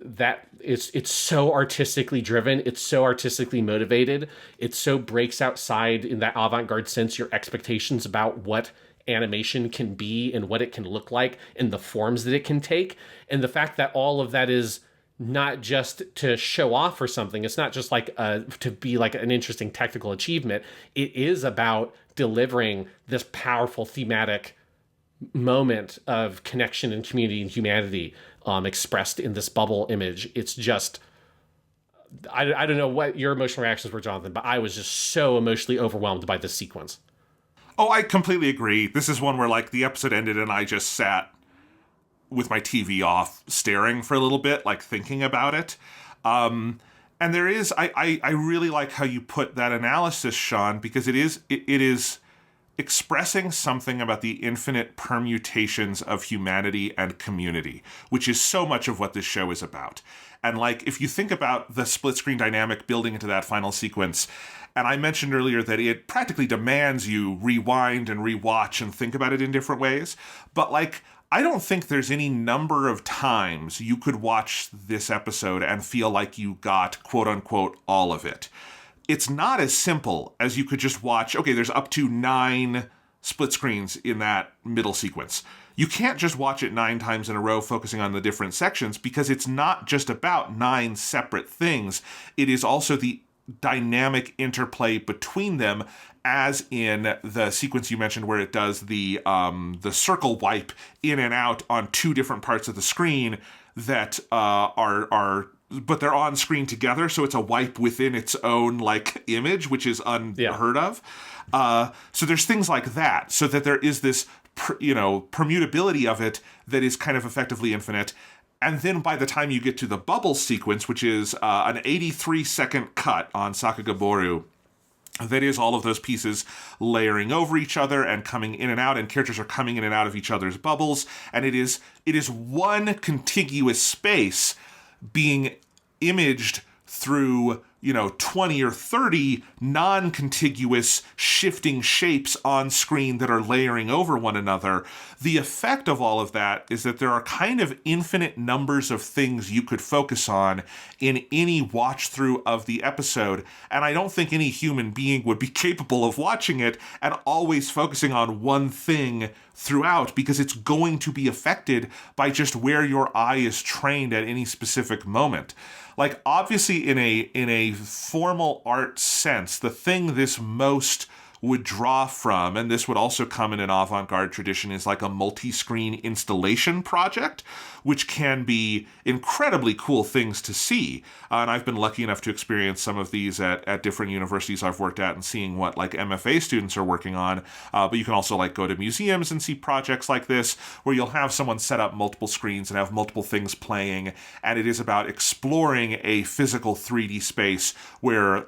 that it's so artistically driven, it's so artistically motivated, it so breaks outside, in that avant-garde sense, your expectations about what animation can be and what it can look like and the forms that it can take. And the fact that all of that is not just to show off or something, it's not just like to be like an interesting technical achievement. It is about delivering this powerful thematic moment of connection and community and humanity, expressed in this bubble image. It's just, I don't know what your emotional reactions were, Jonathan, but I was just so emotionally overwhelmed by this sequence. Oh, I completely agree. This is one where, like, the episode ended and I just sat with my TV off, staring for a little bit, like, thinking about it. And there is, I really like how you put that analysis, Sean, because it is expressing something about the infinite permutations of humanity and community, which is so much of what this show is about. And, like, if you think about the split screen dynamic building into that final sequence, and I mentioned earlier that it practically demands you rewind and rewatch and think about it in different ways, but, like, I don't think there's any number of times you could watch this episode and feel like you got, quote unquote, all of it. It's not as simple as you could just watch, okay, there's up to 9 split screens in that middle sequence. You can't just watch it 9 times in a row focusing on the different sections, because it's not just about 9 separate things. It is also the dynamic interplay between them, as in the sequence you mentioned where it does the circle wipe in and out on 2 different parts of the screen that are but they're on screen together, so it's a wipe within its own, like, image, which is unheard of. So there's things like that, so that there is this permutability of it that is kind of effectively infinite. And then by the time you get to the bubble sequence, which is an 83-second cut on Sakaguboru, that is all of those pieces layering over each other and coming in and out, and characters are coming in and out of each other's bubbles, and it is one contiguous space being imaged through 20 or 30 non-contiguous shifting shapes on screen that are layering over one another. The effect of all of that is that there are kind of infinite numbers of things you could focus on in any watch through of the episode, and I don't think any human being would be capable of watching it and always focusing on one thing throughout, because it's going to be affected by just where your eye is trained at any specific moment. Like, obviously, in a formal art sense, the thing this most would draw from, and this would also come in an avant-garde tradition, is like a multi-screen installation project, which can be incredibly cool things to see. And I've been lucky enough to experience some of these at different universities I've worked at, and seeing what, like, MFA students are working on. But you can also, like, go to museums and see projects like this, where you'll have someone set up multiple screens and have multiple things playing, and it is about exploring a physical 3D space where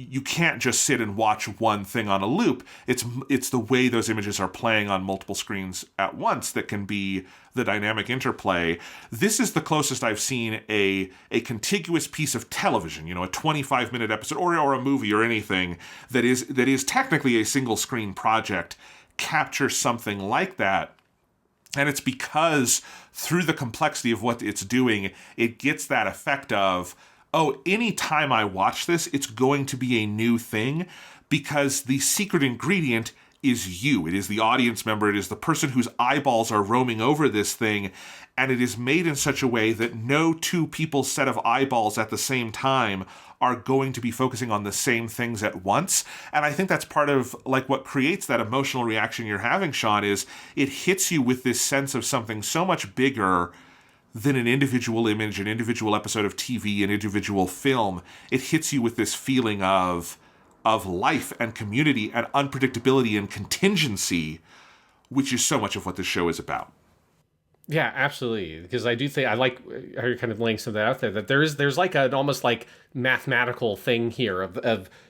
you can't just sit and watch one thing on a loop. It's the way those images are playing on multiple screens at once that can be the dynamic interplay. This is the closest I've seen a contiguous piece of television, a 25-minute episode or a movie or anything that is technically a single screen project, capture something like that. And it's because through the complexity of what it's doing, it gets that effect of, oh, anytime I watch this, it's going to be a new thing, because the secret ingredient is you. It is the audience member. It is the person whose eyeballs are roaming over this thing, and it is made in such a way that no 2 people's set of eyeballs at the same time are going to be focusing on the same things at once. And I think that's part of, like, what creates that emotional reaction you're having, Sean, is it hits you with this sense of something so much bigger than an individual image, an individual episode of TV, an individual film. It hits you with this feeling of life and community and unpredictability and contingency, which is so much of what this show is about. Yeah, absolutely. Because I do think I like how you're kind of laying some of that out there, that there's like an almost like mathematical thing here of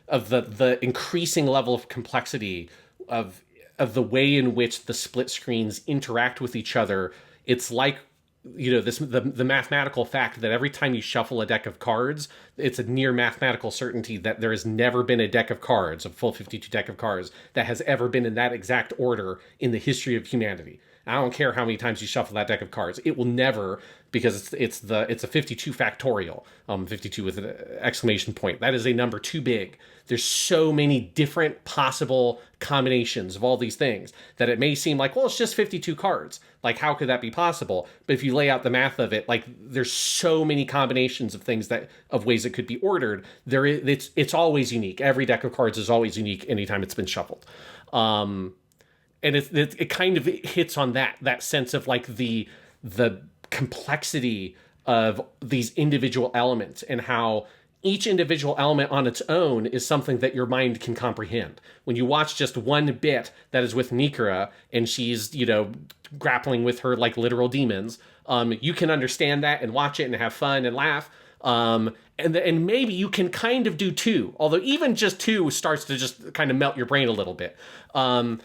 the increasing level of complexity of the way in which the split screens interact with each other. It's like, the mathematical fact that every time you shuffle a deck of cards, it's a near mathematical certainty that there has never been a deck of cards, a full 52 deck of cards, that has ever been in that exact order in the history of humanity. I don't care how many times you shuffle that deck of cards. It will never, because it's a 52 factorial, 52 with an exclamation point. That is a number too big. There's so many different possible combinations of all these things that it may seem like, well, it's just 52 cards. Like, how could that be possible? But if you lay out the math of it, like, there's so many combinations of things of ways it could be ordered. It's always unique. Every deck of cards is always unique anytime it's been shuffled. And it kind of hits on that sense of like the complexity of these individual elements and how each individual element on its own is something that your mind can comprehend. When you watch just one bit that is with Nikura and she's, grappling with her like literal demons, you can understand that and watch it and have fun and laugh. And maybe you can kind of do 2, although even just 2 starts to just kind of melt your brain a little bit. And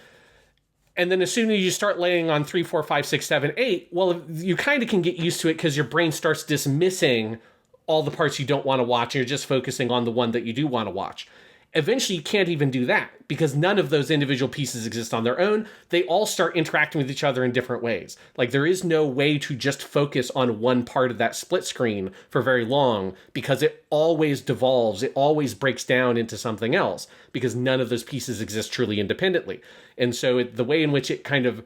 then as soon as you start laying on 3, 4, 5, 6, 7, 8, well, you kind of can get used to it because your brain starts dismissing all the parts you don't want to watch. And you're just focusing on the one that you do want to watch. Eventually, you can't even do that because none of those individual pieces exist on their own. They all start interacting with each other in different ways. Like, there is no way to just focus on one part of that split screen for very long because it always devolves. It always breaks down into something else because none of those pieces exist truly independently. And so the way in which it kind of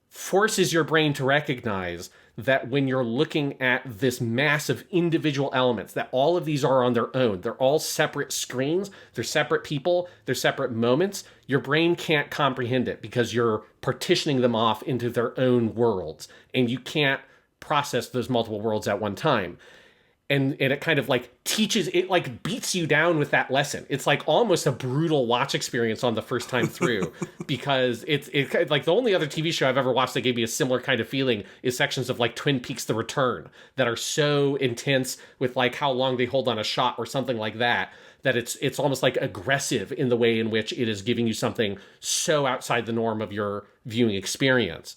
forces your brain to recognize that when you're looking at this mass of individual elements, that all of these are on their own. They're all separate screens. They're separate people. They're separate moments. Your brain can't comprehend it because you're partitioning them off into their own worlds. And you can't process those multiple worlds at one time. And it kind of like teaches, it like beats you down with that lesson. It's like almost a brutal watch experience on the first time through because it's like the only other TV show I've ever watched that gave me a similar kind of feeling is sections of like Twin Peaks: The Return that are so intense with like how long they hold on a shot or something like that, that it's almost like aggressive in the way in which it is giving you something so outside the norm of your viewing experience.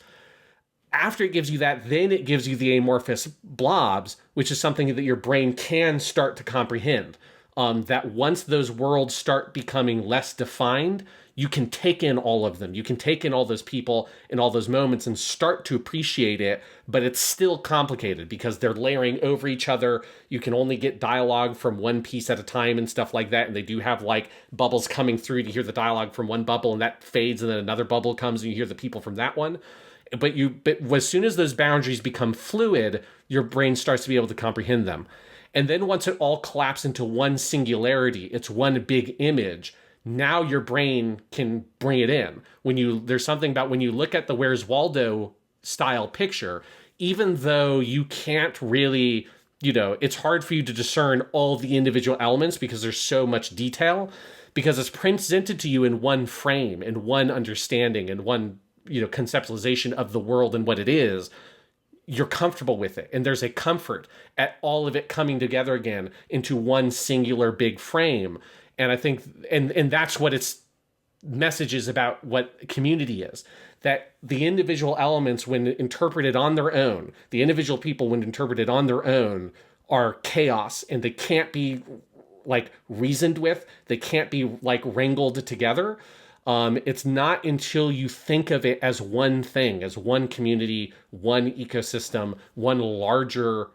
After it gives you that, then it gives you the amorphous blobs, which is something that your brain can start to comprehend. That once those worlds start becoming less defined, you can take in all of them. You can take in all those people and all those moments and start to appreciate it, but it's still complicated because they're layering over each other. You can only get dialogue from one piece at a time and stuff like that, and they do have like bubbles coming through to hear the dialogue from one bubble, and that fades, and then another bubble comes and you hear the people from that one. But as soon as those boundaries become fluid, your brain starts to be able to comprehend them. And then once it all collapses into one singularity, it's one big image, now your brain can bring it in. There's something about when you look at the Where's Waldo style picture, even though you can't really, it's hard for you to discern all the individual elements because there's so much detail, because it's presented to you in one frame, in one understanding, in one conceptualization of the world and what it is. You're comfortable with it. And there's a comfort at all of it coming together again into one singular big frame. And I think, and that's what its message is about what community is. That the individual elements, when interpreted on their own, the individual people, when interpreted on their own, are chaos, and they can't be like reasoned with. They can't be like wrangled together. It's not until you think of it as one thing, as one community, one ecosystem, one larger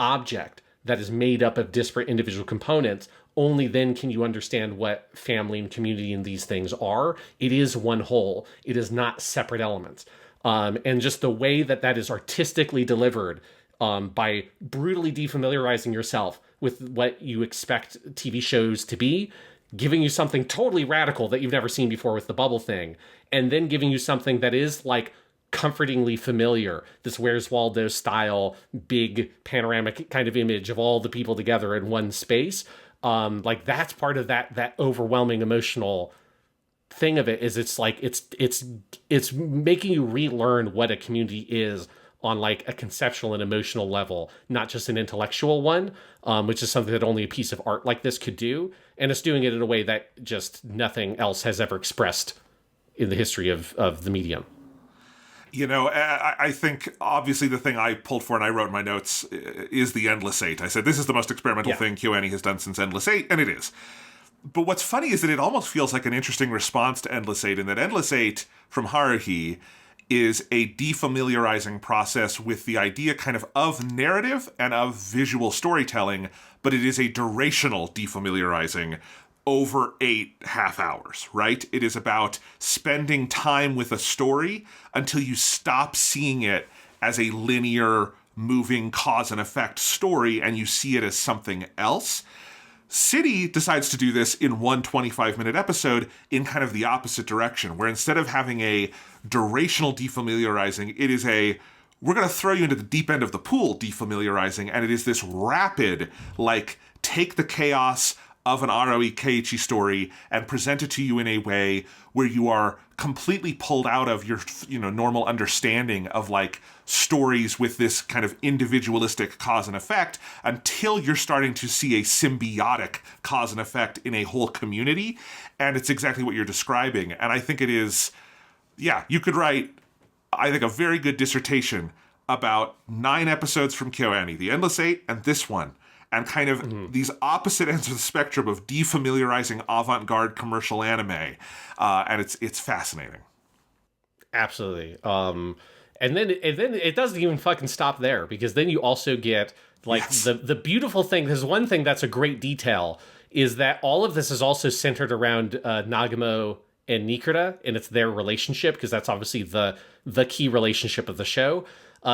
object that is made up of disparate individual components, only then can you understand what family and community and these things are. It is one whole. It is not separate elements. And just the way that is artistically delivered, by brutally defamiliarizing yourself with what you expect TV shows to be, giving you something totally radical that you've never seen before with the bubble thing, and then giving you something that is like comfortingly familiar, this Where's Waldo style, big panoramic kind of image of all the people together in one space. Like that's part of that overwhelming emotional thing of it, is it's like, it's making you relearn what a community is on like a conceptual and emotional level, not just an intellectual one, which is something that only a piece of art like this could do. And it's doing it in a way that just nothing else has ever expressed in the history of the medium. I think obviously the thing I pulled for and I wrote in my notes is the Endless Eight. I said, this is the most experimental thing KyoAni has done since Endless Eight, and it is. But what's funny is that it almost feels like an interesting response to Endless Eight, in that Endless Eight from Haruhi is a defamiliarizing process with the idea kind of narrative and of visual storytelling, but it is a durational defamiliarizing over 8 half hours, right? It is about spending time with a story until you stop seeing it as a linear, moving cause and effect story and you see it as something else. City decides to do this in one 25-minute episode in kind of the opposite direction, where instead of having a durational defamiliarizing, it is we're going to throw you into the deep end of the pool defamiliarizing, and it is this rapid, like, take the chaos of an Arawi Keiichi story and present it to you in a way where you are completely pulled out of your, normal understanding of, like, stories with this kind of individualistic cause and effect until you're starting to see a symbiotic cause and effect in a whole community. And it's exactly what you're describing. And I think it is, you could write, I think, a very good dissertation about 9 episodes from KyoAni, The Endless Eight, and this one. And kind of these opposite ends of the spectrum of defamiliarizing avant-garde commercial anime. And it's fascinating. Absolutely. And then it doesn't even fucking stop there, because then you also get, like, yes, the beautiful thing. There's one thing that's a great detail, is that all of this is also centered around Nagumo and Nikita, and it's their relationship, because that's obviously the key relationship of the show.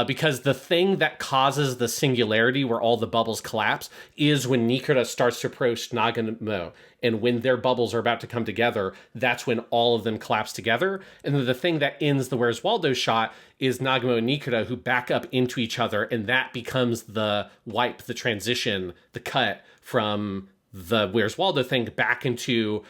Because the thing that causes the singularity where all the bubbles collapse is when Nikita starts to approach Nagumo. And when their bubbles are about to come together, that's when all of them collapse together. And then the thing that ends the Where's Waldo shot is Nagumo and Nikita, who back up into each other, and that becomes the wipe, the transition, the cut from the Where's Waldo thing back into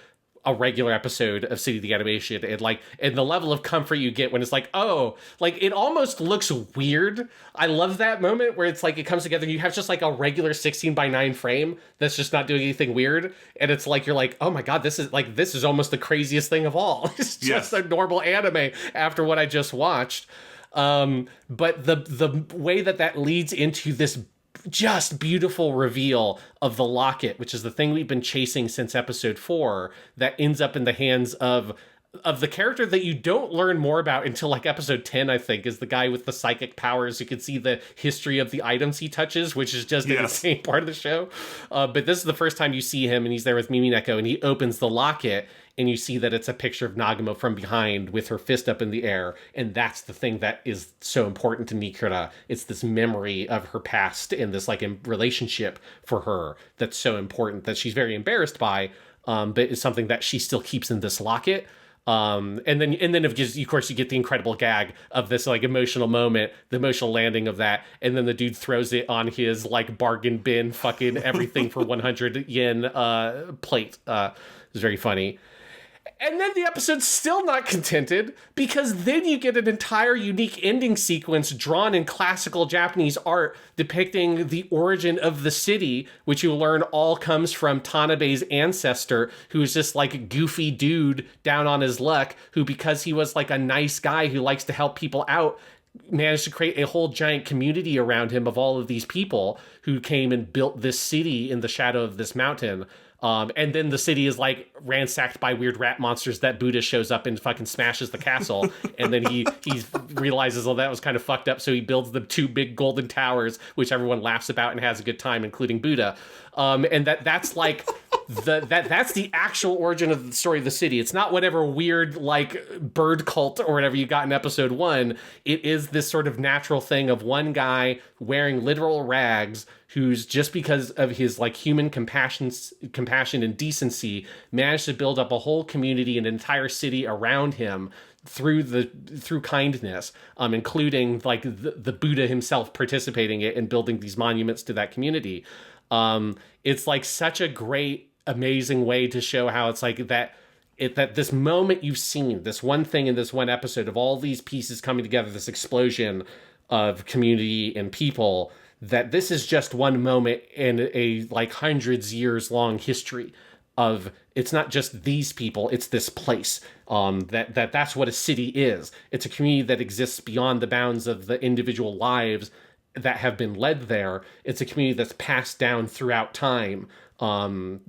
a regular episode of City the Animation. And the level of comfort you get when it's like, oh, like, it almost looks weird. I love that moment where it's like it comes together and you have just like a regular 16:9 frame that's just not doing anything weird, and it's like you're like, oh my god, this is almost the craziest thing of all. It's just a normal anime after what I just watched. But the way that leads into this just beautiful reveal of the locket, which is the thing we've been chasing since episode 4, that ends up in the hands of the character that you don't learn more about until like episode 10, I think, is the guy with the psychic powers. You can see the history of the items he touches, which is just an insane part of the show. But this is the first time you see him, and he's there with Mimineko, and he opens the locket, and you see that it's a picture of Nagumo from behind with her fist up in the air. And that's the thing that is so important to Nikita. It's this memory of her past and this like relationship for her that's so important, that she's very embarrassed by, but it's something that she still keeps in this locket. And then of course you get the incredible gag of this like emotional moment, the emotional landing of that, and then the dude throws it on his like bargain bin fucking everything for 100 yen plate. It's very funny. And then the episode's still not contented, because then you get an entire unique ending sequence drawn in classical Japanese art depicting the origin of the city, which you learn all comes from Tanabe's ancestor, who's this like goofy dude down on his luck, who, because he was like a nice guy who likes to help people out, managed to create a whole giant community around him of all of these people who came and built this city in the shadow of this mountain. And then the city is like ransacked by weird rat monsters that Buddha shows up and fucking smashes the castle. And then he realizes, oh, that was kind of fucked up. So he builds the 2 big golden towers, which everyone laughs about and has a good time, including Buddha. And that's like that's the actual origin of the story of the city. It's not whatever weird like bird cult or whatever you got in episode 1. It is this sort of natural thing of one guy wearing literal rags, who's, just because of his like human compassion and decency, managed to build up a whole community, an entire city around him through kindness, including like the Buddha himself participating in it and building these monuments to that community. It's like such a great, amazing way to show how it's like that this moment you've seen, this one thing in this one episode of all these pieces coming together, this explosion of community and people, that this is just one moment in a like hundreds years long history of, it's not just these people, it's this place. That's what a city is. It's a community that exists beyond the bounds of the individual lives that have been led there. It's a community that's passed down throughout time, from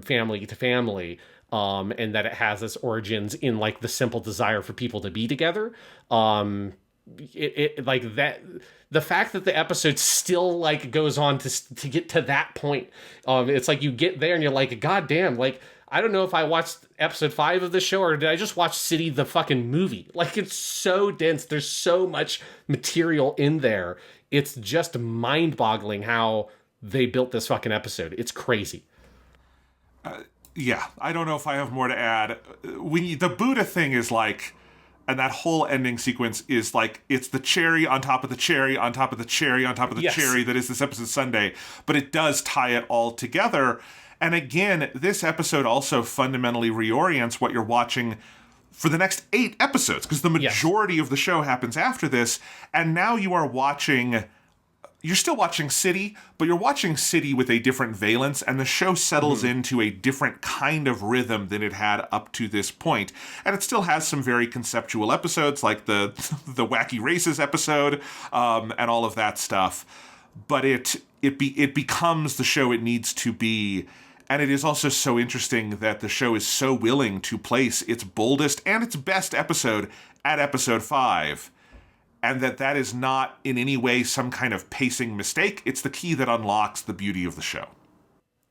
family to family, and that it has its origins in like the simple desire for people to be together. It like that, the fact that the episode still like goes on to get to that point, it's like you get there and you're like, God damn, like I don't know if I watched episode 5 of the show or did I just watch City the fucking movie. Like, it's so dense, there's so much material in there, it's just mind-boggling how they built this fucking episode. It's crazy. Yeah, I don't know if I have more to add. The Buddha thing is like, and that whole ending sequence is like, it's the cherry on top of the cherry on top of the cherry on top of the cherry that is this episode Sunday, but it does tie it all together. And again, this episode also fundamentally reorients what you're watching for the next 8 episodes, because the majority of the show happens after this, and now you are watching... You're still watching City, but you're watching City with a different valence, and the show settles into a different kind of rhythm than it had up to this point. And it still has some very conceptual episodes, like the Wacky Races episode, and all of that stuff. But it becomes the show it needs to be. And it is also so interesting that the show is so willing to place its boldest and its best episode at episode 5. And that is not in any way some kind of pacing mistake. It's the key that unlocks the beauty of the show.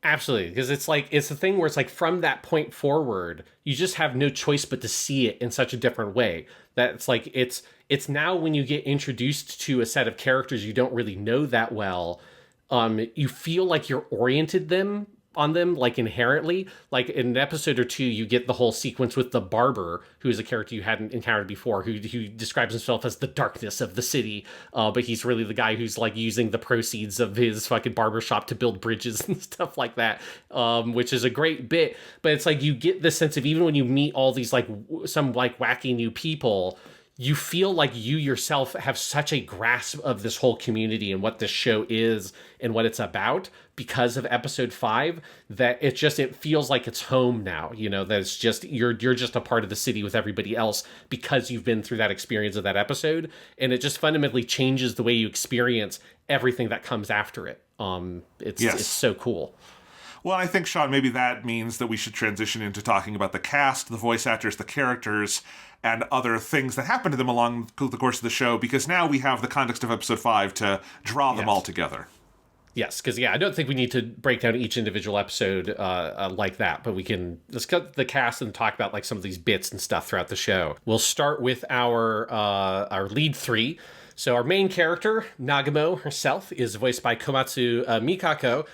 Absolutely, because it's like, it's the thing where it's like from that point forward, you just have no choice but to see it in such a different way. That it's like, it's now when you get introduced to a set of characters you don't really know that well, you feel like you're oriented on them, like inherently. Like in an episode or 2, you get the whole sequence with the barber, who is a character you hadn't encountered before, who describes himself as the darkness of the city, but he's really the guy who's like using the proceeds of his fucking barbershop to build bridges and stuff like that, which is a great bit. But it's like you get this sense of, even when you meet all these like some like wacky new people, you feel like you yourself have such a grasp of this whole community and what this show is and what it's about because of episode 5, that it feels like it's home now, you know, that it's just, you're just a part of the city with everybody else because you've been through that experience of that episode. And it just fundamentally changes the way you experience everything that comes after it. It's so cool. Well, I think, Sean, maybe that means that we should transition into talking about the cast, the voice actors, the characters, and other things that happen to them along the course of the show, because now we have the context of episode 5 to draw them all together. Yes, because, I don't think we need to break down each individual episode like that, but we can discuss the cast and talk about like some of these bits and stuff throughout the show. We'll start with our lead 3. So our main character, Nagamo herself, is voiced by Komatsu Mikako,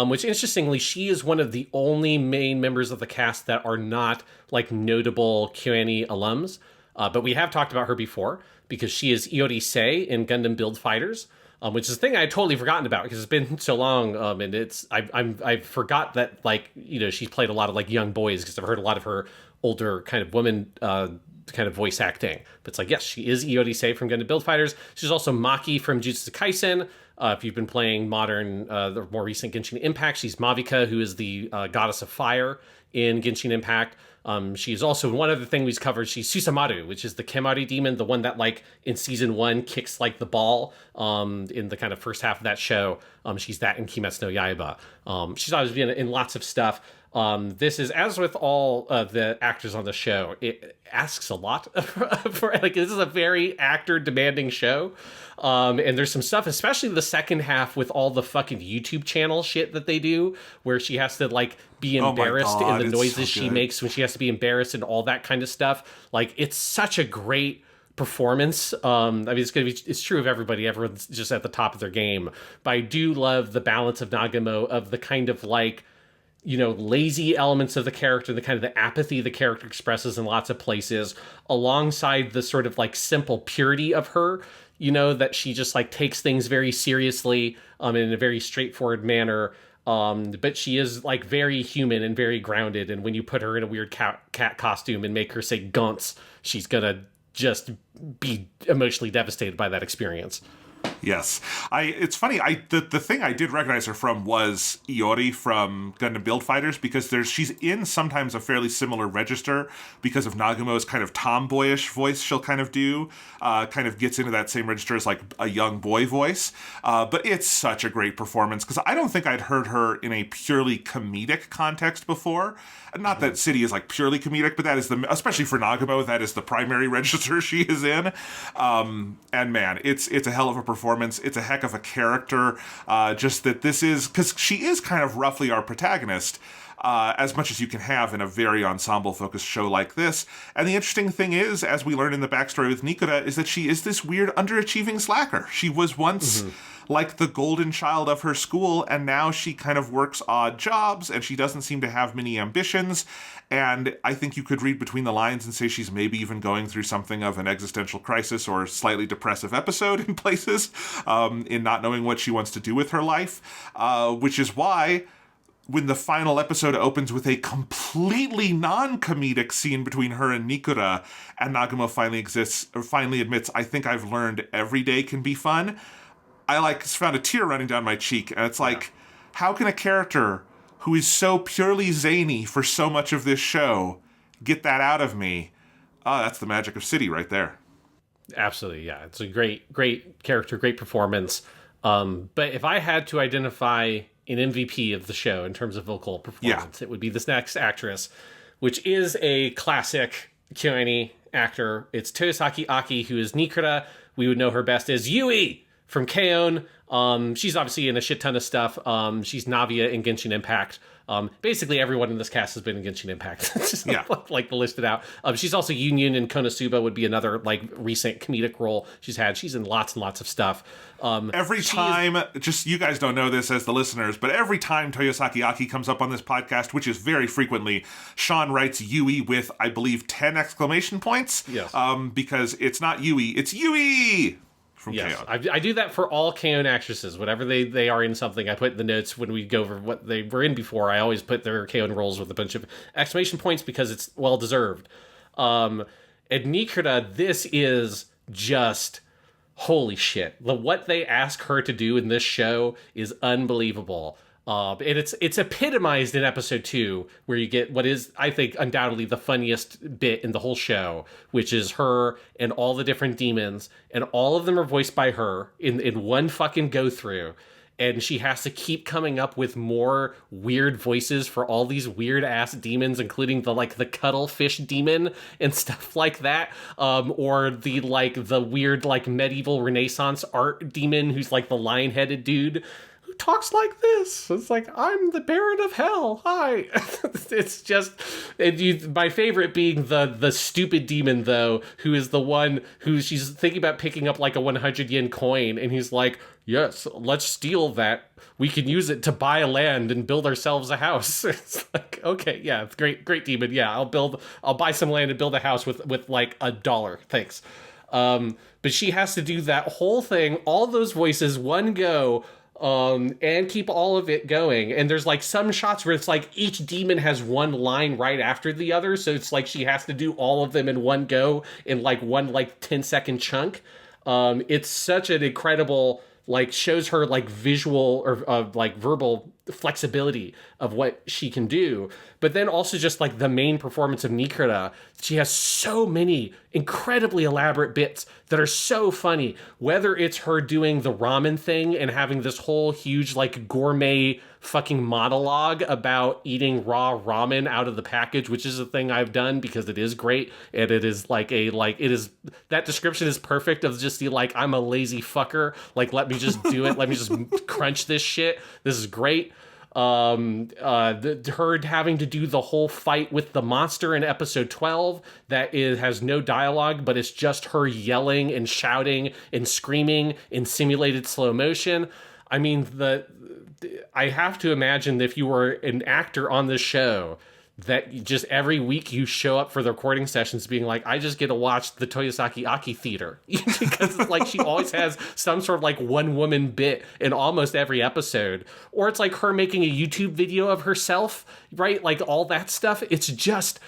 which, interestingly, she is one of the only main members of the cast that are not, like, notable KyoAni alums. But we have talked about her before, because she is Iori Sei in Gundam Build Fighters, which is a thing I had totally forgotten about, because it's been so long, and I forgot that, like, you know, she's played a lot of, like, young boys, because I've heard a lot of her older kind of women kind of voice acting. But it's like, yes, she is Iori Sei from Gundam Build Fighters. She's also Maki from Jujutsu Kaisen. If you've been playing the more recent Genshin Impact, she's Mavika, who is the goddess of fire in Genshin Impact. She is also, one other thing we've covered, she's Susamaru, which is the Kemari demon, the one that, like, in season 1 kicks, like, the ball in the kind of first half of that show. She's that in Kimetsu no Yaiba. She's always been in lots of stuff. This is, as with all the actors on the show, it asks a lot for, like, this is a very actor demanding show. And there's some stuff, especially the second half, with all the fucking YouTube channel shit that they do, where she has to, like, be embarrassed in the noises she makes when she has to be embarrassed and all that kind of stuff. Like, it's such a great performance. I mean, it's true of everybody. Everyone's just at the top of their game. But I do love the balance of Nagamo, of the kind of, like, you know, lazy elements of the character, the kind of the apathy the character expresses in lots of places, alongside the sort of, like, simple purity of her, you know, that she just, like, takes things very seriously in a very straightforward manner. But she is, like, very human and very grounded. And when you put her in a weird cat costume and make her say "gunts," she's gonna just be emotionally devastated by that experience. Yes. It's funny, the thing I did recognize her from was Iori from Gundam Build Fighters, because she's in sometimes a fairly similar register because of Nagumo's kind of tomboyish voice she'll kind of do, kind of gets into that same register as like a young boy voice. But it's such a great performance, because I don't think I'd heard her in a purely comedic context before. Not that City is like purely comedic, but that is especially for Nagumo, that is the primary register she is in. And man, it's a hell of a performance. It's a heck of a character. Just that this is, because she is kind of roughly our protagonist, as much as you can have in a very ensemble-focused show like this. And the interesting thing is, as we learn in the backstory with Nikura, is that she is this weird underachieving slacker. She was once like the golden child of her school, and now she kind of works odd jobs, and she doesn't seem to have many ambitions. And I think you could read between the lines and say she's maybe even going through something of an existential crisis or slightly depressive episode in places, in not knowing what she wants to do with her life, which is why when the final episode opens with a completely non-comedic scene between her and Nikura, and Nagumo finally admits, I think I've learned every day can be fun, I found a tear running down my cheek. And it's like, how can a character who is so purely zany for so much of this show get that out of me? Oh, that's the magic of City right there. Absolutely, yeah. It's a great character, great performance. But if I had to identify an MVP of the show in terms of vocal performance, it would be this next actress, which is a classic KyoAni actor. It's Toyosaki Aki, who is Nikura. We would know her best as Yui from K-On! She's obviously in a shit ton of stuff. She's Navia in Genshin Impact. Basically, everyone in this cast has been in Genshin Impact. Just like listed out. She's also Union in Konosuba would be another like recent comedic role she's had. She's in lots and lots of stuff. Every time, just you guys don't know this as the listeners, but every time Toyosaki Aki comes up on this podcast, which is very frequently, Sean writes Yui with, I believe, 10 exclamation points. Yes. Because it's not Yui, it's Yui! Yes, I do that for all K-On! Actresses. Whenever they are in something, I put in the notes when we go over what they were in before. I always put their K-On! roles with a bunch of exclamation points because it's well deserved. And Nikura, this is just holy shit. What they ask her to do in this show is unbelievable. And it's epitomized in episode 2, where you get what is, I think, undoubtedly the funniest bit in the whole show, which is her and all the different demons, and all of them are voiced by her in one fucking go through. And she has to keep coming up with more weird voices for all these weird ass demons, including the cuttlefish demon and stuff like that. Or the weird medieval Renaissance art demon who's like the lion-headed dude talks like this. It's like, I'm the Baron of Hell. Hi. It's just, my favorite being the stupid demon, though, who is the one who she's thinking about picking up like a 100 yen coin, and he's like, yes, let's steal that. We can use it to buy a land and build ourselves a house. It's like, okay, yeah, it's great demon. Yeah, I'll buy some land and build a house with like $1. Thanks. But she has to do that whole thing, all those voices, one go, and keep all of it going. And there's like some shots where it's like each demon has one line right after the other, so it's like she has to do all of them in one go in like one 10-second chunk. It's such an incredible, shows her visual or verbal flexibility of what she can do, but then also just the main performance of Nikura. She has so many incredibly elaborate bits that are so funny, whether it's her doing the ramen thing and having this whole huge gourmet fucking monologue about eating raw ramen out of the package, which is a thing I've done because it is great, and it is that description is perfect of just I'm a lazy fucker, let me just do it, let me just crunch this shit, this is great. Her having to do the whole fight with the monster in episode 12 has no dialogue, but it's just her yelling and shouting and screaming in simulated slow motion. I mean, I have to imagine that if you were an actor on this show, that just every week you show up for the recording sessions being like, I just get to watch the Toyosaki Aki theater. Because it's she always has some sort of one woman bit in almost every episode. Or it's her making a YouTube video of herself, right? All that stuff. It's just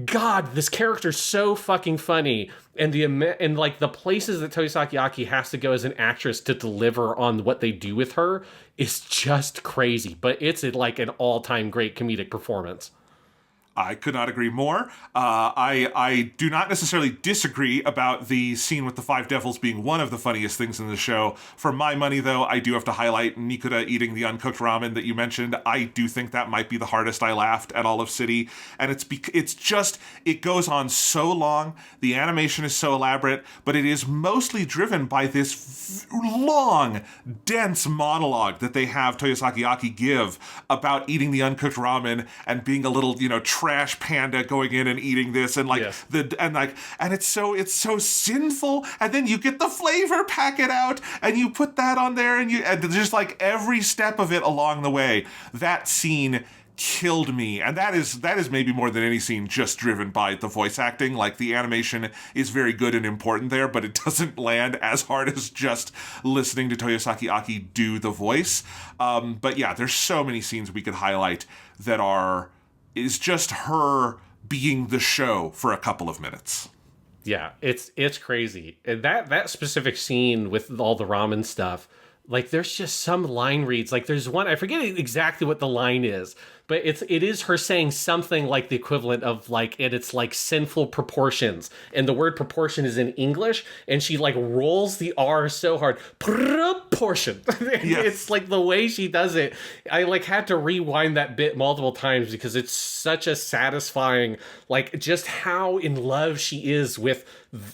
God, this character's so fucking funny, and like the places that Toyosaki Aki has to go as an actress to deliver on what they do with her is just crazy. But it's like an all-time great comedic performance. I could not agree more. I do not necessarily disagree about the scene with the Five Devils being one of the funniest things in the show. For my money, though, I do have to highlight Nikura eating the uncooked ramen that you mentioned. I do think that might be the hardest I laughed at all of City. And it goes on so long. The animation is so elaborate, but it is mostly driven by this long, dense monologue that they have Toyosaki Aki give about eating the uncooked ramen and being a little, trash panda going in and eating this and it's so sinful, and then you get the flavor packet out and you put that on there and just like every step of it along the way. That scene killed me, and that is maybe more than any scene just driven by the voice acting. Like, the animation is very good and important there, but it doesn't land as hard as just listening to Toyosaki Aki do the voice. But yeah, there's so many scenes we could highlight that is just her being the show for a couple of minutes. Yeah, it's crazy. And that specific scene with all the ramen stuff, like, there's just some line reads. Like, there's one, I forget exactly what the line is, but it is her saying something like the equivalent of, like, and it's like sinful proportions. And the word proportion is in English, and she like rolls the R so hard. Proportion. Yes. It's like the way she does it. I like had to rewind that bit multiple times because it's such a satisfying, like, just how in love she is with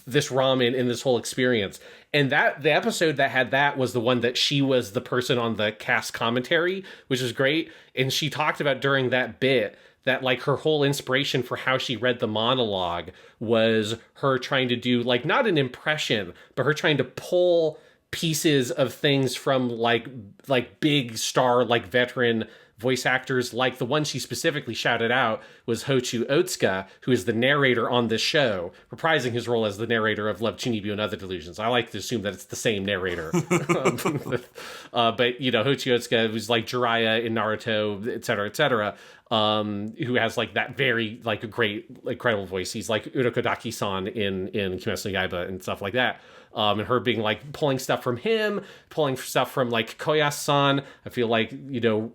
this ramen in this whole experience. And the episode that had that was the one that she was the person on the cast commentary, which is great. And she talked about during that bit that, like, her whole inspiration for how she read the monologue was her trying to do, like, not an impression, but her trying to pull pieces of things from like big star, like, veteran voice actors. Like, the one she specifically shouted out was Hochu Otsuka, who is the narrator on this show, reprising his role as the narrator of Love, Chunibyo, and Other Delusions. I like to assume that it's the same narrator. But, Hochu Otsuka, who's like Jiraiya in Naruto, et cetera, who has, like, that very, like, a great, like, incredible voice. He's like Urokodaki-san in Kimetsu no Yaiba and stuff like that. And her being, like, pulling stuff from him, pulling stuff from, like, Koyasu-san. I feel like,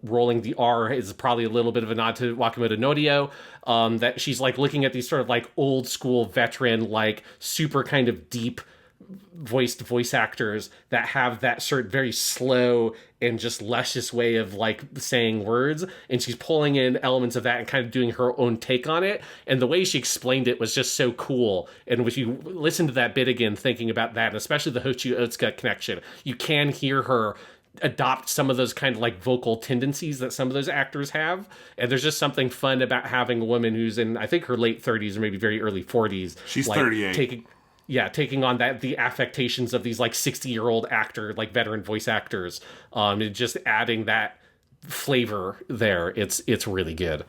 rolling the R is probably a little bit of a nod to Wakamoto Norio. That she's, like, looking at these sort of, like, old school veteran, like, super kind of deep voiced voice actors that have that sort of very slow and just luscious way of, like, saying words, and she's pulling in elements of that and kind of doing her own take on it. And the way she explained it was just so cool. And if you listen to that bit again, thinking about that, and especially the Hochu Otsuka connection, you can hear her adopt some of those kind of, like, vocal tendencies that some of those actors have. And there's just something fun about having a woman who's in, I think, her late 30s or maybe very early 40s. She's, like, 38. Taking on the affectations of these, like, 60-year-old actor, like, veteran voice actors, and just adding that flavor there. It's really good.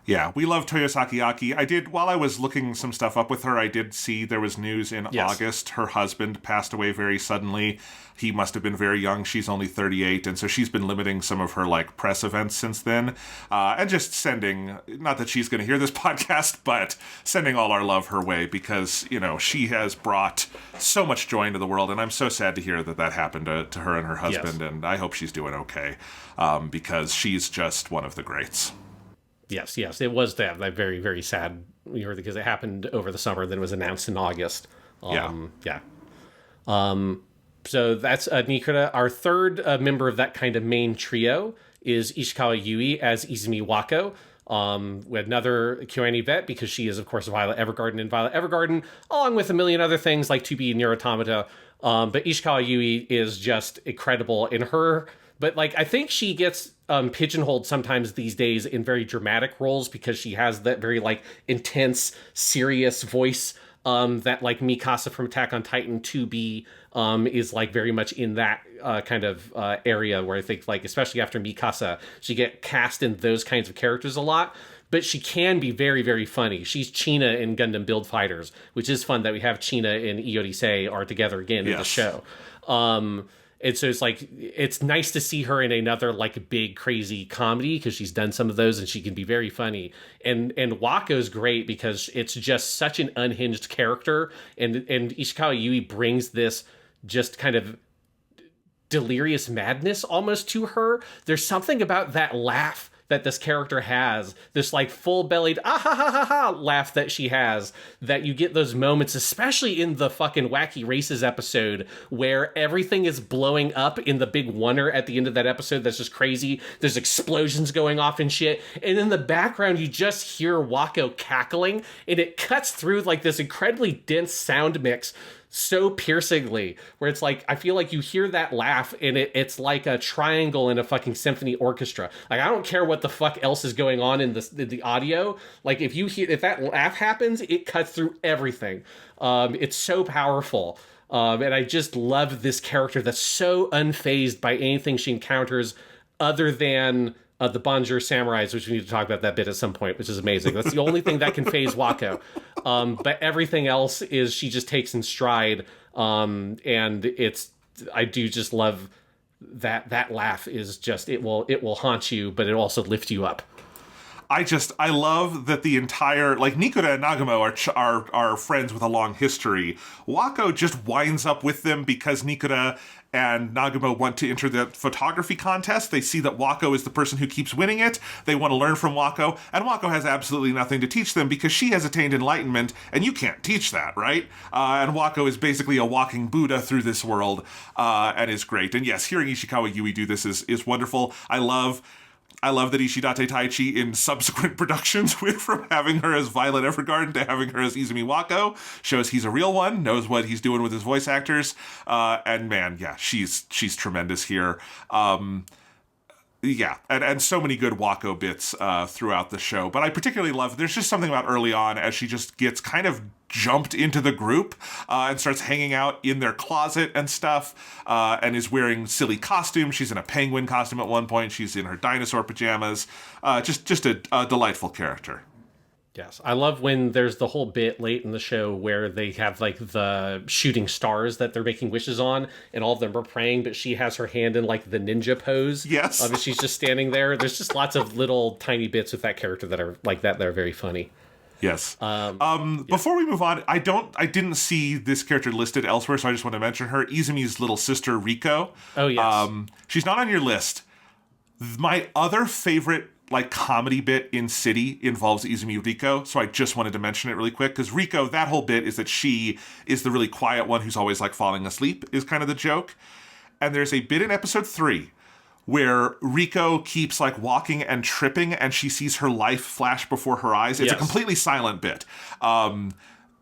Yeah, we love Toyosaki Aki. While I was looking some stuff up with her, I did see there was news in August. Her husband passed away very suddenly. He must have been very young. She's only 38, and so she's been limiting some of her, like, press events since then. And just sending, not that she's going to hear this podcast, but sending all our love her way, because, she has brought so much joy into the world, and I'm so sad to hear that happened to her and her husband, and I hope she's doing okay, because she's just one of the greats. Yes, it was that very, very sad, because it happened over the summer, then it was announced in August. So that's Nikura. Our third member of that kind of main trio is Ishikawa Yui as Izumi Wako. We had another KyoAni vet, because she is, of course, Violet Evergarden in Violet Evergarden, along with a million other things like 2B and Nier Automata. But Ishikawa Yui is just incredible in her. But, like, I think she gets pigeonholed sometimes these days in very dramatic roles, because she has that very, like, intense, serious voice that, like, Mikasa from Attack on Titan 2B is, like, very much in that kind of area, where I think, like, especially after Mikasa, she get cast in those kinds of characters a lot. But she can be very, very funny. She's China in Gundam Build Fighters, which is fun that we have China and Iori Sei are together again in the show. And so it's like, it's nice to see her in another like big crazy comedy, because she's done some of those and she can be very funny. And Wako's great because it's just such an unhinged character, and Ishikawa Yui brings this just kind of delirious madness almost to her. There's something about that laugh that this character has, this like full-bellied ah ha ha ha ha laugh that she has, that you get those moments, especially in the fucking Wacky Races episode, where everything is blowing up in the big oneer at the end of that episode. That's just crazy. There's explosions going off and shit, and in the background you just hear Wako cackling, and it cuts through like this incredibly dense sound mix so piercingly, where it's like, I feel like you hear that laugh and it's like a triangle in a fucking symphony orchestra. Like, I don't care what the fuck else is going on in the audio. Like, if that laugh happens, it cuts through everything. It's so powerful. And I just love this character that's so unfazed by anything she encounters other than the Bonjour Samurais, which we need to talk about that bit at some point, which is amazing. That's the only thing that can phase Wako. But everything else is she just takes in stride. And I do just love that laugh is just, it will haunt you, but it also lift you up. I love that the entire, like, Nikuda and Nagumo are friends with a long history. Wako just winds up with them because Nikuda and Nagumo want to enter the photography contest. They see that Wako is the person who keeps winning it. They want to learn from Wako, and Wako has absolutely nothing to teach them because she has attained enlightenment, and you can't teach that, right? And Wako is basically a walking Buddha through this world, and is great. And yes, hearing Ishikawa Yui do this is wonderful. I love that Ishidate Taichi in subsequent productions went from having her as Violet Evergarden to having her as Izumi Wako. Shows he's a real one, knows what he's doing with his voice actors. And man, yeah, she's tremendous here. Yeah, and so many good Wako bits throughout the show. But I particularly love, there's just something about early on as she just gets kind of jumped into the group and starts hanging out in their closet and stuff, and is wearing silly costumes. She's in a penguin costume at one point. She's in her dinosaur pajamas. Just a delightful character. Yes, I love when there's the whole bit late in the show where they have like the shooting stars that they're making wishes on, and all of them are praying, but she has her hand in like the ninja pose. Yes. She's just standing there. There's just lots of little tiny bits with that character that are like that are very funny. Yes. Before we move on, I didn't see this character listed elsewhere, so I just want to mention her. Izumi's little sister, Riko. Oh, yes. She's not on your list. My other favorite like comedy bit in City involves Izumi Riko, so I just wanted to mention it really quick, because Riko, that whole bit is that she is the really quiet one who's always like falling asleep, is kind of the joke. And there's a bit in episode 3 where Riko keeps like walking and tripping, and she sees her life flash before her eyes. It's a completely silent bit.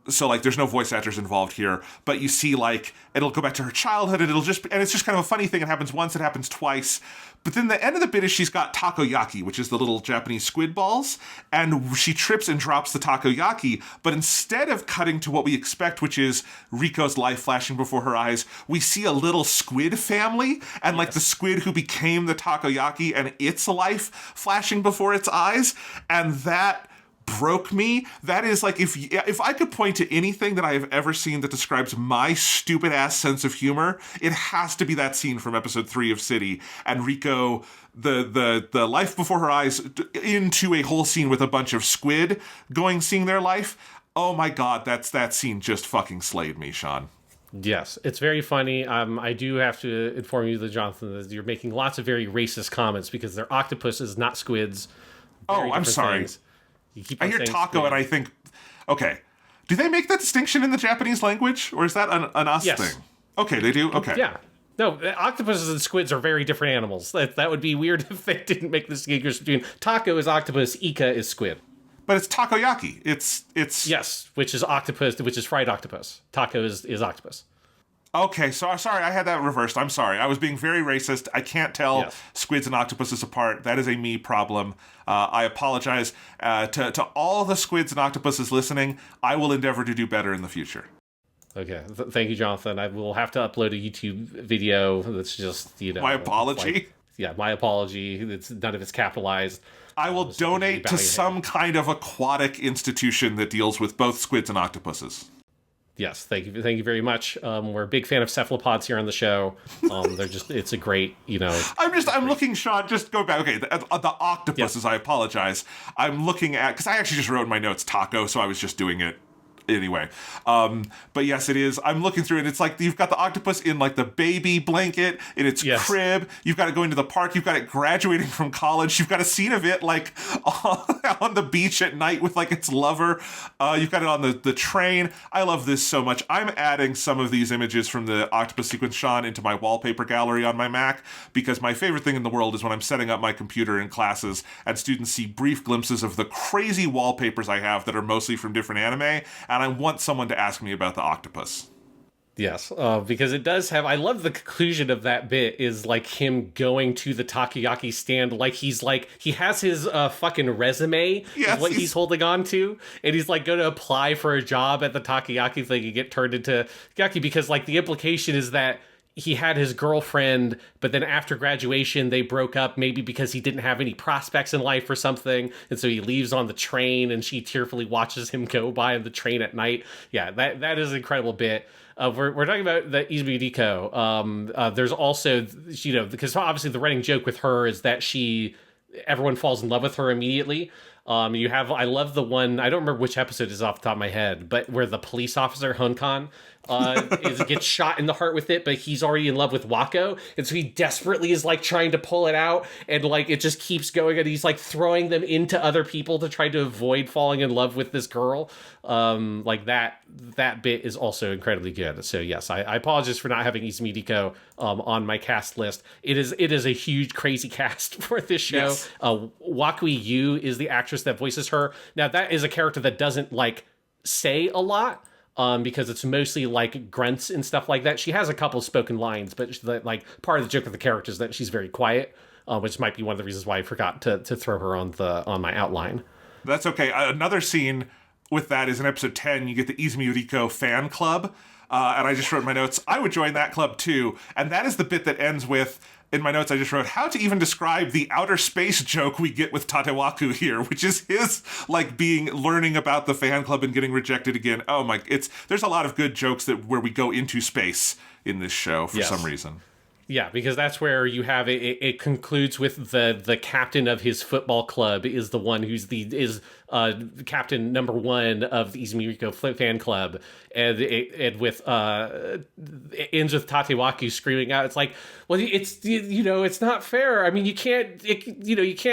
So like there's no voice actors involved here, but you see like it'll go back to her childhood, and it's just kind of a funny thing. It happens once, it happens twice. But then the end of the bit is she's got takoyaki, which is the little Japanese squid balls, and she trips and drops the takoyaki, but instead of cutting to what we expect, which is Riko's life flashing before her eyes, we see a little squid family, and like the squid who became the takoyaki and its life flashing before its eyes, and that broke me. That is like, if I could point to anything that I have ever seen that describes my stupid ass sense of humor, it has to be that scene from episode 3 of City, and Riko, the life before her eyes into a whole scene with a bunch of squid seeing their life. Oh my god, that scene just fucking slayed me, Sean. Yes, it's very funny. I do have to inform you, Jonathan, that you're making lots of very racist comments because they're octopuses, not squids. Oh, I'm sorry. Things. I hear taco and I think, okay, do they make that distinction in the Japanese language, or is that an us thing? Okay, they do? Okay. Yeah. No, octopuses and squids are very different animals. That would be weird if they didn't make this distinction between taco is octopus, ika is squid. But it's takoyaki. It's Yes, which is octopus, which is fried octopus. Taco is octopus. Okay, so I'm sorry, I had that reversed. I'm sorry. I was being very racist. I can't tell squids and octopuses apart. That is a me problem. I apologize to all the squids and octopuses listening. I will endeavor to do better in the future. Okay, thank you, Jonathan. I will have to upload a YouTube video that's just, my apology? My apology. None of it's capitalized. I will donate to some kind of aquatic institution that deals with both squids and octopuses. Yes, thank you very much. We're a big fan of cephalopods here on the show. It's a great, I'm looking, Sean, just go back. Okay, the octopuses, I apologize. I'm looking at, because I actually just wrote in my notes taco, so I was just doing it anyway. But yes, it is. I'm looking through it. It's like you've got the octopus in like the baby blanket in its crib. You've got it going to the park. You've got it graduating from college. You've got a scene of it like on the beach at night with like its lover. You've got it on the train. I love this so much. I'm adding some of these images from the octopus sequence, Sean, into my wallpaper gallery on my Mac, because my favorite thing in the world is when I'm setting up my computer in classes and students see brief glimpses of the crazy wallpapers I have that are mostly from different anime, and I want someone to ask me about the octopus. Yes, because it does have, I love the conclusion of that bit is like him going to the takoyaki stand like he has his fucking resume is what he's holding on to, and he's like going to apply for a job at the takoyaki thing and get turned into takoyaki, because like the implication is that he had his girlfriend, but then after graduation they broke up, maybe because he didn't have any prospects in life or something, and so he leaves on the train and she tearfully watches him go by on the train at night. Yeah, that is an incredible bit. We're talking about the Izumi Riko. There's also, because obviously the running joke with her is that everyone falls in love with her immediately. I love the one, I don't remember which episode is off the top of my head, but where the police officer, Honkan, gets shot in the heart with it, but he's already in love with Wako, and so he desperately is like trying to pull it out, and like it just keeps going, and he's like throwing them into other people to try to avoid falling in love with this girl. Like that bit is also incredibly good. So yes, I apologize for not having Izumi Riko on my cast list. It is a huge crazy cast for this show. Yes. Wakui Yu is the actress that voices her. Now that is a character that doesn't like say a lot, because it's mostly like grunts and stuff like that. She has a couple spoken lines, but like part of the joke of the character is that she's very quiet, which might be one of the reasons why I forgot to throw her on my outline. That's okay. Another scene with that is in episode 10. You get the Izumi Riko fan club, and I just wrote in my notes, I would join that club too. And that is the bit that ends with, in my notes I just wrote, how to even describe the outer space joke we get with Tatewaku here, which is his like learning about the fan club and getting rejected again. Oh my, there's a lot of good jokes where we go into space in this show for some reason. Yeah, because that's where you have it. It concludes with the captain of his football club is the one who's captain number one of the Izumi Riko fan club, and it ends with Tatewaku screaming out, "It's like, well, it's not fair. I mean, you can't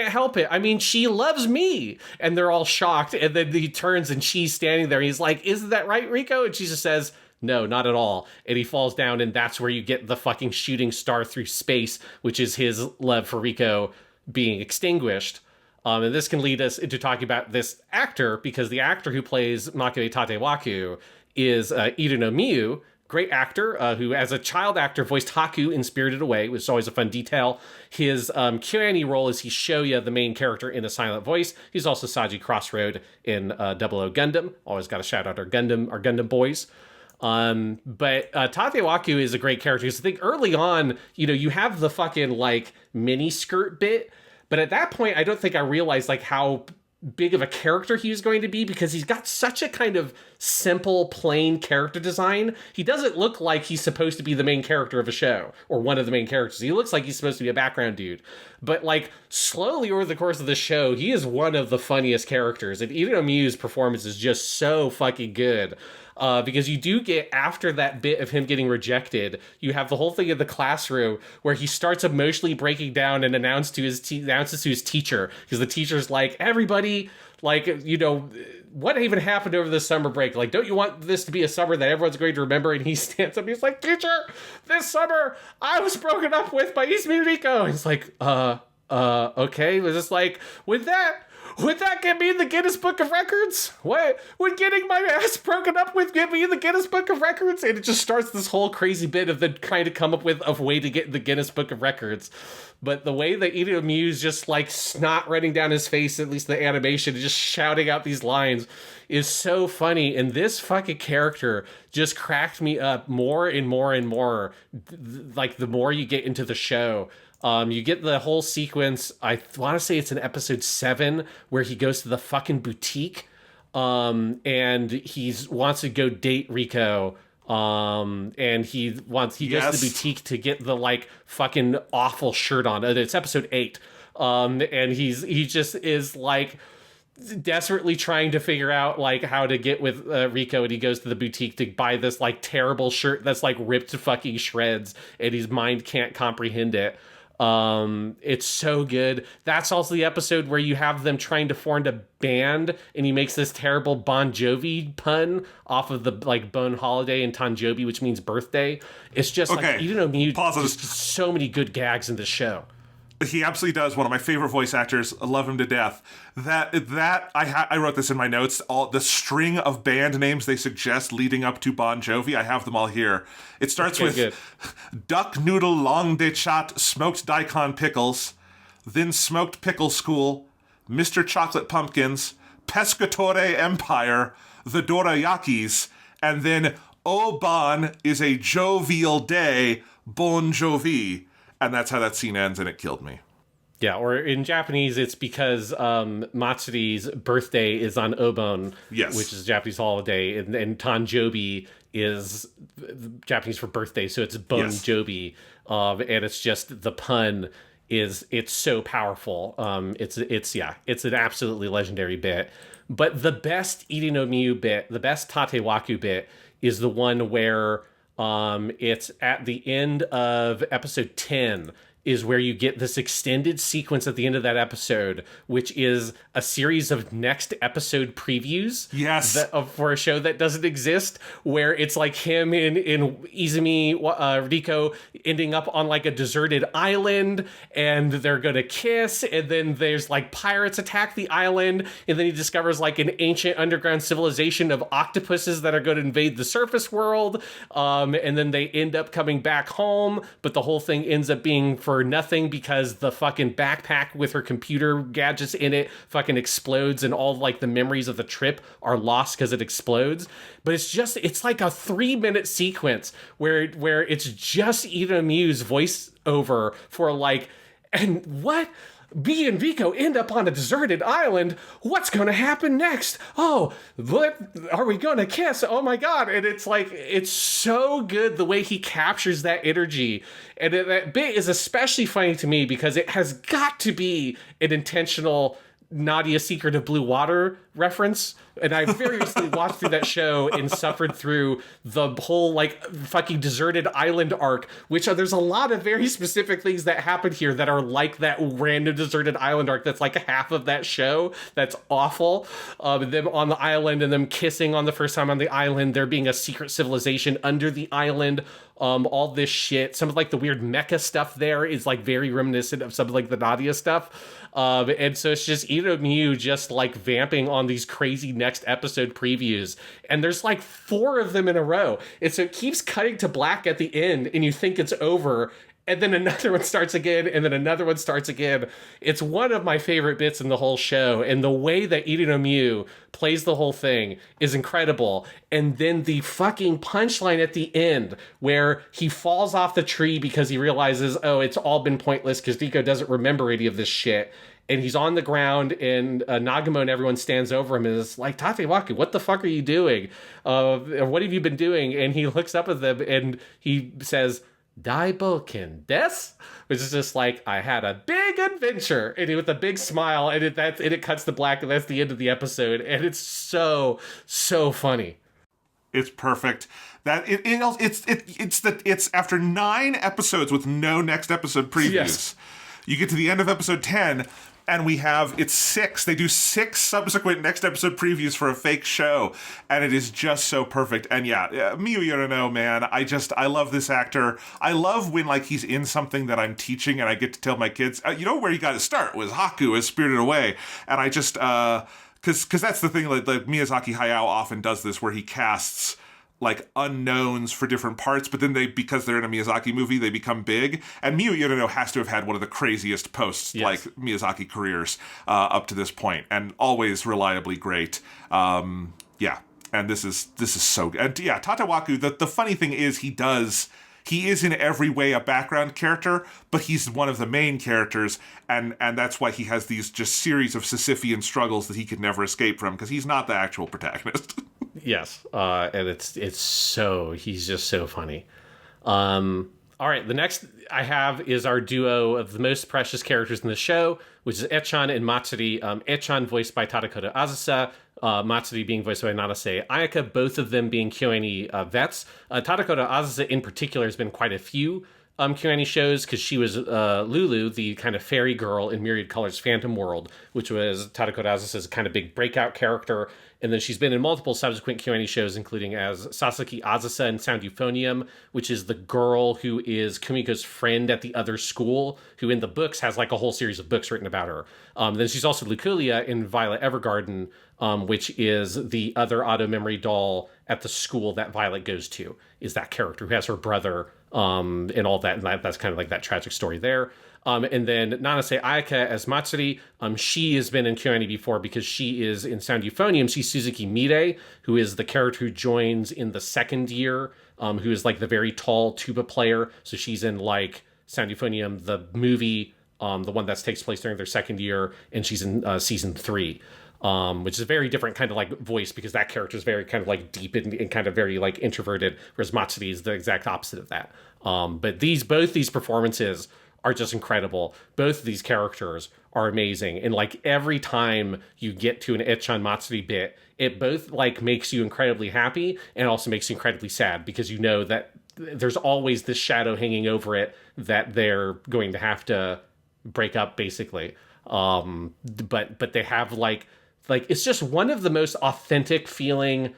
help it. I mean, she loves me," and they're all shocked, and then he turns and she's standing there, and he's like, "Isn't that right, Riko?" And she just says, "No, not at all." And he falls down, and that's where you get the fucking shooting star through space, which is his love for Riko being extinguished. And this can lead us into talking about this actor, because the actor who plays Makabe Tatewaku is Irino Miyu, great actor, who as a child actor voiced Haku in Spirited Away, which is always a fun detail. His KyoAni role is he's Shoya, the main character, in a silent voice. He's also Saji Crossroad in 00 Gundam. Always got to shout out our Gundam boys. But Tatewaku is a great character, because I think early on, you have the fucking like mini skirt bit, but at that point I don't think I realized like how big of a character he was going to be, because he's got such a kind of simple, plain character design. He doesn't look like he's supposed to be the main character of a show or one of the main characters. He looks like he's supposed to be a background dude. But like slowly over the course of the show, he is one of the funniest characters, and Irino Miyu's performance is just so fucking good. Because you do get, after that bit of him getting rejected, you have the whole thing in the classroom where he starts emotionally breaking down and announces to his teacher, because the teacher's like, everybody, like, what even happened over the summer break? Like, don't you want this to be a summer that everyone's going to remember? And he stands up and he's like, "Teacher, this summer I was broken up with by Izumi Riko." And it's like, okay. Was this like, would that get me in the Guinness Book of Records? What? Would getting my ass broken up with get me in the Guinness Book of Records? And it just starts this whole crazy bit of them trying to come up with a way to get in the Guinness Book of Records. But the way that Irino Miyu's just like snot running down his face, at least the animation, and just shouting out these lines is so funny. And this fucking character just cracked me up more and more and more. Like the more you get into the show. You get the whole sequence, I want to say it's in episode 7, where he goes to the fucking boutique, and he wants to go date Riko. And he goes to the boutique to get the like fucking awful shirt on. It's episode 8. And he just is like desperately trying to figure out like how to get with Riko, and he goes to the boutique to buy this like terrible shirt that's like ripped to fucking shreds, and his mind can't comprehend it. It's so good. That's also the episode where you have them trying to form a band, and he makes this terrible Bon Jovi pun off of the like Bon Holiday and Tanjobi, which means birthday. It's just like, you know, just so many good gags in the show. He absolutely does. One of my favorite voice actors. I love him to death. I wrote this in my notes. All the string of band names they suggest leading up to Bon Jovi. I have them all here. It starts with Duck Noodle Long De Chat Smoked Daikon Pickles, then Smoked Pickle School, Mr. Chocolate Pumpkins, Pescatore Empire, the Dorayakis, and then Oh Bon is a jovial day, Bon Jovi. And that's how that scene ends, and it killed me. Yeah, or in Japanese, it's because Matsuri's birthday is on Obon, which is a Japanese holiday, and Tanjobi is Japanese for birthday, so it's Bon Jobi, and it's just the pun it's so powerful. It's an absolutely legendary bit. But the best Iri no Miyu bit, the best Tatewaku bit, is the one where it's at the end of episode 10 is where you get this extended sequence at the end of that episode, which is a series of next episode previews. Yes. For a show that doesn't exist, where it's like him in Izumi, Riko ending up on like a deserted island, and they're gonna kiss, and then there's like pirates attack the island, and then he discovers like an ancient underground civilization of octopuses that are going to invade the surface world, and then they end up coming back home, but the whole thing ends up being for nothing because the fucking backpack with her computer gadgets in it fucking explodes, and all like the memories of the trip are lost because it explodes. But it's like a 3-minute sequence where it's just Ira Miu's voiceover for like, and what? B and Riko end up on a deserted island. What's going to happen next? Oh, what are we going to kiss? Oh my God. And it's like, it's so good the way he captures that energy. And that bit is especially funny to me because it has got to be an intentional Nadia Secret of Blue Water reference. And I very recently watched through that show and suffered through the whole like fucking deserted island arc, which there's a lot of very specific things that happen here that are like that random deserted island arc that's like half of that show. That's awful. Them on the island and them kissing on the first time on the island, there being a secret civilization under the island. All this shit. Some of like the weird mecha stuff there is like very reminiscent of some of like the Nadia stuff. And so it's just Ira Miu just like vamping on these crazy next episode previews. And there's like 4 of them in a row. And so it keeps cutting to black at the end and you think it's over. And then another one starts again, and then another one starts again. It's one of my favorite bits in the whole show, and the way that Iri no Miu plays the whole thing is incredible. And then the fucking punchline at the end, where he falls off the tree because he realizes, oh, it's all been pointless because Riko doesn't remember any of this shit. And he's on the ground, and Nagamo and everyone stands over him and is like, Tatewaku, what the fuck are you doing? What have you been doing? And he looks up at them, and he says, Daiboken des? Which is just like, I had a big adventure, and with a big smile, and it cuts to black, and that's the end of the episode, and it's so funny. It's perfect. That it's after 9 episodes with no next episode previews. Yes. You get to the end of episode 10. And it's 6. They do 6 subsequent next episode previews for a fake show. And it is just so perfect. And yeah, Miyu Urano, man, I love this actor. I love when like he's in something that I'm teaching and I get to tell my kids, you know where you got to start was Haku as Spirited Away. And I just, because that's the thing, like Miyazaki Hayao often does this where he casts like unknowns for different parts, but then because they're in a Miyazaki movie, they become big. And Miyu Urano has to have had one of the craziest post like Miyazaki careers up to this point, and always reliably great. And this is so good. And yeah, Tatewaku, the funny thing is he does he is in every way a background character, but he's one of the main characters, and that's why he has these just series of Sisyphean struggles that he could never escape from, because he's not the actual protagonist. Yes, and he's just so funny. All right, the next I have is our duo of the most precious characters in the show, which is Echan and Matsuri. Echan voiced by Tadakota Azusa, Matsuri being voiced by Nanase Ayaka, both of them being KyoAni vets. Tadakota Azusa in particular has been quite a few KyoAni shows, because she was Lulu, the kind of fairy girl in Myriad Colors Phantom World, which was Tadakota Azusa's kind of big breakout character. And then she's been in multiple subsequent KyoAni shows, including as Sasaki Azusa in Sound Euphonium, which is the girl who is Kumiko's friend at the other school, who in the books has like a whole series of books written about her. Then she's also Luculia in Violet Evergarden, which is the other auto memory doll at the school that Violet goes to, is that character who has her brother and all that. And that's kind of like that tragic story there. And then Nanase Ayaka as Matsuri, she has been in KyoAni before because she is in Sound Euphonium. She's Suzuki Mire, who is the character who joins in the second year, who is like the very tall tuba player. So she's in like Sound Euphonium, the movie, the one that takes place during their second year, and she's in season 3. Which is a very different kind of like voice, because that character is very kind of like deep and kind of very like introverted, whereas Matsuri is the exact opposite of that. But both these performances are just incredible. Both of these characters are amazing. And like every time you get to an Echan Matsuri bit, it both like makes you incredibly happy and also makes you incredibly sad, because you know that there's always this shadow hanging over it that they're going to have to break up, basically. But they have like it's just one of the most authentic feeling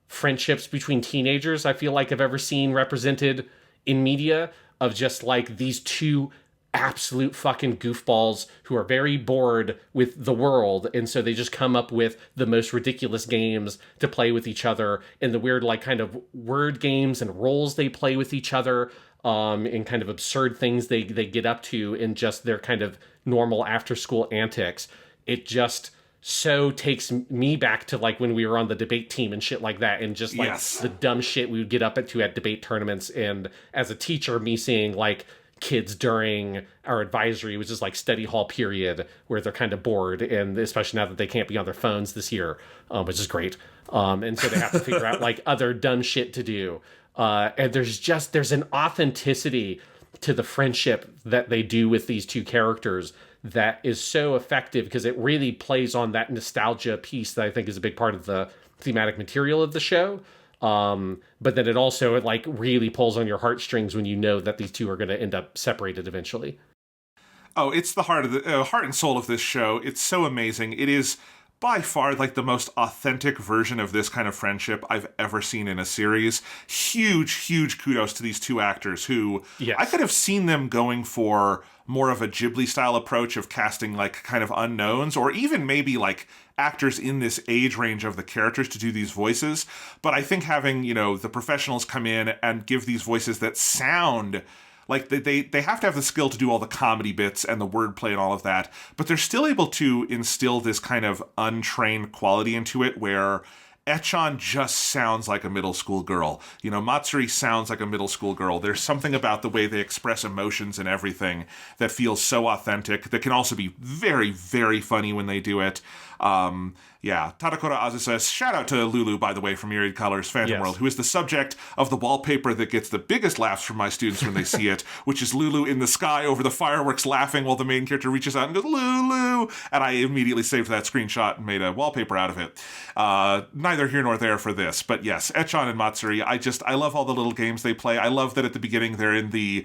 friendships between teenagers I feel like I've ever seen represented in media, of just like these two absolute fucking goofballs who are very bored with the world, and so they just come up with the most ridiculous games to play with each other, and the weird like kind of word games and roles they play with each other, and kind of absurd things they get up to in just their kind of normal after school antics. It just so takes me back to like when we were on the debate team and shit like that, and just like the dumb shit we would get up to at debate tournaments. And as a teacher, me seeing like kids during our advisory, which is like study hall period, where they're kind of bored, and especially now that they can't be on their phones this year, which is great. And so they have to figure out like other dumb shit to do. And there's an authenticity to the friendship that they do with these two characters that is so effective, because it really plays on that nostalgia piece that I think is a big part of the thematic material of the show. But then it also like really pulls on your heartstrings when you know that these two are going to end up separated eventually. Oh, it's the heart and soul of this show. It's so amazing. It is by far like the most authentic version of this kind of friendship I've ever seen in a series. Huge kudos to these two actors who I could have seen them going for more of a Ghibli style approach of casting like kind of unknowns, or even maybe like actors in this age range of the characters to do these voices. But I think having, the professionals come in and give these voices that sound like they have to have the skill to do all the comedy bits and the wordplay and all of that, but they're still able to instill this kind of untrained quality into it where Echan just sounds like a middle school girl. Matsuri sounds like a middle school girl. There's something about the way they express emotions and everything that feels so authentic, that can also be very, very funny when they do it. Tadakota Azusa, shout out to Lulu, by the way, from Myriad Colors Phantom World, who is the subject of the wallpaper that gets the biggest laughs from my students when they see it, which is Lulu in the sky over the fireworks laughing while the main character reaches out and goes, Lulu! And I immediately saved that screenshot and made a wallpaper out of it. Neither here nor there for this, but yes, Echan and Matsuri, I love all the little games they play. I love that at the beginning they're in the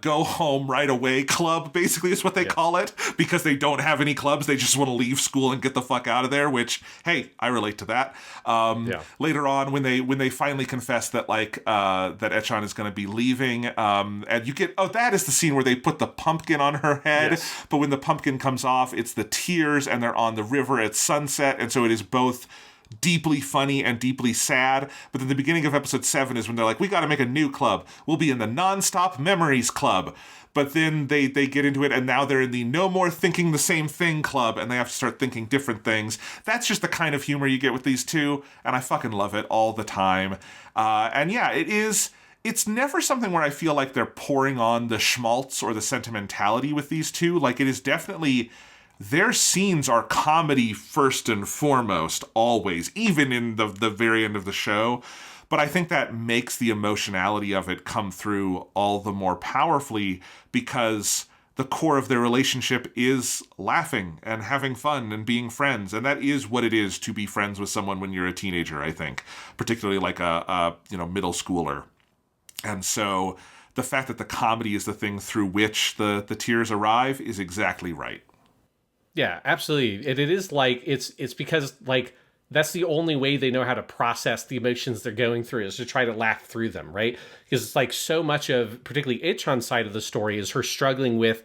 go home right away club, basically is what they call it, because they don't have any clubs. They just want to leave school and get the fuck out of there, which, hey, I relate to that. Later on, when they finally confess that that Echan is going to be leaving, and you get, that is the scene where they put the pumpkin on her head, but when the pumpkin comes off, it's the tears, and they're on the river at sunset, and so it is both deeply funny and deeply sad. But then the beginning of episode 7 is when they're like, we got to make a new club. We'll be in the Non-Stop Memories Club. But then they get into it, and now they're in the No More Thinking the Same Thing Club, and they have to start thinking different things. That's just the kind of humor you get with these two, and I fucking love it all the time. It is it's never something where I feel like they're pouring on the schmaltz or the sentimentality with these two. Like, it is definitely, their scenes are comedy first and foremost, always, even in the very end of the show. But I think that makes the emotionality of it come through all the more powerfully because the core of their relationship is laughing and having fun and being friends. And that is what it is to be friends with someone when you're a teenager, I think, particularly like a middle schooler. And so the fact that the comedy is the thing through which the tears arrive is exactly right. Yeah, absolutely. And it is like, it's because like, that's the only way they know how to process the emotions they're going through is to try to laugh through them, right? Because it's like so much of, particularly Ichon's side of the story, is her struggling with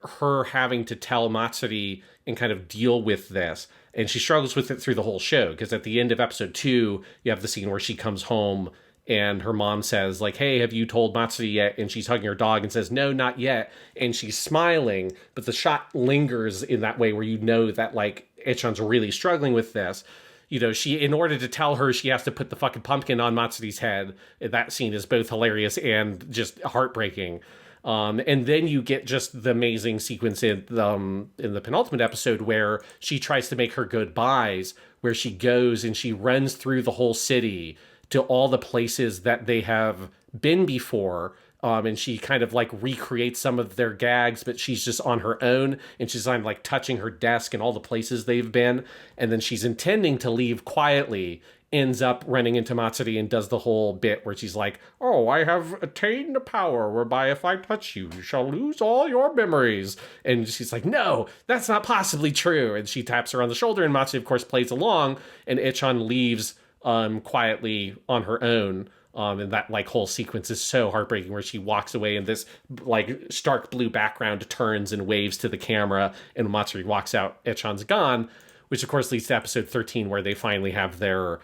her having to tell Matsuri and kind of deal with this. And she struggles with it through the whole show, because at the end of episode 2, you have the scene where she comes home and her mom says, like, hey, have you told Matsuri yet? And she's hugging her dog and says, no, not yet. And she's smiling, but the shot lingers in that way where you know that, like, Ichon's really struggling with this. You know, she, in order to tell her, she has to put the fucking pumpkin on Matsuri's head. That scene is both hilarious and just heartbreaking. And then you get just the amazing sequence in the penultimate episode where she tries to make her goodbyes, where she goes and she runs through the whole city to all the places that they have been before. And she kind of like recreates some of their gags, but she's just on her own, and she's on like touching her desk and all the places they've been. And then she's intending to leave quietly, ends up running into Matsuri and does the whole bit where she's like, oh, I have attained a power whereby if I touch you, you shall lose all your memories. And she's like, no, that's not possibly true. And she taps her on the shoulder, and Matsuri, of course, plays along, and Ichon leaves quietly on her own. And that like whole sequence is so heartbreaking, where she walks away and this like stark blue background turns and waves to the camera, and Matsuri walks out, Ichon's gone, which of course leads to episode 13, where they finally have their,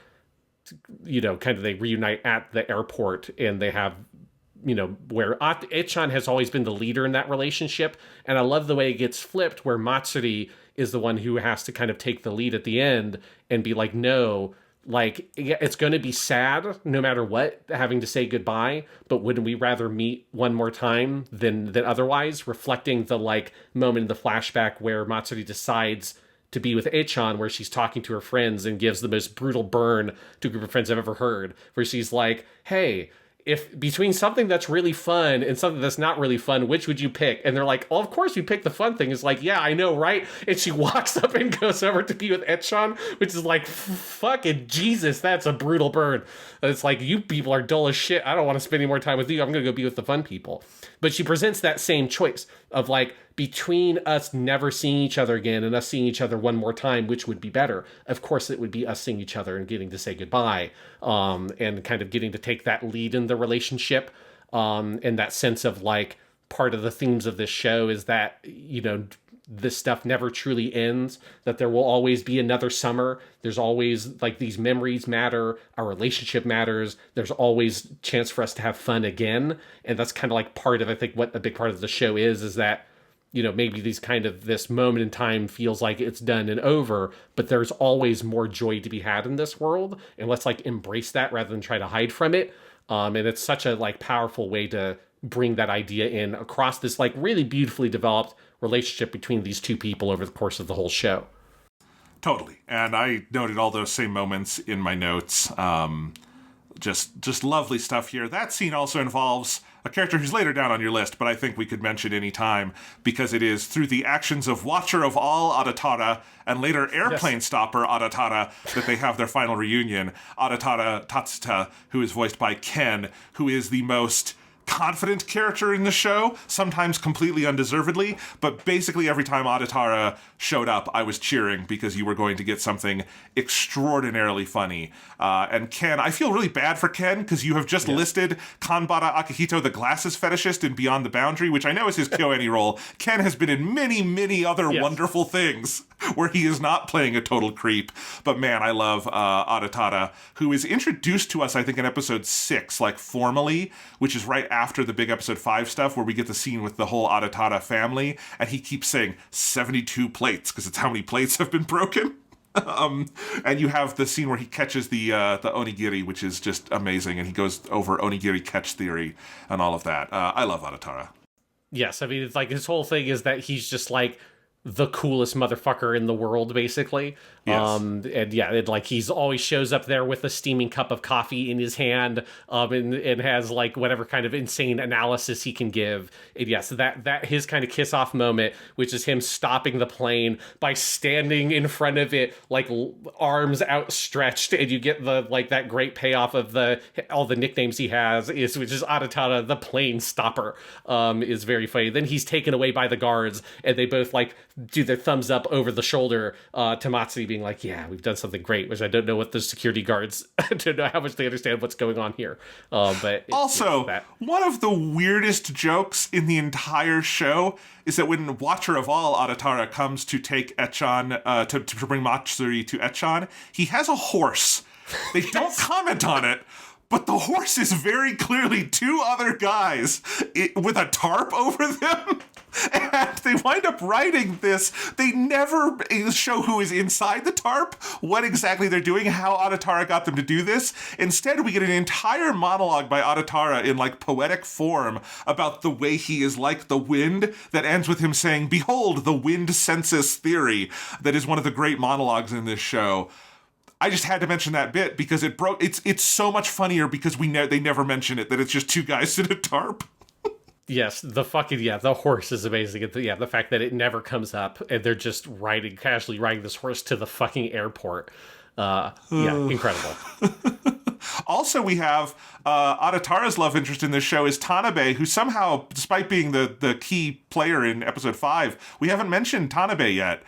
you know, kind of they reunite at the airport, and they have, you know, where Ichon has always been the leader in that relationship. And I love the way it gets flipped, where Matsuri is the one who has to kind of take the lead at the end and be like, no, like, it's going to be sad no matter what, having to say goodbye, but wouldn't we rather meet one more time than otherwise? Reflecting the like moment in the flashback where Matsuri decides to be with Ichon, where she's talking to her friends and gives the most brutal burn to a group of friends I've ever heard, where she's like, hey, if between something that's really fun and something that's not really fun, which would you pick? And they're like, oh, of course you pick the fun thing. It's like, yeah, I know, right? And she walks up and goes over to be with Ichon, which is like, fucking Jesus, that's a brutal burn. And it's like, you people are dull as shit. I don't want to spend any more time with you. I'm going to go be with the fun people. But she presents that same choice of like, between us never seeing each other again and us seeing each other one more time, which would be better? Of course, it would be us seeing each other and getting to say goodbye, and kind of getting to take that lead in the relationship. And that sense of like, part of the themes of this show is that, you know, this stuff never truly ends, that there will always be another summer. There's always like these memories matter. Our relationship matters. There's always chance for us to have fun again. And that's kind of like part of, I think, what a big part of the show is that, you know, maybe these kind of this moment in time feels like it's done and over, but there's always more joy to be had in this world. And let's like embrace that rather than try to hide from it. And it's such a like powerful way to bring that idea in across this like really beautifully developed relationship between these two people over the course of the whole show. Totally. And I noted all those same moments in my notes. Just lovely stuff here. That scene also involves a character who's later down on your list, but I think we could mention any time, because it is through the actions of Watcher of all Adatara and later Airplane Stopper Adatara that they have their final reunion. Adatara Tatsuta, who is voiced by Ken, who is the most confident character in the show, sometimes completely undeservedly, but basically every time Adatara showed up, I was cheering because you were going to get something extraordinarily funny. And Ken, I feel really bad for Ken because you have just listed Kanbara Akihito, the glasses fetishist in Beyond the Boundary, which I know is his KyoAni role. Ken has been in many, many other wonderful things where he is not playing a total creep. But man, I love Adatara, who is introduced to us, I think, in episode 6, like formally, which is right after the big episode 5 stuff where we get the scene with the whole Adatara family, and he keeps saying 72 plates because it's how many plates have been broken. And you have the scene where he catches the onigiri, which is just amazing, and he goes over onigiri catch theory and all of that. I love Adatara. Yes, I mean, it's like his whole thing is that he's just like the coolest motherfucker in the world, basically. Yes. And yeah, like he's always shows up there with a steaming cup of coffee in his hand, and has like whatever kind of insane analysis he can give. And yes, that his kind of kiss off moment, which is him stopping the plane by standing in front of it, like arms outstretched, and you get the like that great payoff of all the nicknames he has, which is Adatara the plane stopper, is very funny. Then he's taken away by the guards, and they both like do their thumbs up over the shoulder to Matsui, being like, yeah, we've done something great, which I don't know what the security guards, I don't know how much they understand what's going on here. But also, one of the weirdest jokes in the entire show is that when Watcher of All Adatara comes to take Echan, to bring Matsuri to Echan, he has a horse. They don't comment on it, but the horse is very clearly two other guys with a tarp over them. And they wind up writing this. They never show who is inside the tarp, what exactly they're doing, how Adatara got them to do this. Instead, we get an entire monologue by Adatara in like poetic form about the way he is like the wind, that ends with him saying, "Behold, the wind census theory." That is one of the great monologues in this show. I just had to mention that bit because it's so much funnier because they never mention it, that it's just two guys in a tarp. Yes, the horse is amazing. The fact that it never comes up and they're just casually riding this horse to the fucking airport. Incredible. Also, we have Adatara's love interest in this show is Tanabe, who somehow, despite being the key player in episode 5, we haven't mentioned Tanabe yet,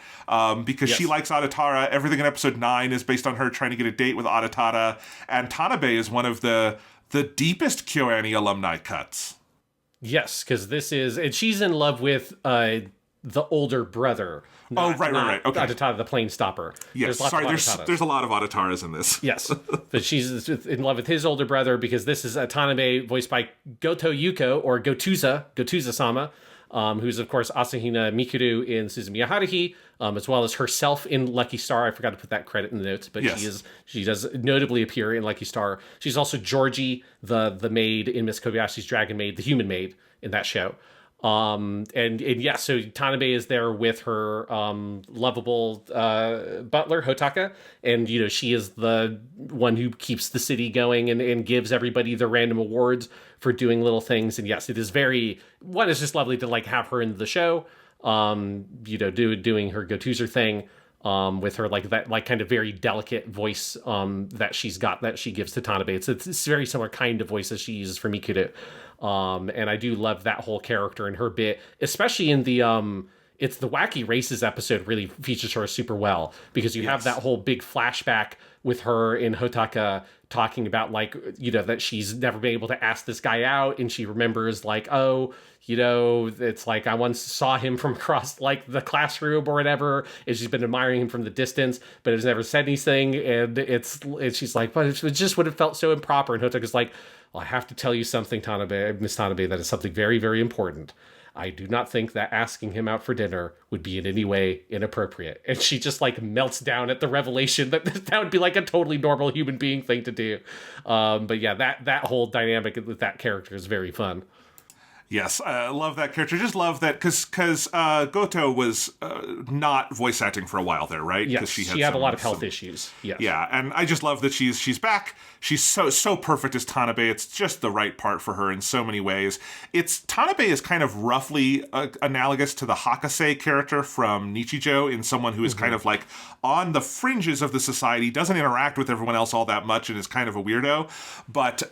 because she likes Adatara. Everything in episode 9 is based on her trying to get a date with Adatara, and Tanabe is one of the deepest KyoAni alumni cuts. Yes, because and she's in love with the older brother. Right. Okay. Adatara, the plane stopper. Yes, there's a lot of Adataras in this. Yes, but she's in love with his older brother because this is Tanabe, voiced by Goto Yuko, or Gotuza-sama, who's, of course, Asahina Mikuru in Suzumiya Haruhi, as well as herself in Lucky Star. I forgot to put that credit in the notes, but yes. She does notably appear in Lucky Star. She's also Georgie, the maid in Miss Kobayashi's Dragon Maid, the human maid in that show. So Tanabe is there with her lovable butler Hotaka, and she is the one who keeps the city going and gives everybody the random awards for doing little things. And yes, it is it's just lovely to like have her in the show, doing her Gotuzer thing, with her like that like kind of very delicate voice that she's got, that she gives to Tanabe. It's a very similar kind of voice as she uses for Mikuru. And I do love that whole character and her bit, especially in the it's the Wacky Races episode really features her super well, because you have that whole big flashback with her in Hotaka talking about like, that she's never been able to ask this guy out. And she remembers like, it's like I once saw him from across like the classroom or whatever. And she's been admiring him from the distance, but has never said anything. And she's like, but it just would have felt so improper. And Hotaka's like, well, I have to tell you something, Miss Tanabe, that is something very, very important. I do not think that asking him out for dinner would be in any way inappropriate. And she just like melts down at the revelation that would be like a totally normal human being thing to do. But yeah, that whole dynamic with that character is very fun. Yes, I love that character. Just love that because Goto was not voice acting for a while there, right? Yes, she had a lot of health issues. Yes. Yeah, and I just love that she's back. She's so perfect as Tanabe. It's just the right part for her in so many ways. Tanabe is kind of roughly analogous to the Hakase character from Nichijou, in someone who is kind of like on the fringes of the society, doesn't interact with everyone else all that much, and is kind of a weirdo. But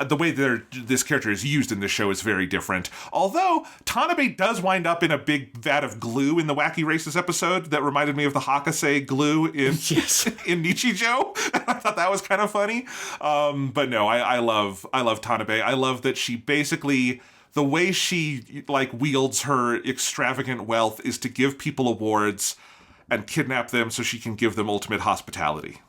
the way this character is used in this show is very different. Although Tanabe does wind up in a big vat of glue in the Wacky Races episode that reminded me of the Hakase glue in Nichijou. I thought that was kind of funny. But no, I love Tanabe. I love that she basically, the way she like wields her extravagant wealth is to give people awards and kidnap them so she can give them ultimate hospitality.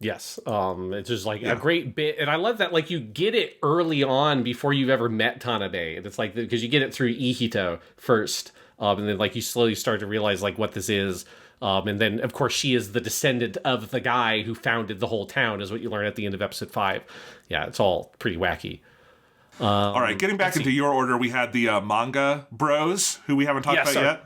Yes, it's just like a great bit, and I love that like you get it early on before you've ever met Tanabe, and it's like because you get it through Ihito first, and then like you slowly start to realize like what this is, And then, of course, she is the descendant of the guy who founded the whole town, is what you learn at the end of episode 5. Yeah, it's all pretty wacky. All right, getting back into your order, we had the manga bros, who we haven't talked about yet.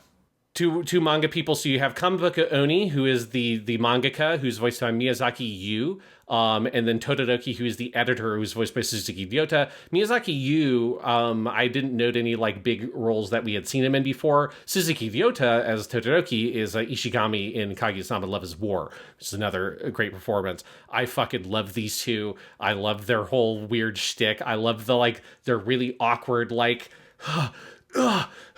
Two manga people. So you have KyoAni, who is the mangaka, who's voiced by Miyazaki Yu, and then Todoroki, who is the editor, who's voiced by Suzuki Ryota. Miyazaki Yu, I didn't note any like big roles that we had seen him in before. Suzuki Ryota as Todoroki is Ishigami in Kaguya-sama Love is War, which is another great performance. I fucking love these two. I love their whole weird shtick. I love their really awkward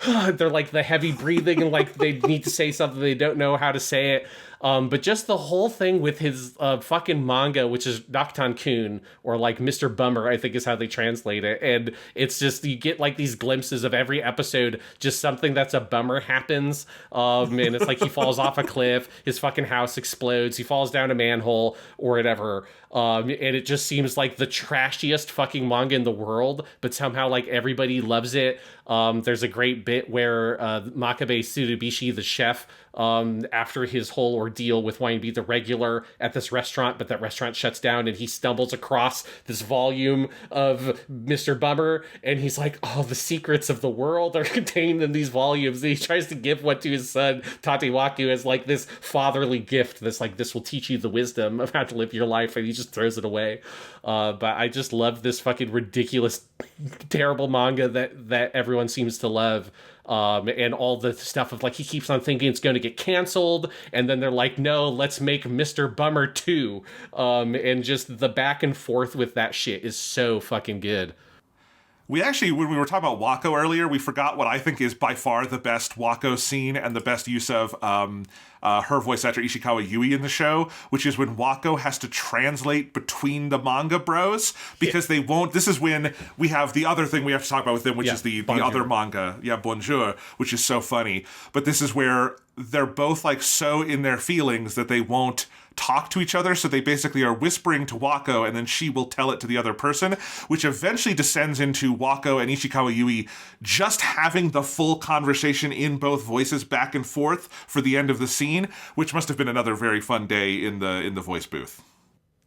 they're like the heavy breathing and like they need to say something, they don't know how to say it. But just the whole thing with his fucking manga, which is Nocton-kun, or like Mr. Bummer, I think is how they translate it. And it's just, you get like these glimpses of every episode, just something that's a bummer happens. And it's like he falls off a cliff, his fucking house explodes, he falls down a manhole or whatever. And it just seems like the trashiest fucking manga in the world, but somehow like everybody loves it. There's a great bit where Makabe Tsurubishi, the chef, after his whole ordeal with wanting to be the regular at this restaurant, but that restaurant shuts down, and he stumbles across this volume of Mr. Bummer, and he's like, oh, the secrets of the world are contained in these volumes. And he tries to give one to his son, Tatewaku, as like this fatherly gift that's like, this will teach you the wisdom of how to live your life, and he just throws it away. But I just love this fucking ridiculous, terrible manga that everyone seems to love. And all the stuff of like, he keeps on thinking it's going to get canceled, and then they're like, no, let's make Mr. Bummer 2. And just the back and forth with that shit is so fucking good. We actually, when we were talking about Wako earlier, we forgot what I think is by far the best Wako scene and the best use of her voice actor Ishikawa Yui in the show, which is when Wako has to translate between the manga bros, because they won't. This is when we have the other thing we have to talk about with them, which is the other manga, Bonjour, which is so funny. But this is where they're both like so in their feelings that they won't talk to each other, so they basically are whispering to Wako, and then she will tell it to the other person, which eventually descends into Wako and Ishikawa Yui just having the full conversation in both voices back and forth for the end of the scene, which must have been another very fun day in the voice booth.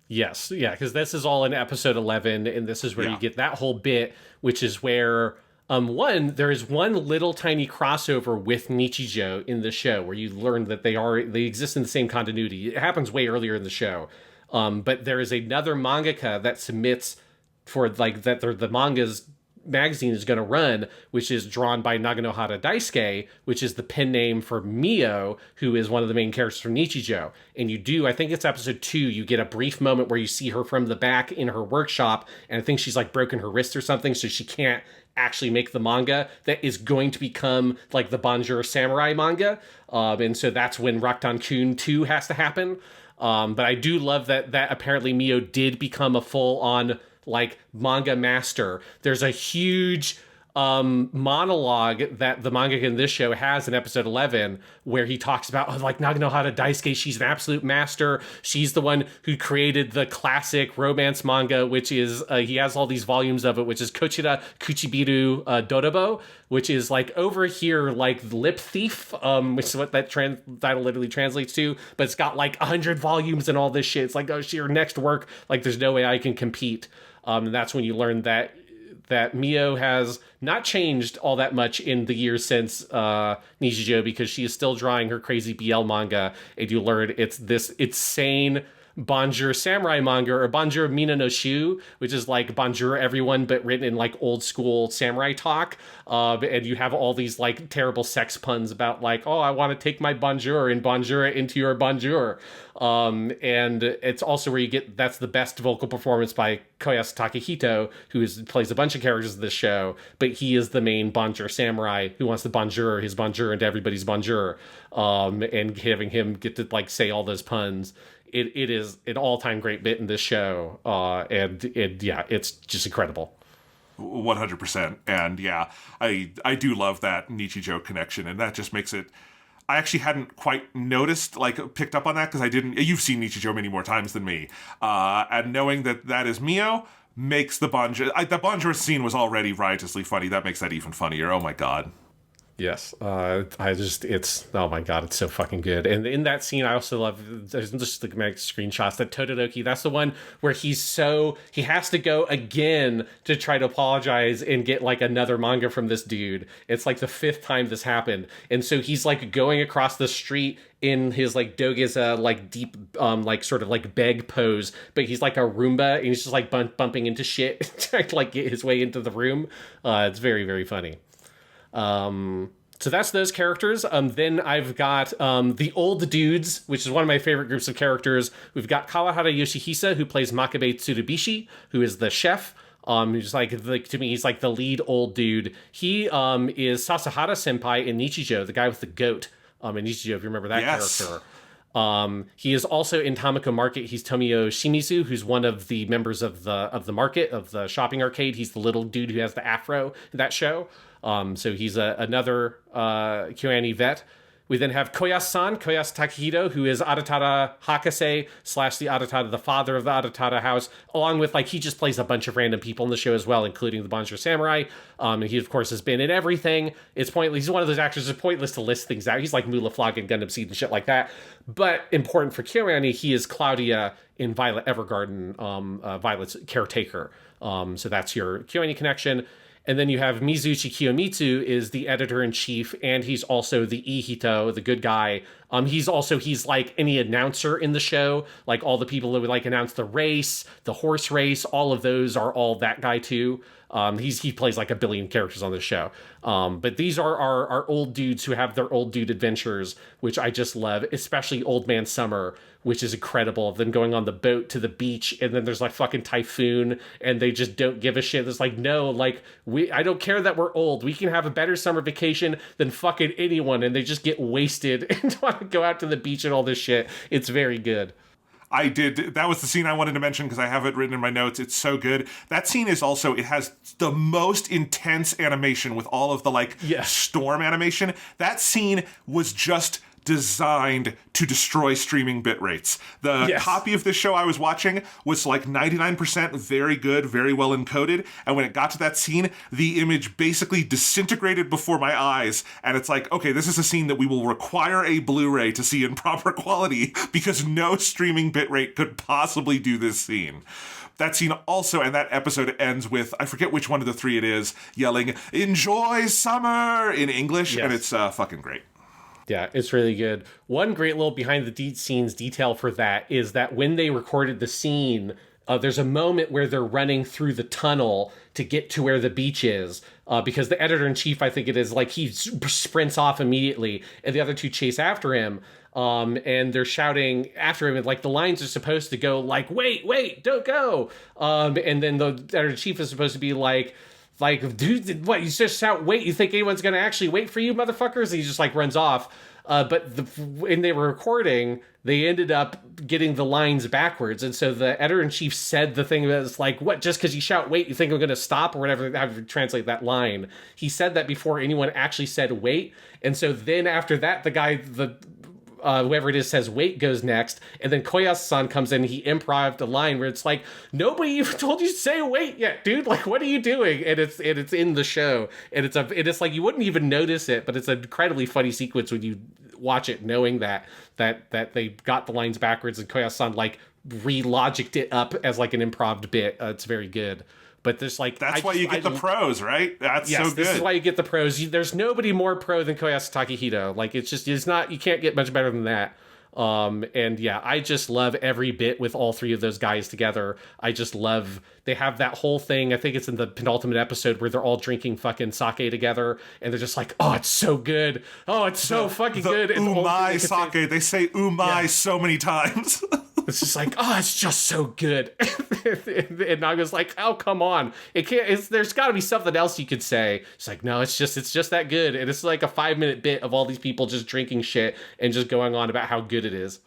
Yes, yeah, because this is all in episode 11, and this is where you get that whole bit, which is where there is one little tiny crossover with Nichijou in the show where you learn that they exist in the same continuity. It happens way earlier in the show. But there is another mangaka that submits for like that the manga's magazine is going to run, which is drawn by Naganohara Daisuke, which is the pen name for Mio, who is one of the main characters from Nichijou. And I think it's episode 2, you get a brief moment where you see her from the back in her workshop, and I think she's like broken her wrist or something, so she can't actually make the manga that is going to become like the Bonjour Samurai manga. And so that's when Rakuten-kun 2 has to happen. But I do love that apparently Mio did become a full-on like manga master. There's a huge monologue that the mangaka in this show has in episode 11 where he talks about like Naganohara Daisuke, she's an absolute master. She's the one who created the classic romance manga, which is he has all these volumes of it, which is Kochira Kuchibiru Dorobo, which is like over here like lip thief, which is what that title literally translates to, but it's got like 100 volumes and all this shit. It's like, oh, your next work, like there's no way I can compete. And that's when you learn that Mio has not changed all that much in the years since Nichijou, because she is still drawing her crazy BL manga, and you learn it's this insane Bonjour Samurai manga, or Bonjour Mina no Shu, which is like Bonjour everyone, but written in like old school samurai talk. And you have all these like terrible sex puns about like, oh, I want to take my Bonjour and Bonjour into your Bonjour. And it's also where that's the best vocal performance by Koyasu Takehito, who plays a bunch of characters in this show, but he is the main Bonjour samurai who wants to Bonjour his Bonjour into everybody's Bonjour, and having him get to like say all those puns. It is an all-time great bit in this show, and it's just incredible. 100%. And yeah, I do love that Nichijou connection, and that just makes it. I actually hadn't quite noticed, like, picked up on that, because you've seen Nichijou many more times than me. And knowing that is Mio makes the Bonjour scene was already riotously funny. That makes that even funnier. Oh my god. Yes, it's, oh my god, it's so fucking good. And in that scene, I also love, there's just the screenshots that Todoroki, that's the one where he has to go again to try to apologize and get like another manga from this dude. It's like the 5th time this happened. And so he's like going across the street in his like Dogeza like deep like sort of like beg pose, but he's like a Roomba and he's just like bumping into shit trying to like get his way into the room. It's very, very funny. So that's those characters. Then I've got the old dudes, which is one of my favorite groups of characters. We've got Kawahara Yoshihisa, who plays Makabe Tsurubishi, who is the chef. Who's like to me, he's like the lead old dude. He is Sasahara senpai in Nichijou, the guy with the goat in Nichijou, if you remember that character. He is also in Tamako Market. He's Tomio Shimizu, who's one of the members of the market, of the shopping arcade. He's the little dude who has the afro in that show. So he's another KyoAni vet. We then have Koyasu Takahito, who is Aratara Hakase / the Aratara, the father of the Aratara house, along with, like, he just plays a bunch of random people in the show as well, including the Bonjour Samurai. And he, of course, has been in everything. It's pointless. He's one of those actors, it's pointless to list things out. He's like Mula Flog and Gundam Seed and shit like that. But important for KyoAni, he is Claudia in Violet Evergarden, Violet's caretaker. So that's your KyoAni connection. And then you have Mizuchi Kiyomitsu is the editor-in-chief, and he's also the Ihito, the good guy. He's like any announcer in the show, like all the people that would like announce the race, the horse race, all of those are all that guy too. He plays like a billion characters on the show. But these are our old dudes who have their old dude adventures, which I just love, especially Old Man Summer, which is incredible. Of them going on the boat to the beach, and then there's like fucking typhoon, and they just don't give a shit. There's like, no, like I don't care that we're old. We can have a better summer vacation than fucking anyone, and they just get wasted and want to go out to the beach and all this shit. It's very good. That was the scene I wanted to mention because I have it written in my notes. It's so good. That scene is also, it has the most intense animation with all of the storm animation. That scene was just designed to destroy streaming bit rates. The copy of this show I was watching was like 99% very good, very well encoded, and when it got to that scene, the image basically disintegrated before my eyes, and it's like, okay, this is a scene that we will require a Blu-ray to see in proper quality because no streaming bitrate could possibly do this scene. That scene also, and that episode ends with, I forget which one of the three it is, yelling, "Enjoy summer!" in English, and it's fucking great. Yeah, it's really good. One great little behind the scenes detail for that is that when they recorded the scene, there's a moment where they're running through the tunnel to get to where the beach is, because the editor-in-chief, I think it is, like, he sprints off immediately, and the other two chase after him, and they're shouting after him, and, like, the lines are supposed to go, like, wait, don't go! And then the editor-in-chief is supposed to be like, dude, what, you just shout, wait, you think anyone's gonna actually wait for you, motherfuckers? And he just, like, runs off. But when they were recording, they ended up getting the lines backwards. And so the editor-in-chief said the thing that's like, what, just because you shout, wait, you think I'm gonna stop? Or whatever, how to translate that line. He said that before anyone actually said wait. And so then after that, the guy, whoever it is says wait goes next, and then Koyasu-san comes in and he improv'd a line where it's like, nobody even told you to say wait yet, dude, like, what are you doing? And it's in the show, and it's like you wouldn't even notice it, but it's an incredibly funny sequence when you watch it, knowing that they got the lines backwards and Koyasu-san like re-logicked it up as like an improv'd bit. It's very good. But there's like, that's why you get the pros, right? That's so good. This is why you get the pros. There's nobody more pro than Koyasu Takahito. Like, it's not, you can't get much better than that. And yeah, I just love every bit with all three of those guys together. I just love, they have that whole thing. I think it's in the penultimate episode where they're all drinking fucking sake together, and they're just like, oh, it's so good. Oh, it's so fucking good. And umai sake. They say umai so many times. It's just like, oh, it's just so good. And Naga's like, oh, come on. There's got to be something else you could say. It's like, no, it's just that good. And it's like a 5-minute bit of all these people just drinking shit and just going on about how good it is.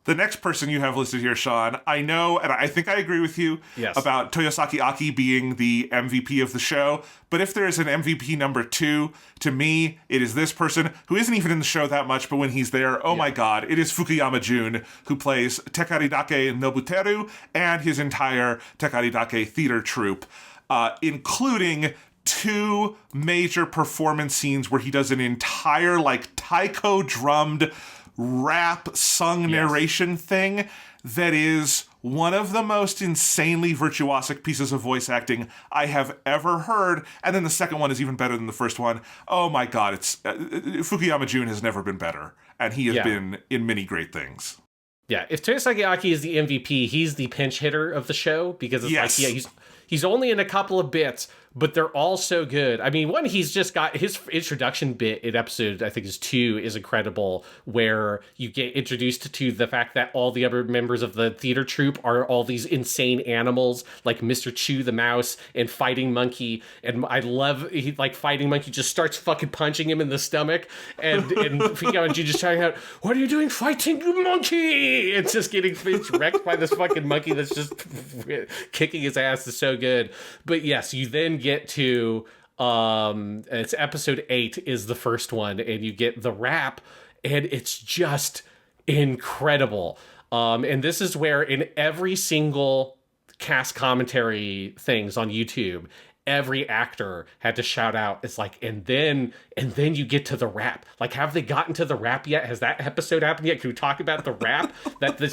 The next person you have listed here, Sean, I know, and I think I agree with you about Toyosaki Aki being the MVP of the show, but if there is an MVP number 2, to me, it is this person, who isn't even in the show that much, but when he's there, my god, it is Fukuyama Jun, who plays Tekaridake Nobuteru and his entire Tekaridake theater troupe, including 2 major performance scenes where he does an entire, like, taiko drummed rap sung narration thing that is one of the most insanely virtuosic pieces of voice acting I have ever heard. And then the second one is even better than the first one. Oh my God, it's Fukuyama Jun has never been better, and he has been in many great things. Yeah, if Toyosaki Aki is the MVP, he's the pinch hitter of the show, because it's like, yeah, he's only in a couple of bits, but they're all so good. I mean, one, he's just got his introduction bit in episode, I think is 2, is incredible, where you get introduced to the fact that all the other members of the theater troupe are all these insane animals, like Mr. Chew the mouse and Fighting Monkey. And I love, Fighting Monkey just starts fucking punching him in the stomach, and Fukuyama Jun just shouting out, "What are you doing, Fighting Monkey?" It's just getting wrecked by this fucking monkey that's just kicking his ass. Is so good. But yes, you then get to it's episode 8 is the first one, and you get the rap, and it's just incredible. And this is where in every single cast commentary things on YouTube, every actor had to shout out, it's like, and then you get to the rap. Like, have they gotten to the rap yet? Has that episode happened yet? Can we talk about the rap?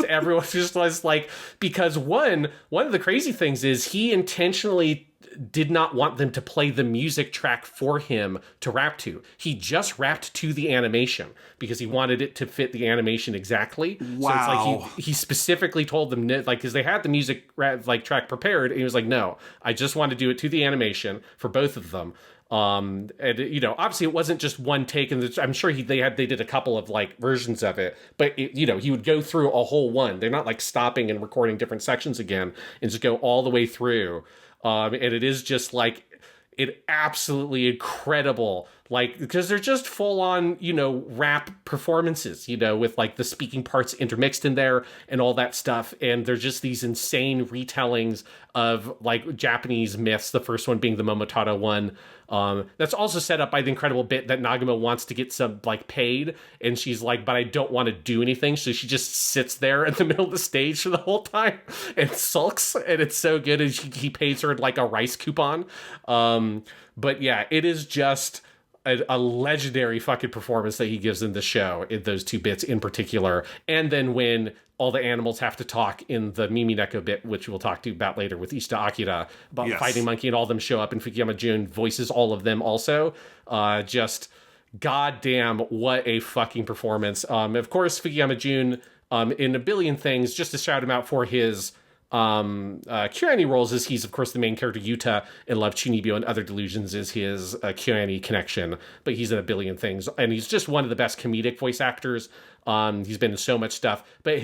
Everyone just was like, because one of the crazy things is he intentionally did not want them to play the music track for him to rap to. He just rapped to the animation because he wanted it to fit the animation exactly. Wow. So it's like he specifically told them, like, because they had the music track prepared, and he was like, no, I just want to do it to the animation for both of them. And obviously it wasn't just one take, and I'm sure they did a couple of like versions of it, but he would go through a whole one. They're not like stopping and recording different sections again, and just go all the way through. And it is just like absolutely incredible, like, because they're just full on, rap performances, with like the speaking parts intermixed in there and all that stuff. And they're just these insane retellings of like Japanese myths. The first one being the Momotaro one. That's also set up by the incredible bit that Nagamo wants to get some like paid, and she's like, but I don't want to do anything. So she just sits there in the middle of the stage for the whole time and sulks, and it's so good. And he pays her like a rice coupon. But yeah, it is just a legendary fucking performance that he gives in the show, in those 2 bits in particular. And then when all the animals have to talk in the Mimi Neko bit, which we'll talk to about later with Ishida Akira, about Fighting Monkey, and all of them show up, and Fukuyama Jun voices all of them also. Just goddamn, what a fucking performance. Of course, Fukuyama Jun, in a billion things, just to shout him out for his KyoAni roles, is he's of course the main character Yuta in Love Chunibyo and Other Delusions is his KyoAni connection, but he's in a billion things, and he's just one of the best comedic voice actors. He's been in so much stuff, but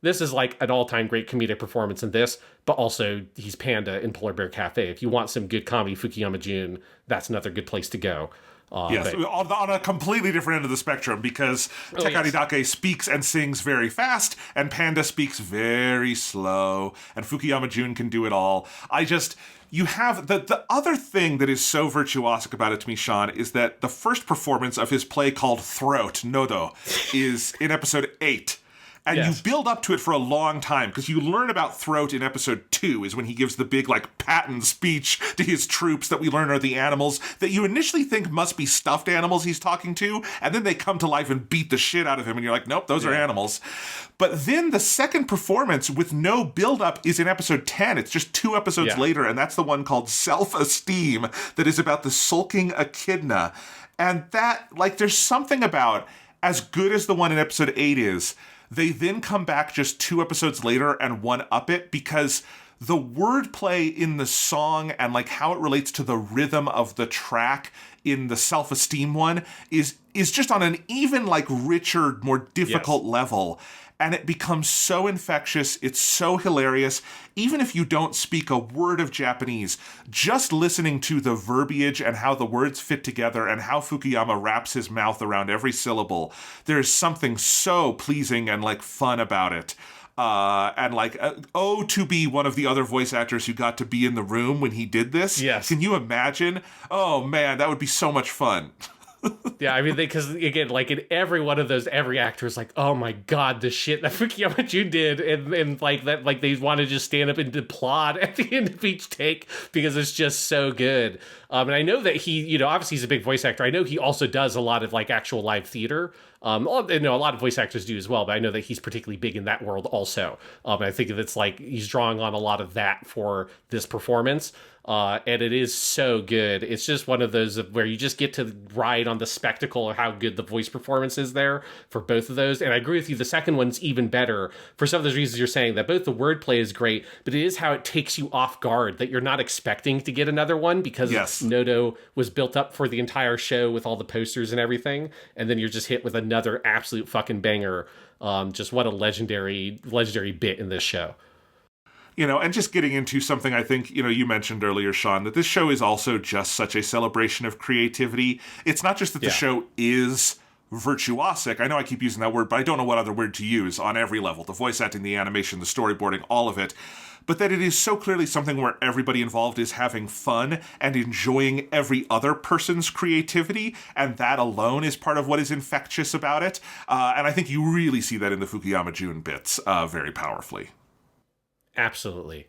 this is like an all-time great comedic performance in this, but also he's Panda in Polar Bear Cafe. If you want some good comedy, Fukuyama Jun, that's another good place to go. Yes, on a completely different end of the spectrum, because Takaridake speaks and sings very fast, and Panda speaks very slow, and Fukuyama Jun can do it all. You have the other thing that is so virtuosic about it to me, Sean, is that the first performance of his play called Throat, Nodo, is in episode 8. And you build up to it for a long time, because you learn about Throat in episode 2, is when he gives the big, like, patent speech to his troops that we learn are the animals that you initially think must be stuffed animals he's talking to, and then they come to life and beat the shit out of him, and you're like, nope, those are animals. But then the second performance with no build-up is in episode 10. It's just 2 episodes later, and that's the one called Self-Esteem, that is about the sulking echidna. And that, like, there's something about, as good as the one in episode 8 is, they then come back just 2 episodes later and one-up it, because the wordplay in the song and like how it relates to the rhythm of the track in the Self-Esteem one is just on an even like richer, more difficult level. And it becomes so infectious. It's so hilarious. Even if you don't speak a word of Japanese, just listening to the verbiage and how the words fit together and how Fukuyama wraps his mouth around every syllable, there's something so pleasing and like fun about it. To be one of the other voice actors who got to be in the room when he did this. Yes. Can you imagine? Oh man, that would be so much fun. Yeah, I mean, because again, like in every one of those, every actor is like, "Oh my god, the shit that Fukuyama Jun did," and like that, like they want to just stand up and applaud at the end of each take because it's just so good. And I know that he, obviously he's a big voice actor. I know he also does a lot of like actual live theater. A lot of voice actors do as well, but I know that he's particularly big in that world also. I think it's like he's drawing on a lot of that for this performance. And it is so good. It's just one of those where you just get to ride on the spectacle of how good the voice performance is there for both of those. And I agree with you. The second one's even better for some of those reasons you're saying, that both the wordplay is great, but it is how it takes you off guard, that you're not expecting to get another one because Noto was built up for the entire show with all the posters and everything. And then you're just hit with another absolute fucking banger. Just what a legendary bit in this show. And just getting into something I think, you mentioned earlier, Sean, that this show is also just such a celebration of creativity. It's not just that the show is virtuosic. I know I keep using that word, but I don't know what other word to use on every level. The voice acting, the animation, the storyboarding, all of it. But that it is so clearly something where everybody involved is having fun and enjoying every other person's creativity, and that alone is part of what is infectious about it. And I think you really see that in the Fukuyama Jun bits very powerfully. Absolutely.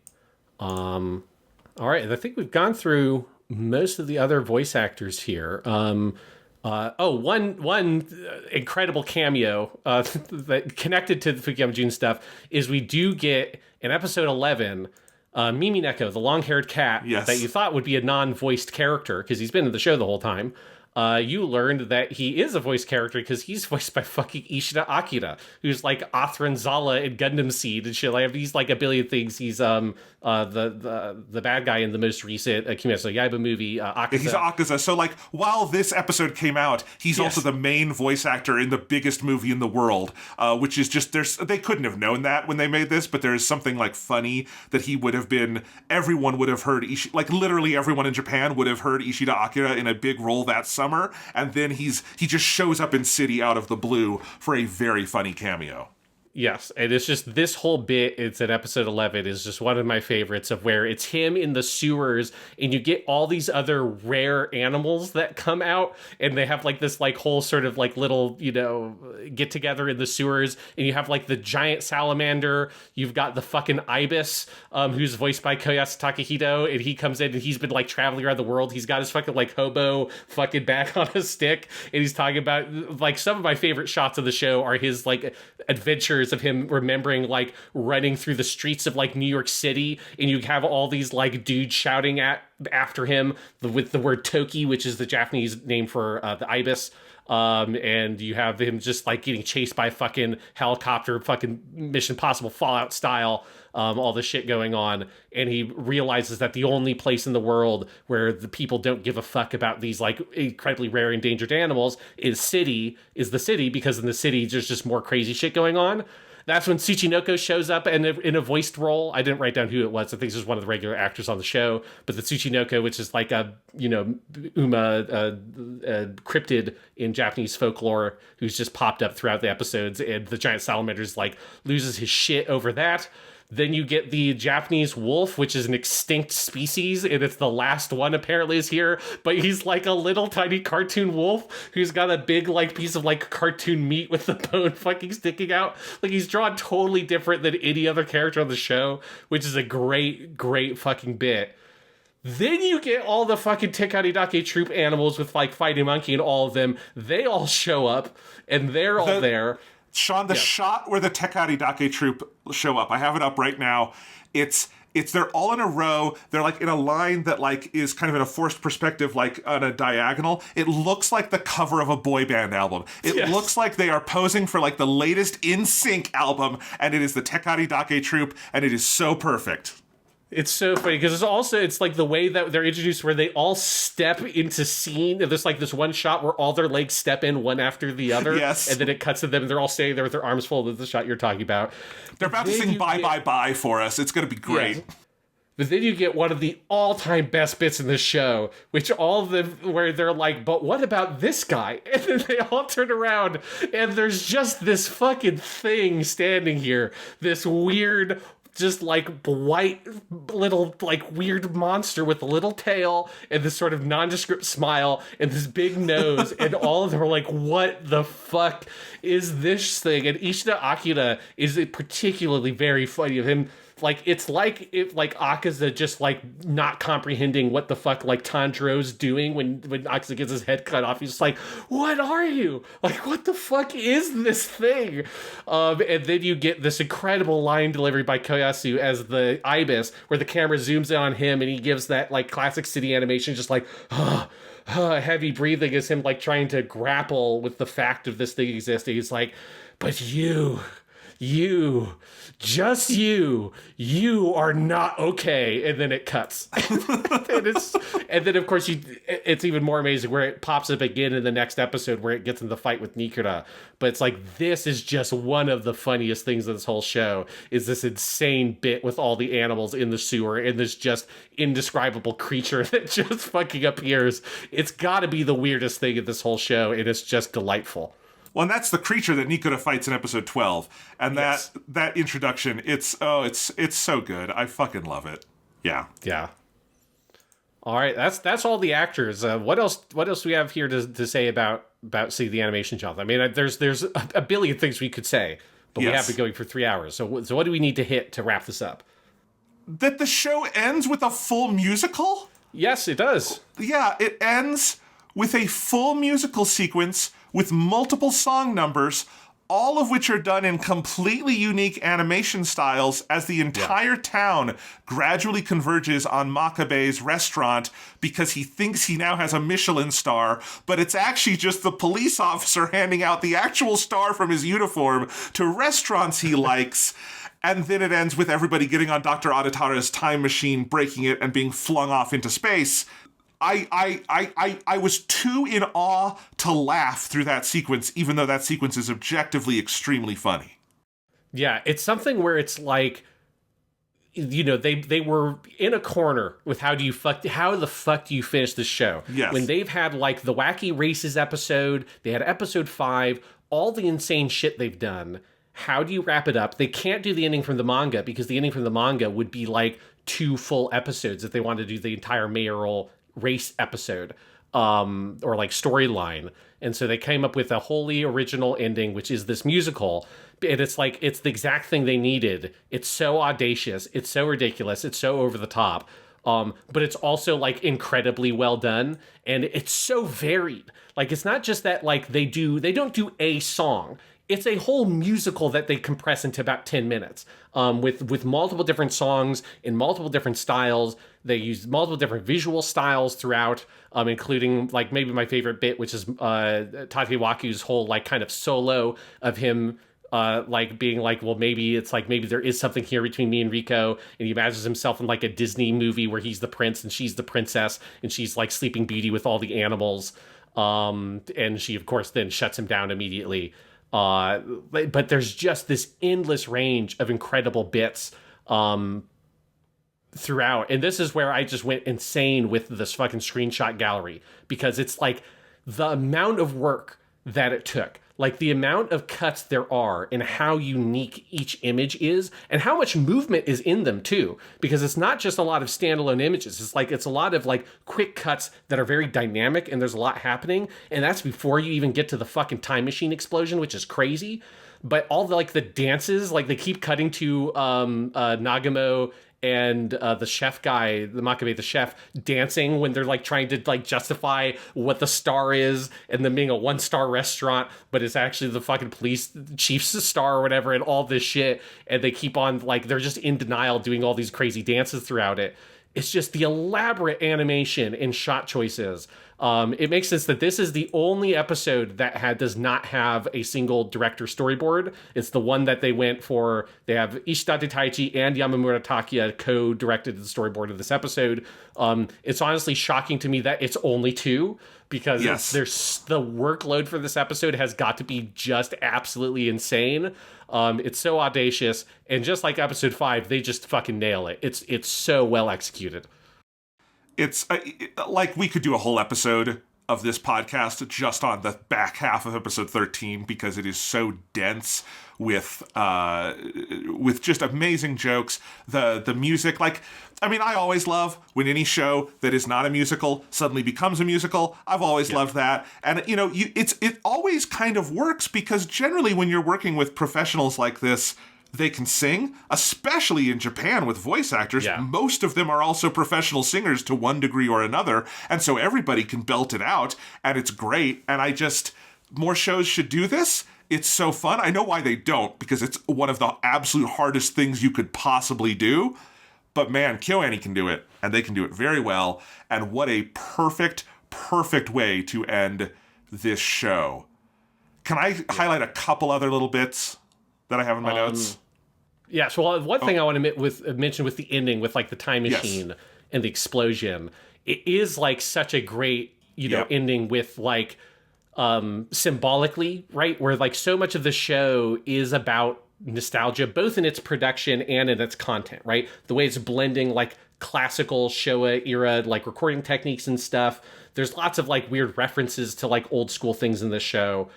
All right. I think we've gone through most of the other voice actors here. One incredible cameo that connected to the Fukuyama Jun stuff is we do get in episode 11, Mimi Neko, the long-haired cat that you thought would be a non-voiced character because he's been in the show the whole time. You learned that he is a voice character because he's voiced by fucking Ishida Akira, who's like Athran Zala in Gundam Seed and shit. Like he's like a billion things. He's the bad guy in the most recent Kimetsu no Yaiba movie, Akaza. He's Akaza. So like while this episode came out, he's also the main voice actor in the biggest movie in the world, which is just they couldn't have known that when they made this, but there is something like funny that he would have been. Everyone would have heard like literally everyone in Japan would have heard Ishida Akira in a big role that summer. And then he just shows up in City out of the blue for a very funny cameo. Yes, and it's just this whole bit, it's in episode 11, is just one of my favorites of where it's him in the sewers and you get all these other rare animals that come out and they have like this like whole sort of like little, get together in the sewers, and you have like the giant salamander, you've got the fucking ibis, who's voiced by Koyasu Takahito, and he comes in and he's been like traveling around the world. He's got his fucking like hobo fucking back on a stick, and he's talking about like some of my favorite shots of the show are his like adventures of him remembering like running through the streets of like New York City, and you have all these like dudes shouting after him with the word Toki, which is the Japanese name for the ibis. And you have him just like getting chased by a fucking helicopter, fucking Mission Impossible Fallout style, all this shit going on. And he realizes that the only place in the world where the people don't give a fuck about these like incredibly rare endangered animals is the city, because in the city there's just more crazy shit going on. That's when Tsuchinoko shows up in a voiced role. I didn't write down who it was. I think this was one of the regular actors on the show. But the Tsuchinoko, which is like a, cryptid in Japanese folklore, who's just popped up throughout the episodes. And the giant salamander's like loses his shit over that. Then you get the Japanese wolf, which is an extinct species, and it's the last one apparently is here, but he's like a little tiny cartoon wolf who's got a big like piece of like cartoon meat with the bone fucking sticking out. Like he's drawn totally different than any other character on the show, which is a great, great fucking bit. Then you get all the fucking Tekaridake troop animals with like Fighting Monkey and all of them. They all show up, and they're all there. Sean, the shot where the Tekaridake troop show up, I have it up right now. It's they're all in a row. They're like in a line that like is kind of in a forced perspective, like on a diagonal. It looks like the cover of a boy band album. It looks like they are posing for like the latest NSYNC album, and it is the Tekaridake troop, and it is so perfect. It's so funny because it's like the way that they're introduced where they all step into scene. There's like this one shot where all their legs step in one after the other. Yes. And then it cuts to them and they're all standing there with their arms folded. The shot you're talking about. They're about to sing Bye Bye Bye for us. It's going to be great. Yes. But then you get one of the all-time best bits in the show, which all of them, where they're like, but what about this guy? And then they all turn around and there's just this fucking thing standing here. This weird just like white little like weird monster with a little tail and this sort of nondescript smile and this big nose, and all of them are like, what the fuck is this thing? And Ishida Akira is particularly very funny of him. Like, it's like if like Akaza just like not comprehending what the fuck like Tanjiro's doing when Akaza gets his head cut off. He's just like, what are you? Like, what the fuck is this thing? And then you get this incredible line delivery by Koyasu as the Ibis, where the camera zooms in on him and he gives that like classic city animation, just like, heavy breathing as him like trying to grapple with the fact of this thing existing. He's like, but just you are not okay. And then it cuts. and then of course it's even more amazing where it pops up again in the next episode where it gets in the fight with Nikura. But it's like, this is just one of the funniest things of this whole show, is this insane bit with all the animals in the sewer and this just indescribable creature that just fucking appears. It's gotta be the weirdest thing in this whole show, and it's just delightful. Well, and that's the creature that Nikura fights in episode 12. And that introduction, it's so good. I fucking love it. Yeah. Yeah. All right, that's all the actors. What else do we have here to say about say the animation, Jonathan? I mean, there's a billion things we could say, but we have been going for 3 hours. So what do we need to hit to wrap this up? That the show ends with a full musical? Yes, it does. Yeah, it ends with a full musical sequence with multiple song numbers, all of which are done in completely unique animation styles as the entire town gradually converges on Makabe's restaurant because he thinks he now has a Michelin star, but it's actually just the police officer handing out the actual star from his uniform to restaurants he likes. And then it ends with everybody getting on Dr. Adatara's time machine, breaking it, and being flung off into space. I was too in awe to laugh through that sequence, even though that sequence is objectively extremely funny. Yeah, it's something where it's like, you know, they were in a corner with how the fuck do you finish this show? Yes. When they've had like the Wacky Races episode, they had episode 5, all the insane shit they've done. How do you wrap it up? They can't do the ending from the manga because the ending from the manga would be like 2 full episodes if they wanted to do the entire mayoral race episode or like storyline. And so they came up with a wholly original ending, which is this musical. And it's like, it's the exact thing they needed. It's so audacious, it's so ridiculous, it's so over the top, but it's also like incredibly well done, and it's so varied. Like, it's not just that like they don't do a song. It's a whole musical that they compress into about 10 minutes, with multiple different songs in multiple different styles. They use multiple different visual styles throughout, including like maybe my favorite bit, which is Tatewaku's whole like kind of solo of him like being like, well, maybe there is something here between me and Rico, and he imagines himself in like a Disney movie where he's the prince and she's the princess, and she's like Sleeping Beauty with all the animals, and she of course then shuts him down immediately. But there's just this endless range of incredible bits throughout. And this is where I just went insane with this fucking screenshot gallery, because it's like the amount of work that it took, like the amount of cuts there are and how unique each image is and how much movement is in them too, because it's not just a lot of standalone images. It's a lot of like quick cuts that are very dynamic, and there's a lot happening. And that's before you even get to the fucking time machine explosion, which is crazy. But all the like the dances, like they keep cutting to Nagamo and the chef guy, the Makabe, the chef, dancing when they're like trying to like justify what the star is, and them being a 1-star restaurant, but it's actually the fucking police chief's star or whatever, and all this shit. And they keep on like, they're just in denial doing all these crazy dances throughout it. It's just the elaborate animation and shot choices. It makes sense that this is the only episode that does not have a single director storyboard. It's the one that they went for. They have Ishidate Taichi and Yamamura Takia co-directed the storyboard of this episode. It's honestly shocking to me that it's only 2, because there's the workload for this episode has got to be just absolutely insane. It's so audacious, and just like episode 5, they just fucking nail it. It's so well executed. It's like we could do a whole episode of this podcast just on the back half of episode 13 because it is so dense with just amazing jokes. The music, like, I mean, I always love when any show that is not a musical suddenly becomes a musical. I've always loved that. And, you know, it always kind of works because generally when you're working with professionals like this, they can sing, especially in Japan with voice actors. Yeah. Most of them are also professional singers to one degree or another. And so everybody can belt it out and it's great. And more shows should do this. It's so fun. I know why they don't, because it's one of the absolute hardest things you could possibly do. But man, KyoAni can do it, and they can do it very well. And what a perfect way to end this show. Can I highlight a couple other little bits that I have in my notes? Yeah, so one thing I want to mention with the ending, with like the time machine and the explosion, it is like such a great, ending with like symbolically, right? Where like so much of the show is about nostalgia, both in its production and in its content, right? The way it's blending like classical Showa era like recording techniques and stuff. There's lots of like weird references to like old school things in the show.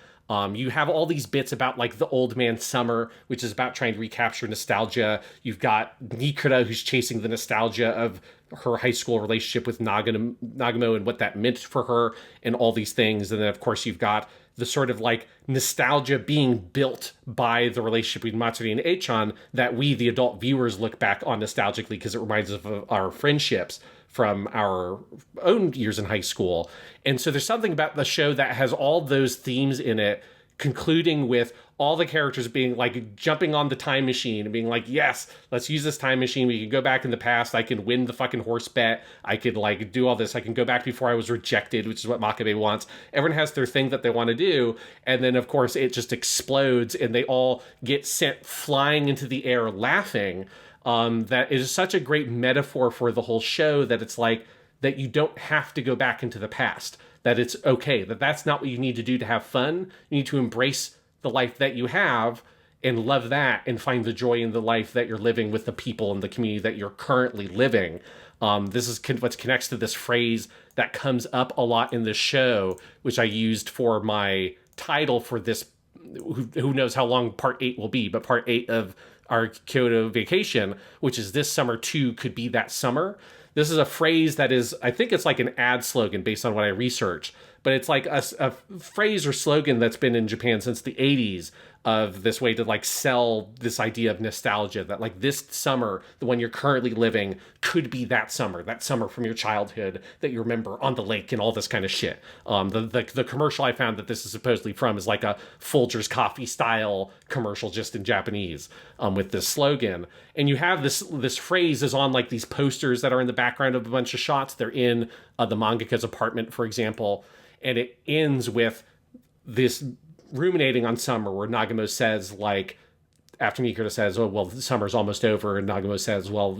You have all these bits about like the old man summer, which is about trying to recapture nostalgia. You've got Nikura, who's chasing the nostalgia of her high school relationship with Nagamo and what that meant for her and all these things. And then of course you've got the sort of like nostalgia being built by the relationship between Matsuri and Eichan that we, the adult viewers, look back on nostalgically because it reminds us of our friendships from our own years in high school. And so there's something about the show that has all those themes in it, concluding with all the characters being like jumping on the time machine and being like, yes, let's use this time machine. We can go back in the past. I can win the fucking horse bet. I could like do all this. I can go back before I was rejected, which is what Makabe wants. Everyone has their thing that they want to do. And then of course it just explodes and they all get sent flying into the air laughing. That is such a great metaphor for the whole show, that it's like that you don't have to go back into the past, that it's okay, that that's not what you need to do to have fun. You need to embrace the life that you have and love that and find the joy in the life that you're living with the people in the community that you're currently living. This is what connects to this phrase that comes up a lot in the show, which I used for my title for this. Who knows how long part 8 will be, but part 8 of our Kyoto vacation, which is this summer too could be that summer. This is a phrase that is, I think it's like an ad slogan based on what I researched, but it's like a phrase or slogan that's been in Japan since the 80s of this way to like sell this idea of nostalgia, that like this summer, the one you're currently living, could be that summer from your childhood that you remember on the lake and all this kind of shit. The commercial I found that this is supposedly from is like a Folgers coffee style commercial just in Japanese with this slogan. And you have this phrase is on like these posters that are in the background of a bunch of shots. They're in the mangaka's apartment, for example, and it ends with this ruminating on summer, where Nagamo says, like, after Nikura says, oh, well, the summer's almost over, and Nagamo says, well,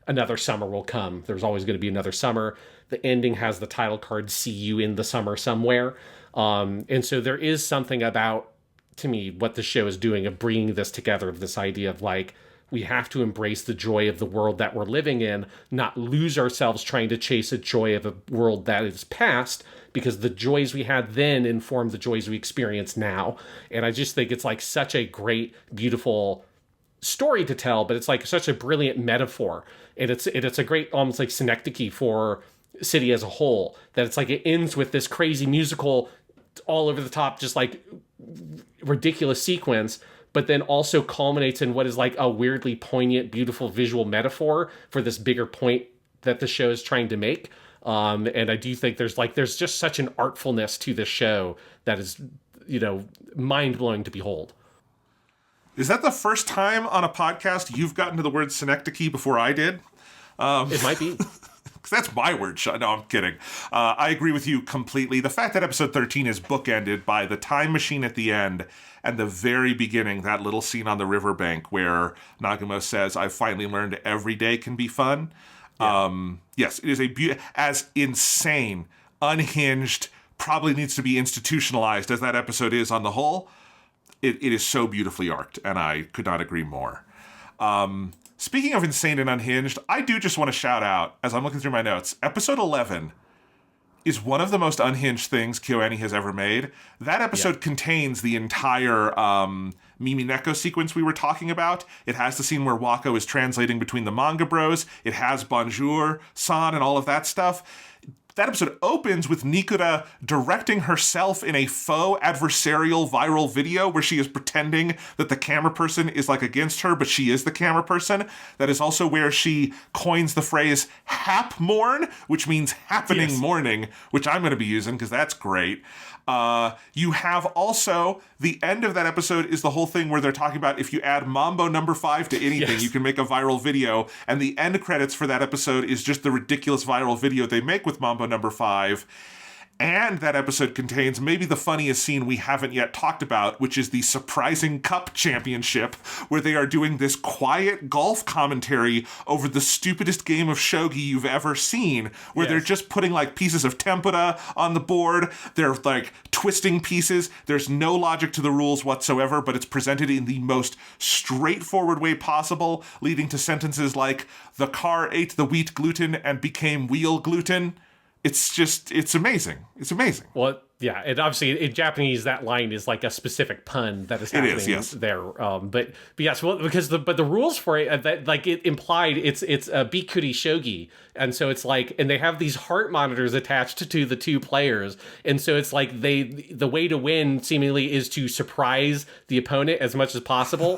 another summer will come. There's always going to be another summer. The ending has the title card, see you in the summer somewhere. And so there is something about, to me, what the show is doing of bringing this together, of this idea of, like, we have to embrace the joy of the world that we're living in, not lose ourselves trying to chase a joy of a world that is past, because the joys we had then inform the joys we experience now. And I just think it's like such a great, beautiful story to tell, but it's like such a brilliant metaphor. And it's a great, almost like synecdoche for city as a whole, that it's like it ends with this crazy musical, all over the top, just like ridiculous sequence, but then also culminates in what is like a weirdly poignant, beautiful visual metaphor for this bigger point that the show is trying to make. And I do think there's just such an artfulness to this show that is, mind-blowing to behold. Is that the first time on a podcast you've gotten to the word synecdoche before I did? It might be. That's my word. No, I'm kidding. I agree with you completely. The fact that episode 13 is bookended by the time machine at the end and the very beginning, that little scene on the riverbank where Nagamo says, I've finally learned every day can be fun. Yeah. Yes, it is as insane, unhinged, probably needs to be institutionalized as that episode is on the whole. It is so beautifully arced, and I could not agree more. Speaking of insane and unhinged, I do just want to shout out, as I'm looking through my notes, episode 11 is one of the most unhinged things KyoAni has ever made. That episode contains the entire Mimi Neko sequence we were talking about. It has the scene where Wako is translating between the manga bros. It has Bonjour, San, and all of that stuff. That episode opens with Nikura directing herself in a faux adversarial viral video where she is pretending that the camera person is like against her, but she is the camera person. That is also where she coins the phrase hap morn, which means happening morning, which I'm going to be using because that's great. You have also the end of that episode is the whole thing where they're talking about if you add Mambo number 5 to anything, you can make a viral video. And the end credits for that episode is just the ridiculous viral video they make with Mambo number 5. And that episode contains maybe the funniest scene we haven't yet talked about, which is the surprising cup championship, where they are doing this quiet golf commentary over the stupidest game of shogi you've ever seen, where they're just putting like pieces of tempura on the board. They're like twisting pieces. There's no logic to the rules whatsoever, but it's presented in the most straightforward way possible, leading to sentences like, the car ate the wheat gluten and became wheel gluten. It's amazing. It's amazing. Well, yeah, and obviously in Japanese that line is like a specific pun that is happening there. But yes, well, because the rules for it that like it implied it's a bikuri shogi, and so it's like, and they have these heart monitors attached to the two players, and so it's like the way to win seemingly is to surprise the opponent as much as possible,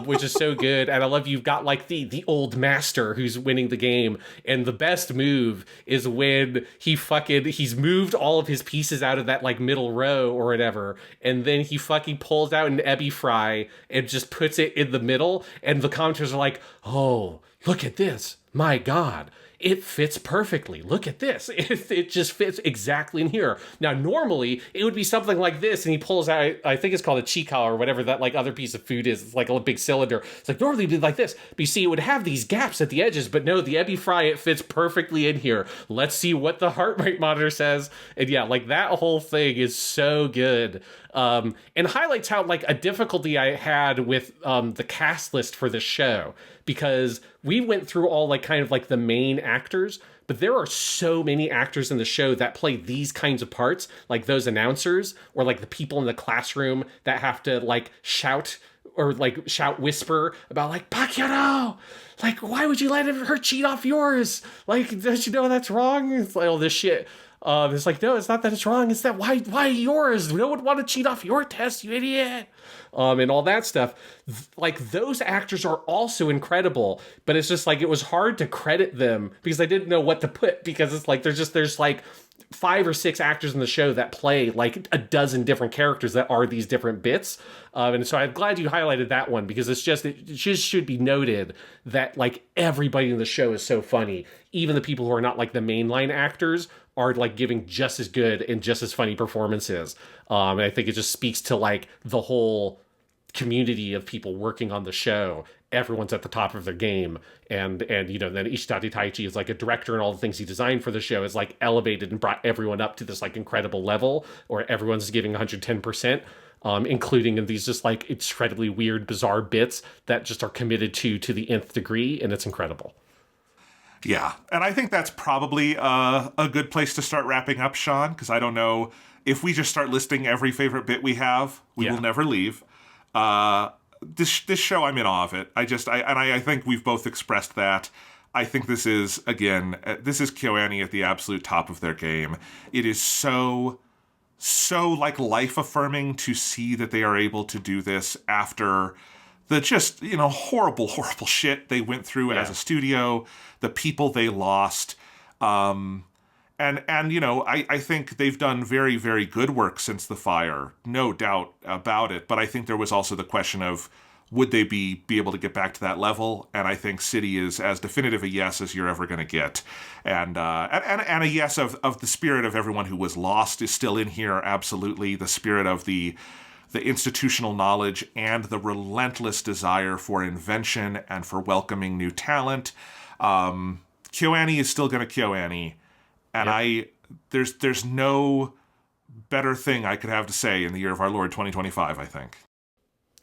which is so good. And I love you've got like the old master who's winning the game, and the best move is when he's moved all of his pieces out of that like middle row or whatever, and then he fucking pulls out an ebi fry and just puts it in the middle, and the commenters are like, oh, look at this, my god, it fits perfectly. Look at this. It just fits exactly in here. Now, normally, it would be something like this, and he pulls out, I think it's called a chika or whatever that like other piece of food is. It's like a big cylinder. It's like, normally it'd be like this. But you see, it would have these gaps at the edges, but no, the ebi fry, it fits perfectly in here. Let's see what the heart rate monitor says. And yeah, like that whole thing is so good. And highlights how like a difficulty I had with the cast list for this show, because we went through all like kind of like the main actors, but there are so many actors in the show that play these kinds of parts, like those announcers or like the people in the classroom that have to like shout or like shout whisper about like, Pacquiao, like, why would you let her cheat off yours? Like, don't you know that's wrong? It's like all this shit. It's like, no, it's not that it's wrong. It's that why yours? No one would want to cheat off your test, you idiot. And all that stuff. Like, those actors are also incredible, but it's just like, it was hard to credit them because I didn't know what to put, because it's like, there's like 5 or 6 actors in the show that play like a dozen different characters that are these different bits. And so I'm glad you highlighted that one, because it just should be noted that like everybody in the show is so funny. Even the people who are not like the mainline actors are like giving just as good and just as funny performances. And I think it just speaks to like the whole community of people working on the show. Everyone's at the top of their game, and you know, then Ishidate Taichi is like a director, and all the things he designed for the show is like elevated and brought everyone up to this like incredible level, or everyone's giving 110%, including in these just like incredibly weird, bizarre bits that just are committed to the nth degree, and it's incredible. Yeah, and I think that's probably a good place to start wrapping up, Sean, because I don't know, if we just start listing every favorite bit we have, we will never leave. This show, I'm in awe of it. I think we've both expressed that. I think this is KyoAni at the absolute top of their game. It is so like life-affirming to see that they are able to do this after the just, you know, horrible shit they went through as a studio, the people they lost. And you know, I think they've done very, very good work since the fire, no doubt about it. But I think there was also the question of, would they be able to get back to that level? And I think City is as definitive a yes as you're ever going to get. And a yes of the spirit of everyone who was lost is still in here, absolutely. The spirit of the institutional knowledge and the relentless desire for invention and for welcoming new talent. KyoAni is still going to KyoAni. And there's no better thing I could have to say in the year of our Lord 2025, I think.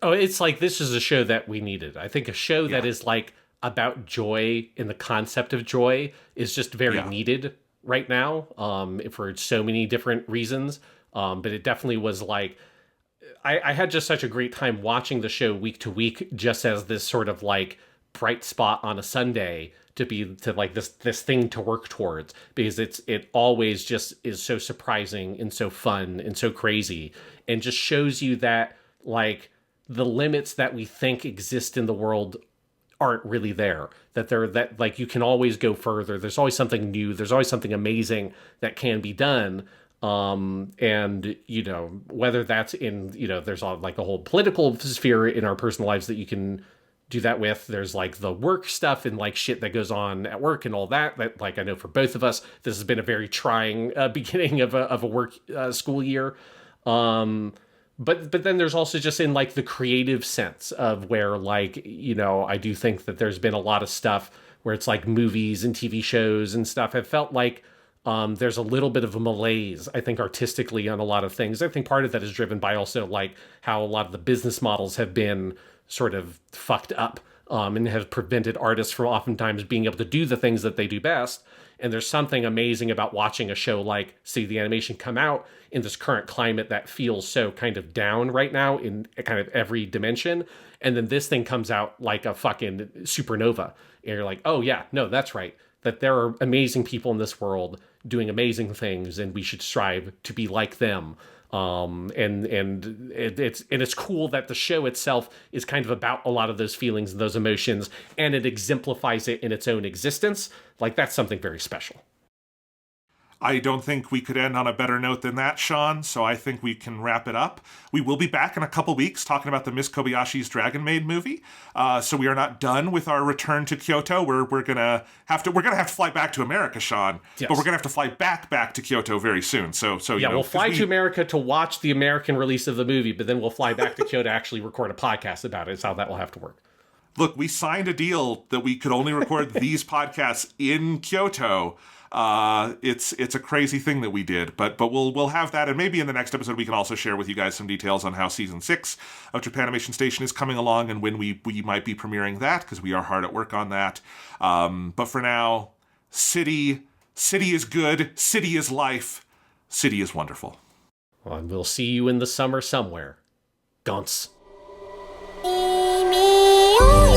Oh, it's like, this is a show that we needed. I think a show that is like about joy, and the concept of joy is just very needed right now, for so many different reasons. But it definitely was like, I had just such a great time watching the show week to week, just as this sort of like bright spot on a Sunday to like this thing to work towards, because it always just is so surprising and so fun and so crazy, and just shows you that like the limits that we think exist in the world aren't really there, that like you can always go further. There's always something new. There's always something amazing that can be done. And you know, whether that's in, you know, there's like a whole political sphere in our personal lives that you can do that with. There's like the work stuff and like shit that goes on at work and all that like I know for both of us, this has been a very trying beginning of a work school year. But then there's also just in like the creative sense of where, like, you know, I do think that there's been a lot of stuff where it's like movies and TV shows and stuff have felt like there's a little bit of a malaise, I think, artistically on a lot of things. I think part of that is driven by also like how a lot of the business models have been sort of fucked up, and have prevented artists from oftentimes being able to do the things that they do best. And there's something amazing about watching a show like See the Animation come out in this current climate that feels so kind of down right now in kind of every dimension. And then this thing comes out like a fucking supernova. And you're like, oh yeah, no, that's right. That there are amazing people in this world doing amazing things, and we should strive to be like them. And it's cool that the show itself is kind of about a lot of those feelings and those emotions, and it exemplifies it in its own existence. Like, that's something very special. I don't think we could end on a better note than that, Sean, so I think we can wrap it up. We will be back in a couple weeks talking about the Miss Kobayashi's Dragon Maid movie. So we are not done with our return to Kyoto. We're gonna have to fly back to America, Sean. Yes. But we're gonna have to fly back to Kyoto very soon. So yeah, we'll fly to America to watch the American release of the movie, but then we'll fly back to Kyoto to actually record a podcast about it. It's how that will have to work. Look, we signed a deal that we could only record these podcasts in Kyoto. It's a crazy thing that we did, but we'll have that, and maybe in the next episode we can also share with you guys some details on how season 6 of Japanimation Station is coming along and when we might be premiering that, because we are hard at work on that. But for now, City is good, City is life, City is wonderful. Well, and we'll see you in the summer somewhere. Gonce. 君を